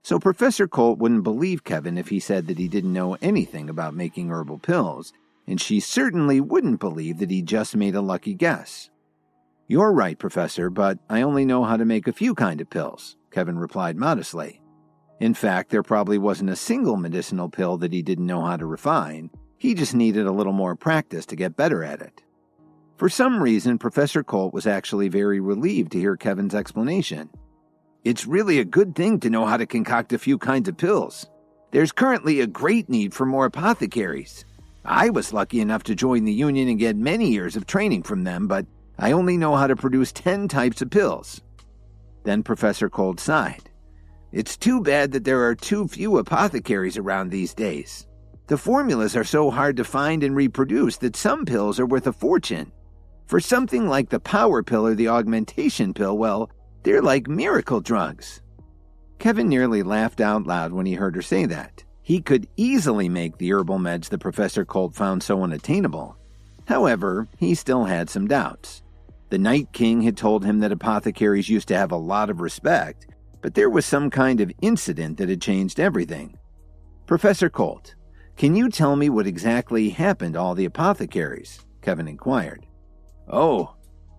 So Professor Colt wouldn't believe Kevin if he said that he didn't know anything about making herbal pills, and she certainly wouldn't believe that he just made a lucky guess. You're right, Professor, but I only know how to make a few kind of pills, Kevin replied modestly. In fact, there probably wasn't a single medicinal pill that he didn't know how to refine. He just needed a little more practice to get better at it. For some reason, Professor Colt was actually very relieved to hear Kevin's explanation. It's really a good thing to know how to concoct a few kinds of pills. There's currently a great need for more apothecaries. I was lucky enough to join the union and get many years of training from them, but I only know how to produce 10 types of pills. Then Professor Colt sighed. It's too bad that there are too few apothecaries around these days. The formulas are so hard to find and reproduce that some pills are worth a fortune. For something like the power pill or the augmentation pill, well, they're like miracle drugs. Kevin nearly laughed out loud when he heard her say that. He could easily make the herbal meds that Professor Colt found so unattainable. However, he still had some doubts. The Night King had told him that apothecaries used to have a lot of respect, but there was some kind of incident that had changed everything. Professor Colt, can you tell me what exactly happened to all the apothecaries? Kevin inquired. Oh,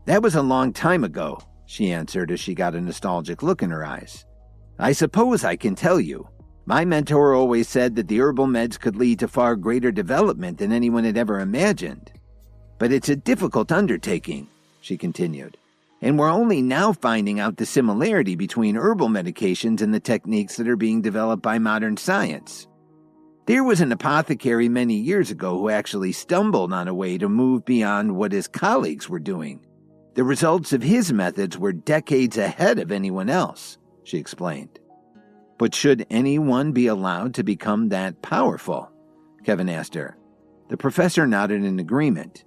that was a long time ago, she answered as she got a nostalgic look in her eyes. I suppose I can tell you. My mentor always said that the herbal meds could lead to far greater development than anyone had ever imagined. But it's a difficult undertaking, she continued, and we're only now finding out the similarity between herbal medications and the techniques that are being developed by modern science. There was an apothecary many years ago who actually stumbled on a way to move beyond what his colleagues were doing. The results of his methods were decades ahead of anyone else, she explained. But should anyone be allowed to become that powerful? Kevin asked her. The professor nodded in agreement.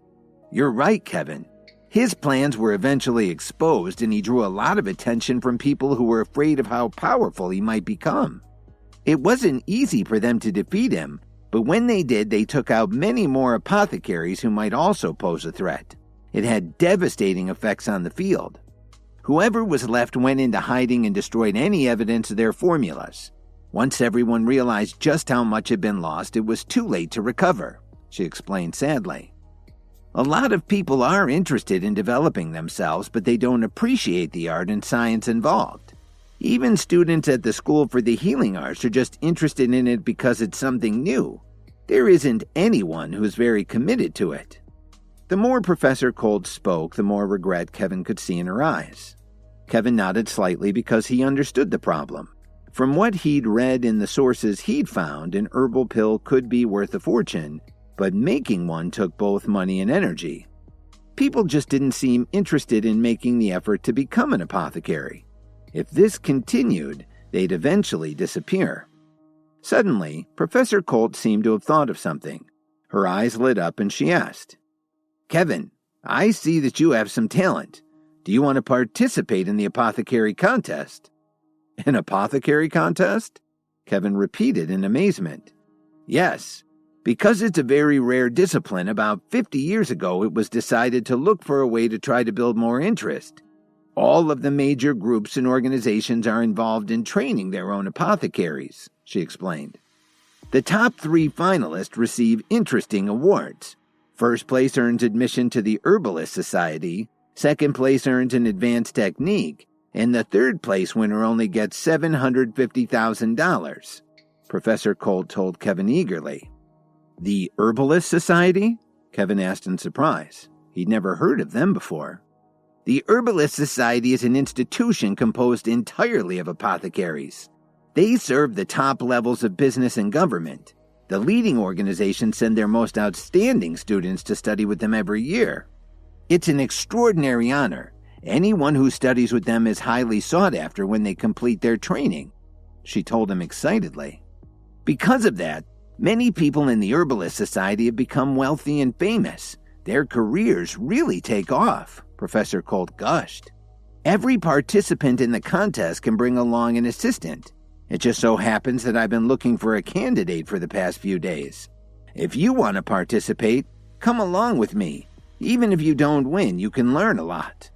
You're right, Kevin. His plans were eventually exposed, and he drew a lot of attention from people who were afraid of how powerful he might become. It wasn't easy for them to defeat him, but when they did, they took out many more apothecaries who might also pose a threat. It had devastating effects on the field. Whoever was left went into hiding and destroyed any evidence of their formulas. Once everyone realized just how much had been lost, it was too late to recover, she explained sadly. A lot of people are interested in developing themselves, but they don't appreciate the art and science involved. Even students at the School for the Healing Arts are just interested in it because it's something new. There isn't anyone who's very committed to it. The more Professor Colt spoke, the more regret Kevin could see in her eyes. Kevin nodded slightly because he understood the problem. From what he'd read in the sources he'd found, an herbal pill could be worth a fortune, but making one took both money and energy. People just didn't seem interested in making the effort to become an apothecary. If this continued, they'd eventually disappear. Suddenly, Professor Colt seemed to have thought of something. Her eyes lit up and she asked, Kevin, I see that you have some talent. Do you want to participate in the apothecary contest?" "An apothecary contest?" Kevin repeated in amazement. "Yes. Because it's a very rare discipline, about 50 years ago it was decided to look for a way to try to build more interest. All of the major groups and organizations are involved in training their own apothecaries," she explained. "The top 3 finalists receive interesting awards. First place earns admission to the Herbalist Society, second place earns an advanced technique, and the third place winner only gets $750,000. Professor Colt told Kevin eagerly. "The Herbalist Society?" Kevin asked in surprise. He'd never heard of them before. "The Herbalist Society is an institution composed entirely of apothecaries. They serve the top levels of business and government. The leading organizations send their most outstanding students to study with them every year. It's an extraordinary honor. Anyone who studies with them is highly sought after when they complete their training," she told him excitedly. "Because of that, many people in the Herbalist Society have become wealthy and famous. Their careers really take off," Professor Colt gushed. "Every participant in the contest can bring along an assistant. It just so happens that I've been looking for a candidate for the past few days. If you want to participate, come along with me. Even if you don't win, you can learn a lot."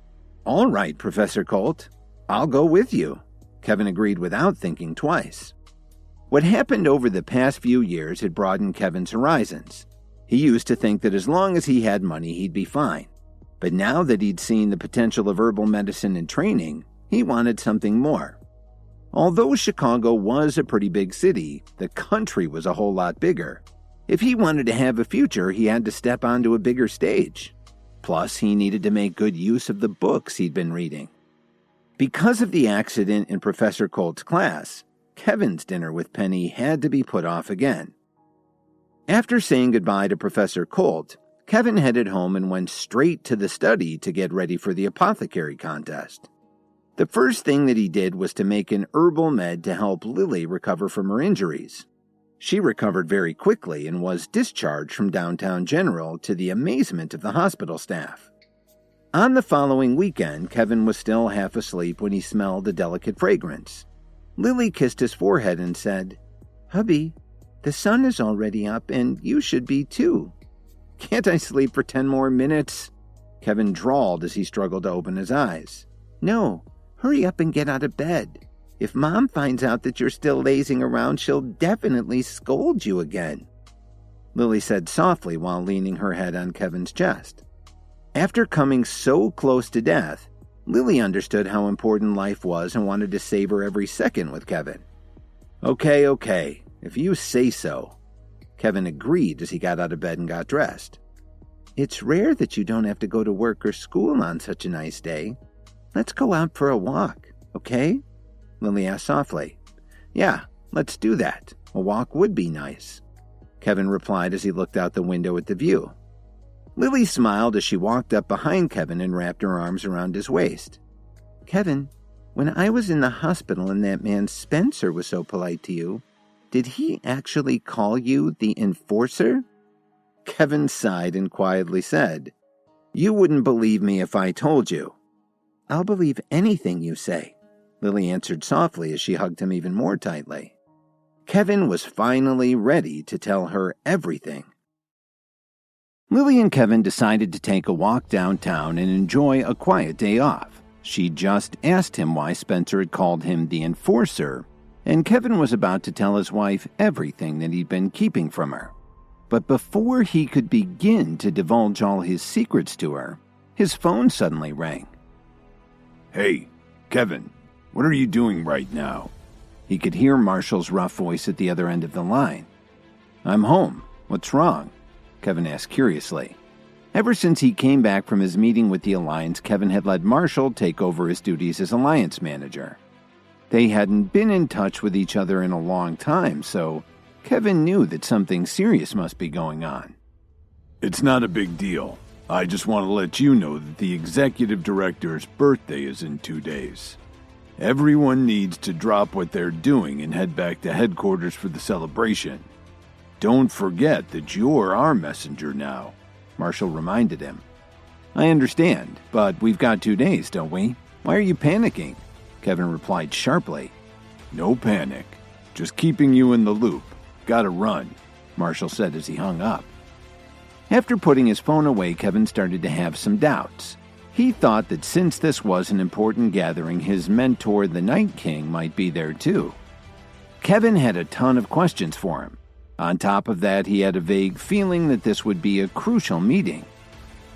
"All right, Professor Colt. I'll go with you," Kevin agreed without thinking twice. What happened over the past few years had broadened Kevin's horizons. He used to think that as long as he had money, he'd be fine. But now that he'd seen the potential of herbal medicine and training, he wanted something more. Although Chicago was a pretty big city, the country was a whole lot bigger. If he wanted to have a future, he had to step onto a bigger stage. Plus, he needed to make good use of the books he'd been reading. Because of the accident in Professor Colt's class, Kevin's dinner with Penny had to be put off again. After saying goodbye to Professor Colt, Kevin headed home and went straight to the study to get ready for the apothecary contest. The first thing that he did was to make an herbal med to help Lily recover from her injuries. She recovered very quickly and was discharged from Downtown General to the amazement of the hospital staff. On the following weekend, Kevin was still half asleep when he smelled a delicate fragrance. Lily kissed his forehead and said, "Hubby, the sun is already up and you should be too." "Can't I sleep for 10 more minutes?" Kevin drawled as he struggled to open his eyes. "No, hurry up and get out of bed. If Mom finds out that you're still lazing around, she'll definitely scold you again," Lily said softly while leaning her head on Kevin's chest. After coming so close to death, Lily understood how important life was and wanted to savor every second with Kevin. Okay, if you say so," Kevin agreed as he got out of bed and got dressed. "It's rare that you don't have to go to work or school on such a nice day. Let's go out for a walk, okay?" Lily asked softly. "Yeah, let's do that. A walk would be nice," Kevin replied as he looked out the window at the view. Lily smiled as she walked up behind Kevin and wrapped her arms around his waist. "Kevin, when I was in the hospital and that man Spencer was so polite to you, did he actually call you the enforcer?" Kevin sighed and quietly said, "You wouldn't believe me if I told you." "I'll believe anything you say," Lily answered softly as she hugged him even more tightly. Kevin was finally ready to tell her everything. Lily and Kevin decided to take a walk downtown and enjoy a quiet day off. She just asked him why Spencer had called him the enforcer, and Kevin was about to tell his wife everything that he'd been keeping from her. But before he could begin to divulge all his secrets to her, his phone suddenly rang. "Hey, Kevin, what are you doing right now?" He could hear Marshall's rough voice at the other end of the line. "I'm home. What's wrong?" Kevin asked curiously. Ever since he came back from his meeting with the Alliance, Kevin had let Marshall take over his duties as Alliance manager. They hadn't been in touch with each other in a long time, so Kevin knew that something serious must be going on. "It's not a big deal. I just want to let you know that the executive director's birthday is in 2 days. Everyone needs to drop what they're doing and head back to headquarters for the celebration. Don't forget that you're our messenger now," Marshall reminded him. I understand, but we've got 2 days, don't we? Why are you panicking? Kevin replied sharply. No panic. Just keeping you in the loop. Gotta run, Marshall said as he hung up. After putting his phone away, Kevin started to have some doubts. He thought that since this was an important gathering, his mentor, the Night King, might be there too. Kevin had a ton of questions for him. On top of that, he had a vague feeling that this would be a crucial meeting.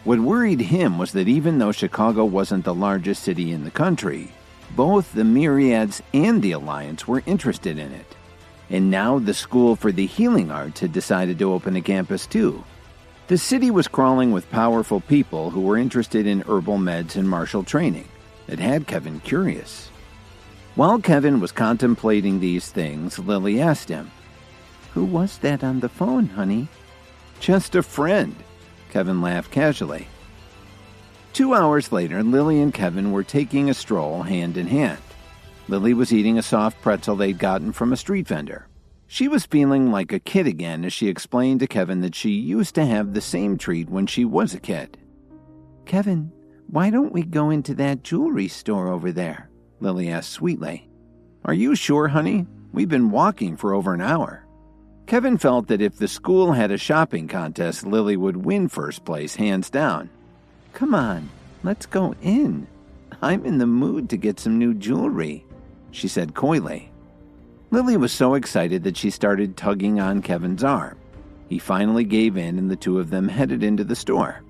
What worried him was that even though Chicago wasn't the largest city in the country, both the Myriads and the Alliance were interested in it. And now the School for the Healing Arts had decided to open a campus too. The city was crawling with powerful people who were interested in herbal meds and martial training. It had Kevin curious. While Kevin was contemplating these things, Lily asked him, "Who was that on the phone, honey?" "Just a friend," Kevin laughed casually. 2 hours later, Lily and Kevin were taking a stroll hand in hand. Lily was eating a soft pretzel they'd gotten from a street vendor. She was feeling like a kid again as she explained to Kevin that she used to have the same treat when she was a kid. "Kevin, why don't we go into that jewelry store over there?" Lily asked sweetly. "Are you sure, honey? We've been walking for over an hour." Kevin felt that if the school had a shopping contest, Lily would win first place, hands down. "Come on, let's go in. I'm in the mood to get some new jewelry," she said coyly. Lily was so excited that she started tugging on Kevin's arm. He finally gave in and the two of them headed into the store.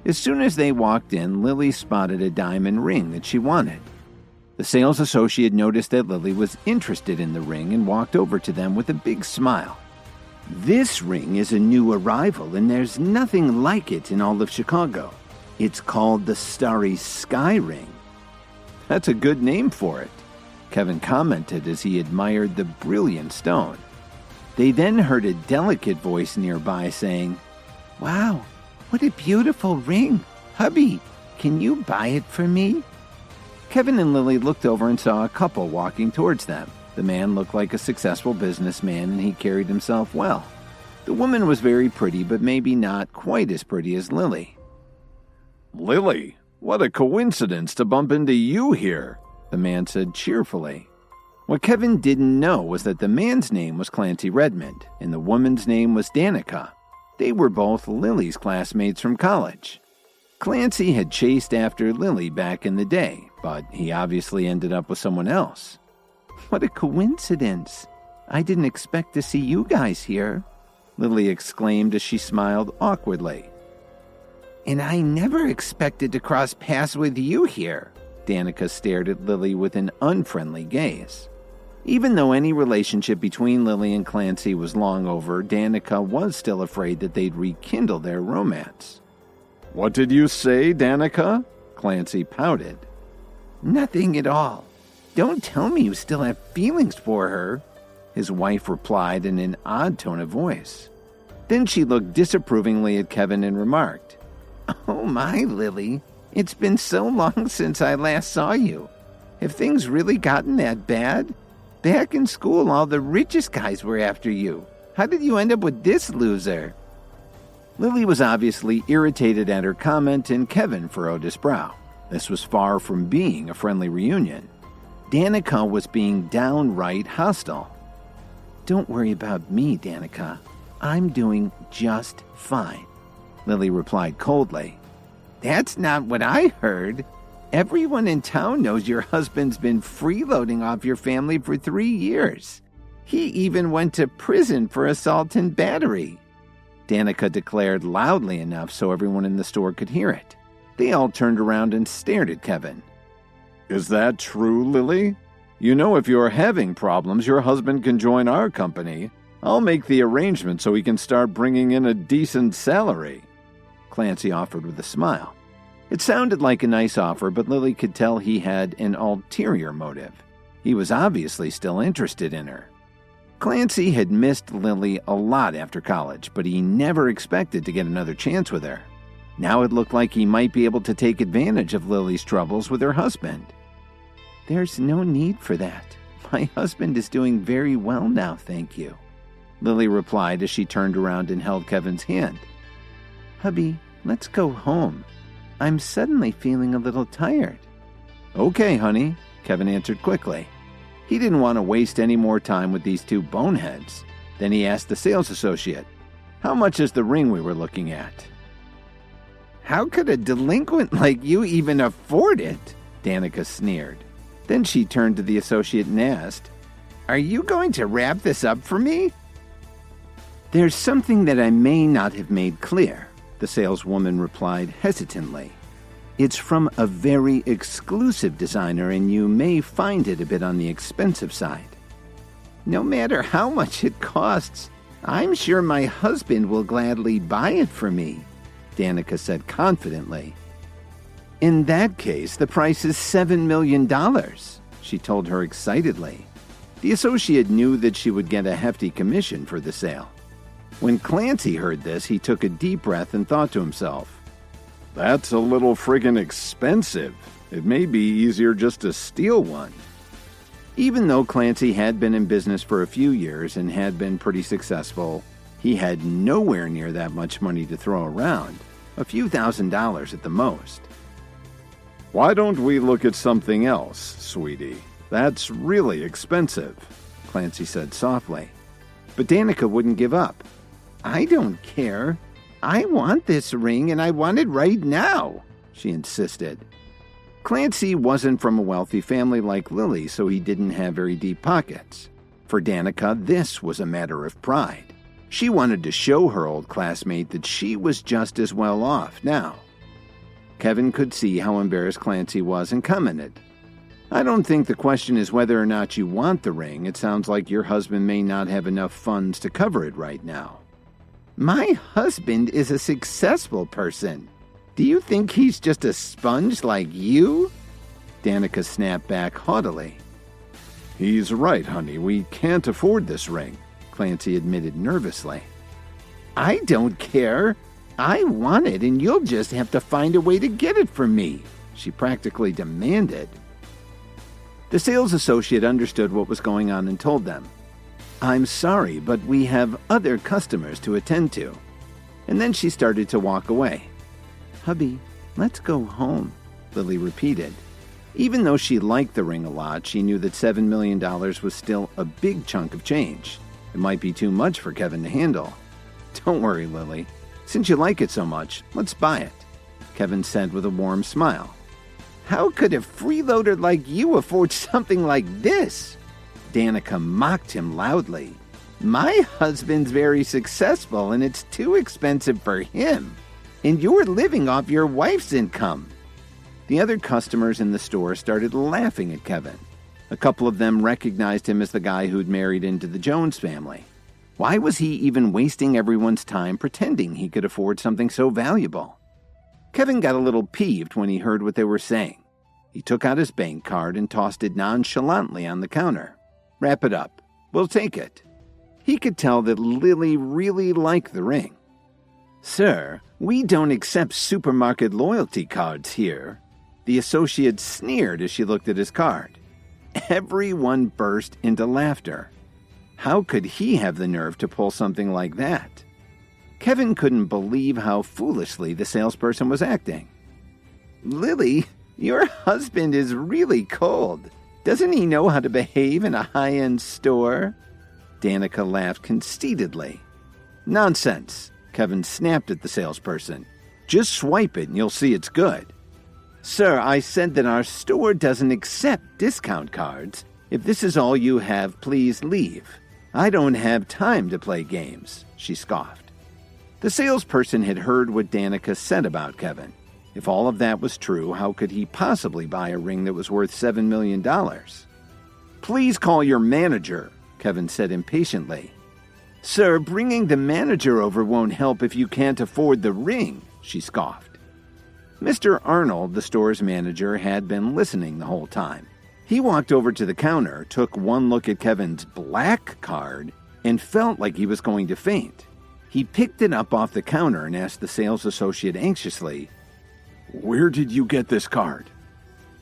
As soon as they walked in, Lily spotted a diamond ring that she wanted. The sales associate noticed that Lily was interested in the ring and walked over to them with a big smile. "This ring is a new arrival and there's nothing like it in all of Chicago. It's called the Starry Sky Ring." "That's a good name for it," Kevin commented as he admired the brilliant stone. They then heard a delicate voice nearby saying, "Wow, what a beautiful ring. Hubby, can you buy it for me?" Kevin and Lily looked over and saw a couple walking towards them. The man looked like a successful businessman and he carried himself well. The woman was very pretty, but maybe not quite as pretty as Lily. "Lily, what a coincidence to bump into you here," the man said cheerfully. What Kevin didn't know was that the man's name was Clancy Redmond, and the woman's name was Danica. They were both Lily's classmates from college. Clancy had chased after Lily back in the day, but he obviously ended up with someone else. "What a coincidence. I didn't expect to see you guys here," Lily exclaimed as she smiled awkwardly. "And I never expected to cross paths with you here." Danica stared at Lily with an unfriendly gaze. Even though any relationship between Lily and Clancy was long over, Danica was still afraid that they'd rekindle their romance. "What did you say, Danica?" Clancy pouted. "Nothing at all. Don't tell me you still have feelings for her," his wife replied in an odd tone of voice. Then she looked disapprovingly at Kevin and remarked, "Oh my, Lily. It's been so long since I last saw you. Have things really gotten that bad? Back in school, all the richest guys were after you. How did you end up with this loser?" Lily was obviously irritated at her comment, and Kevin furrowed his brow. This was far from being a friendly reunion. Danica was being downright hostile. "Don't worry about me, Danica. I'm doing just fine," Lily replied coldly. "That's not what I heard. Everyone in town knows your husband's been freeloading off your family for 3 years. He even went to prison for assault and battery," Danica declared loudly enough so everyone in the store could hear it. They all turned around and stared at Kevin. "Is that true, Lily? You know, if you're having problems, your husband can join our company. I'll make the arrangement so he can start bringing in a decent salary," Clancy offered with a smile. It sounded like a nice offer, but Lily could tell he had an ulterior motive. He was obviously still interested in her. Clancy had missed Lily a lot after college, but he never expected to get another chance with her. Now it looked like he might be able to take advantage of Lily's troubles with her husband. "There's no need for that. My husband is doing very well now, thank you," Lily replied as she turned around and held Kevin's hand. "Hubby, let's go home. I'm suddenly feeling a little tired. Okay, honey, Kevin answered quickly. He didn't want to waste any more time with these two boneheads. Then he asked the sales associate, "How much is the ring we were looking at?" "How could a delinquent like you even afford it?" Danica sneered. Then she turned to the associate and asked, "Are you going to wrap this up for me?" "There's something that I may not have made clear," the saleswoman replied hesitantly. "It's from a very exclusive designer, and you may find it a bit on the expensive side." "No matter how much it costs, I'm sure my husband will gladly buy it for me," Danica said confidently. "In that case, the price is $7 million, she told her excitedly. The associate knew that she would get a hefty commission for the sale. When Clancy heard this, he took a deep breath and thought to himself, "That's a little friggin' expensive. It may be easier just to steal one." Even though Clancy had been in business for a few years and had been pretty successful, he had nowhere near that much money to throw around, a few $1,000s at the most. "Why don't we look at something else, sweetie? That's really expensive," Clancy said softly. But Danica wouldn't give up. "I don't care. I want this ring, and I want it right now," she insisted. Clancy wasn't from a wealthy family like Lily, so he didn't have very deep pockets. For Danica, this was a matter of pride. She wanted to show her old classmate that she was just as well off now. Kevin could see how embarrassed Clancy was and commented, "I don't think the question is whether or not you want the ring. It sounds like your husband may not have enough funds to cover it right now." "My husband is a successful person. Do you think he's just a sponge like you?" Danica snapped back haughtily. "He's right, honey. We can't afford this ring," Clancy admitted nervously. "I don't care. I want it, and you'll just have to find a way to get it for me," she practically demanded. The sales associate understood what was going on and told them, "I'm sorry, but we have other customers to attend to." And then she started to walk away. "Hubby, let's go home," Lily repeated. Even though she liked the ring a lot, she knew that $7 million was still a big chunk of change. It might be too much for Kevin to handle. "Don't worry, Lily. Since you like it so much, let's buy it," Kevin said with a warm smile. "How could a freeloader like you afford something like this?" Danica mocked him loudly. "My husband's very successful, and it's too expensive for him. And you're living off your wife's income." The other customers in the store started laughing at Kevin. A couple of them recognized him as the guy who'd married into the Jones family. Why was he even wasting everyone's time pretending he could afford something so valuable? Kevin got a little peeved when he heard what they were saying. He took out his bank card and tossed it nonchalantly on the counter. "Wrap it up. We'll take it." He could tell that Lily really liked the ring. "Sir, we don't accept supermarket loyalty cards here." The associate sneered as she looked at his card. Everyone burst into laughter. How could he have the nerve to pull something like that? Kevin couldn't believe how foolishly the salesperson was acting. "Lily, your husband is really cold. Doesn't he know how to behave in a high-end store?" Danica laughed conceitedly. "Nonsense," Kevin snapped at the salesperson. "Just swipe it and you'll see it's good." "Sir, I said that our store doesn't accept discount cards. If this is all you have, please leave. I don't have time to play games," she scoffed. The salesperson had heard what Danica said about Kevin. If all of that was true, how could he possibly buy a ring that was worth $7 million? "Please call your manager," Kevin said impatiently. "Sir, bringing the manager over won't help if you can't afford the ring," she scoffed. Mr. Arnold, the store's manager, had been listening the whole time. He walked over to the counter, took one look at Kevin's black card, and felt like he was going to faint. He picked it up off the counter and asked the sales associate anxiously, "Where did you get this card?"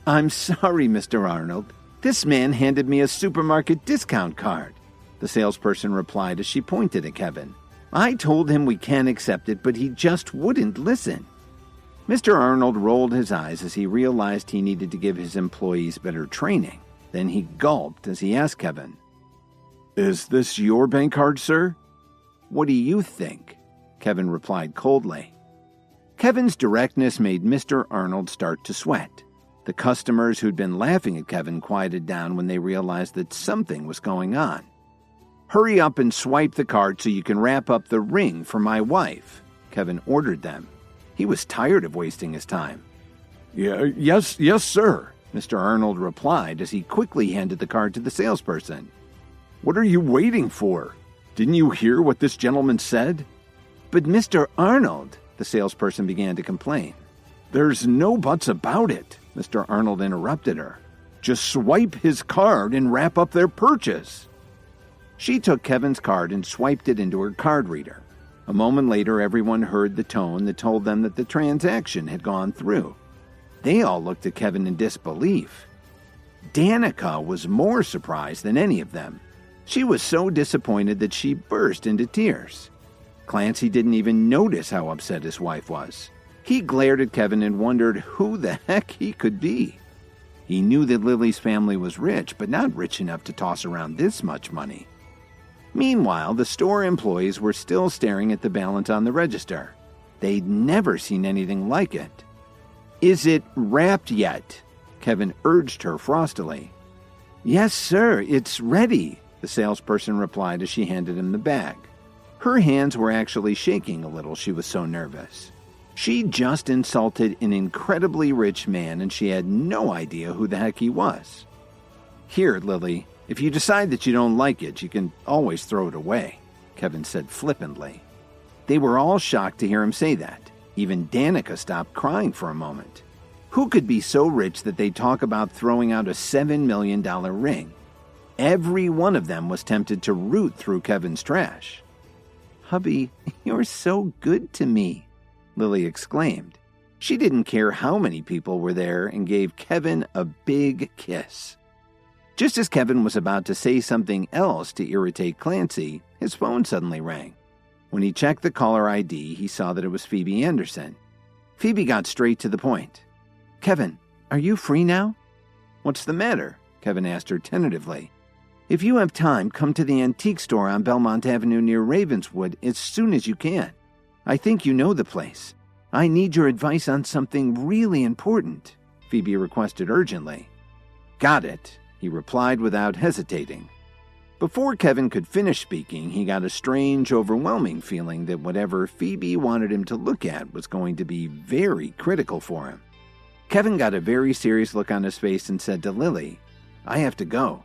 "I'm sorry, Mr. Arnold. This man handed me a supermarket discount card," the salesperson replied as she pointed at Kevin. "I told him we can't accept it, but he just wouldn't listen." Mr. Arnold rolled his eyes as he realized he needed to give his employees better training. Then he gulped as he asked Kevin, "Is this your bank card, sir?" "What do you think?" Kevin replied coldly. Kevin's directness made Mr. Arnold start to sweat. The customers who'd been laughing at Kevin quieted down when they realized that something was going on. "Hurry up and swipe the card so you can wrap up the ring for my wife," Kevin ordered them. He was tired of wasting his time. Yes, sir," Mr. Arnold replied as he quickly handed the card to the salesperson. "What are you waiting for? Didn't you hear what this gentleman said?" "But Mr. Arnold," the salesperson began to complain. "There's no buts about it," Mr. Arnold interrupted her. "Just swipe his card and wrap up their purchase." She took Kevin's card and swiped it into her card reader. A moment later, everyone heard the tone that told them that the transaction had gone through. They all looked at Kevin in disbelief. Danica was more surprised than any of them. She was so disappointed that she burst into tears. Clancy didn't even notice how upset his wife was. He glared at Kevin and wondered who the heck he could be. He knew that Lily's family was rich, but not rich enough to toss around this much money. Meanwhile, the store employees were still staring at the balance on the register. They'd never seen anything like it. "Is it wrapped yet?" Kevin urged her frostily. "Yes, sir, it's ready," the salesperson replied as she handed him the bag. Her hands were actually shaking a little, she was so nervous. She just insulted an incredibly rich man and she had no idea who the heck he was. "Here, Lily, if you decide that you don't like it, you can always throw it away," Kevin said flippantly. They were all shocked to hear him say that. Even Danica stopped crying for a moment. Who could be so rich that they'd talk about throwing out a $7 million ring? Every one of them was tempted to root through Kevin's trash. "Hubby, you're so good to me," Lily exclaimed. She didn't care how many people were there and gave Kevin a big kiss. Just as Kevin was about to say something else to irritate Clancy, his phone suddenly rang. When he checked the caller ID, he saw that it was Phoebe Anderson. Phoebe got straight to the point. "Kevin, are you free now?" "What's the matter?" Kevin asked her tentatively. "If you have time, come to the antique store on Belmont Avenue near Ravenswood as soon as you can. I think you know the place. I need your advice on something really important," Phoebe requested urgently. "Got it," he replied without hesitating. Before Kevin could finish speaking, he got a strange, overwhelming feeling that whatever Phoebe wanted him to look at was going to be very critical for him. Kevin got a very serious look on his face and said to Lily, "I have to go."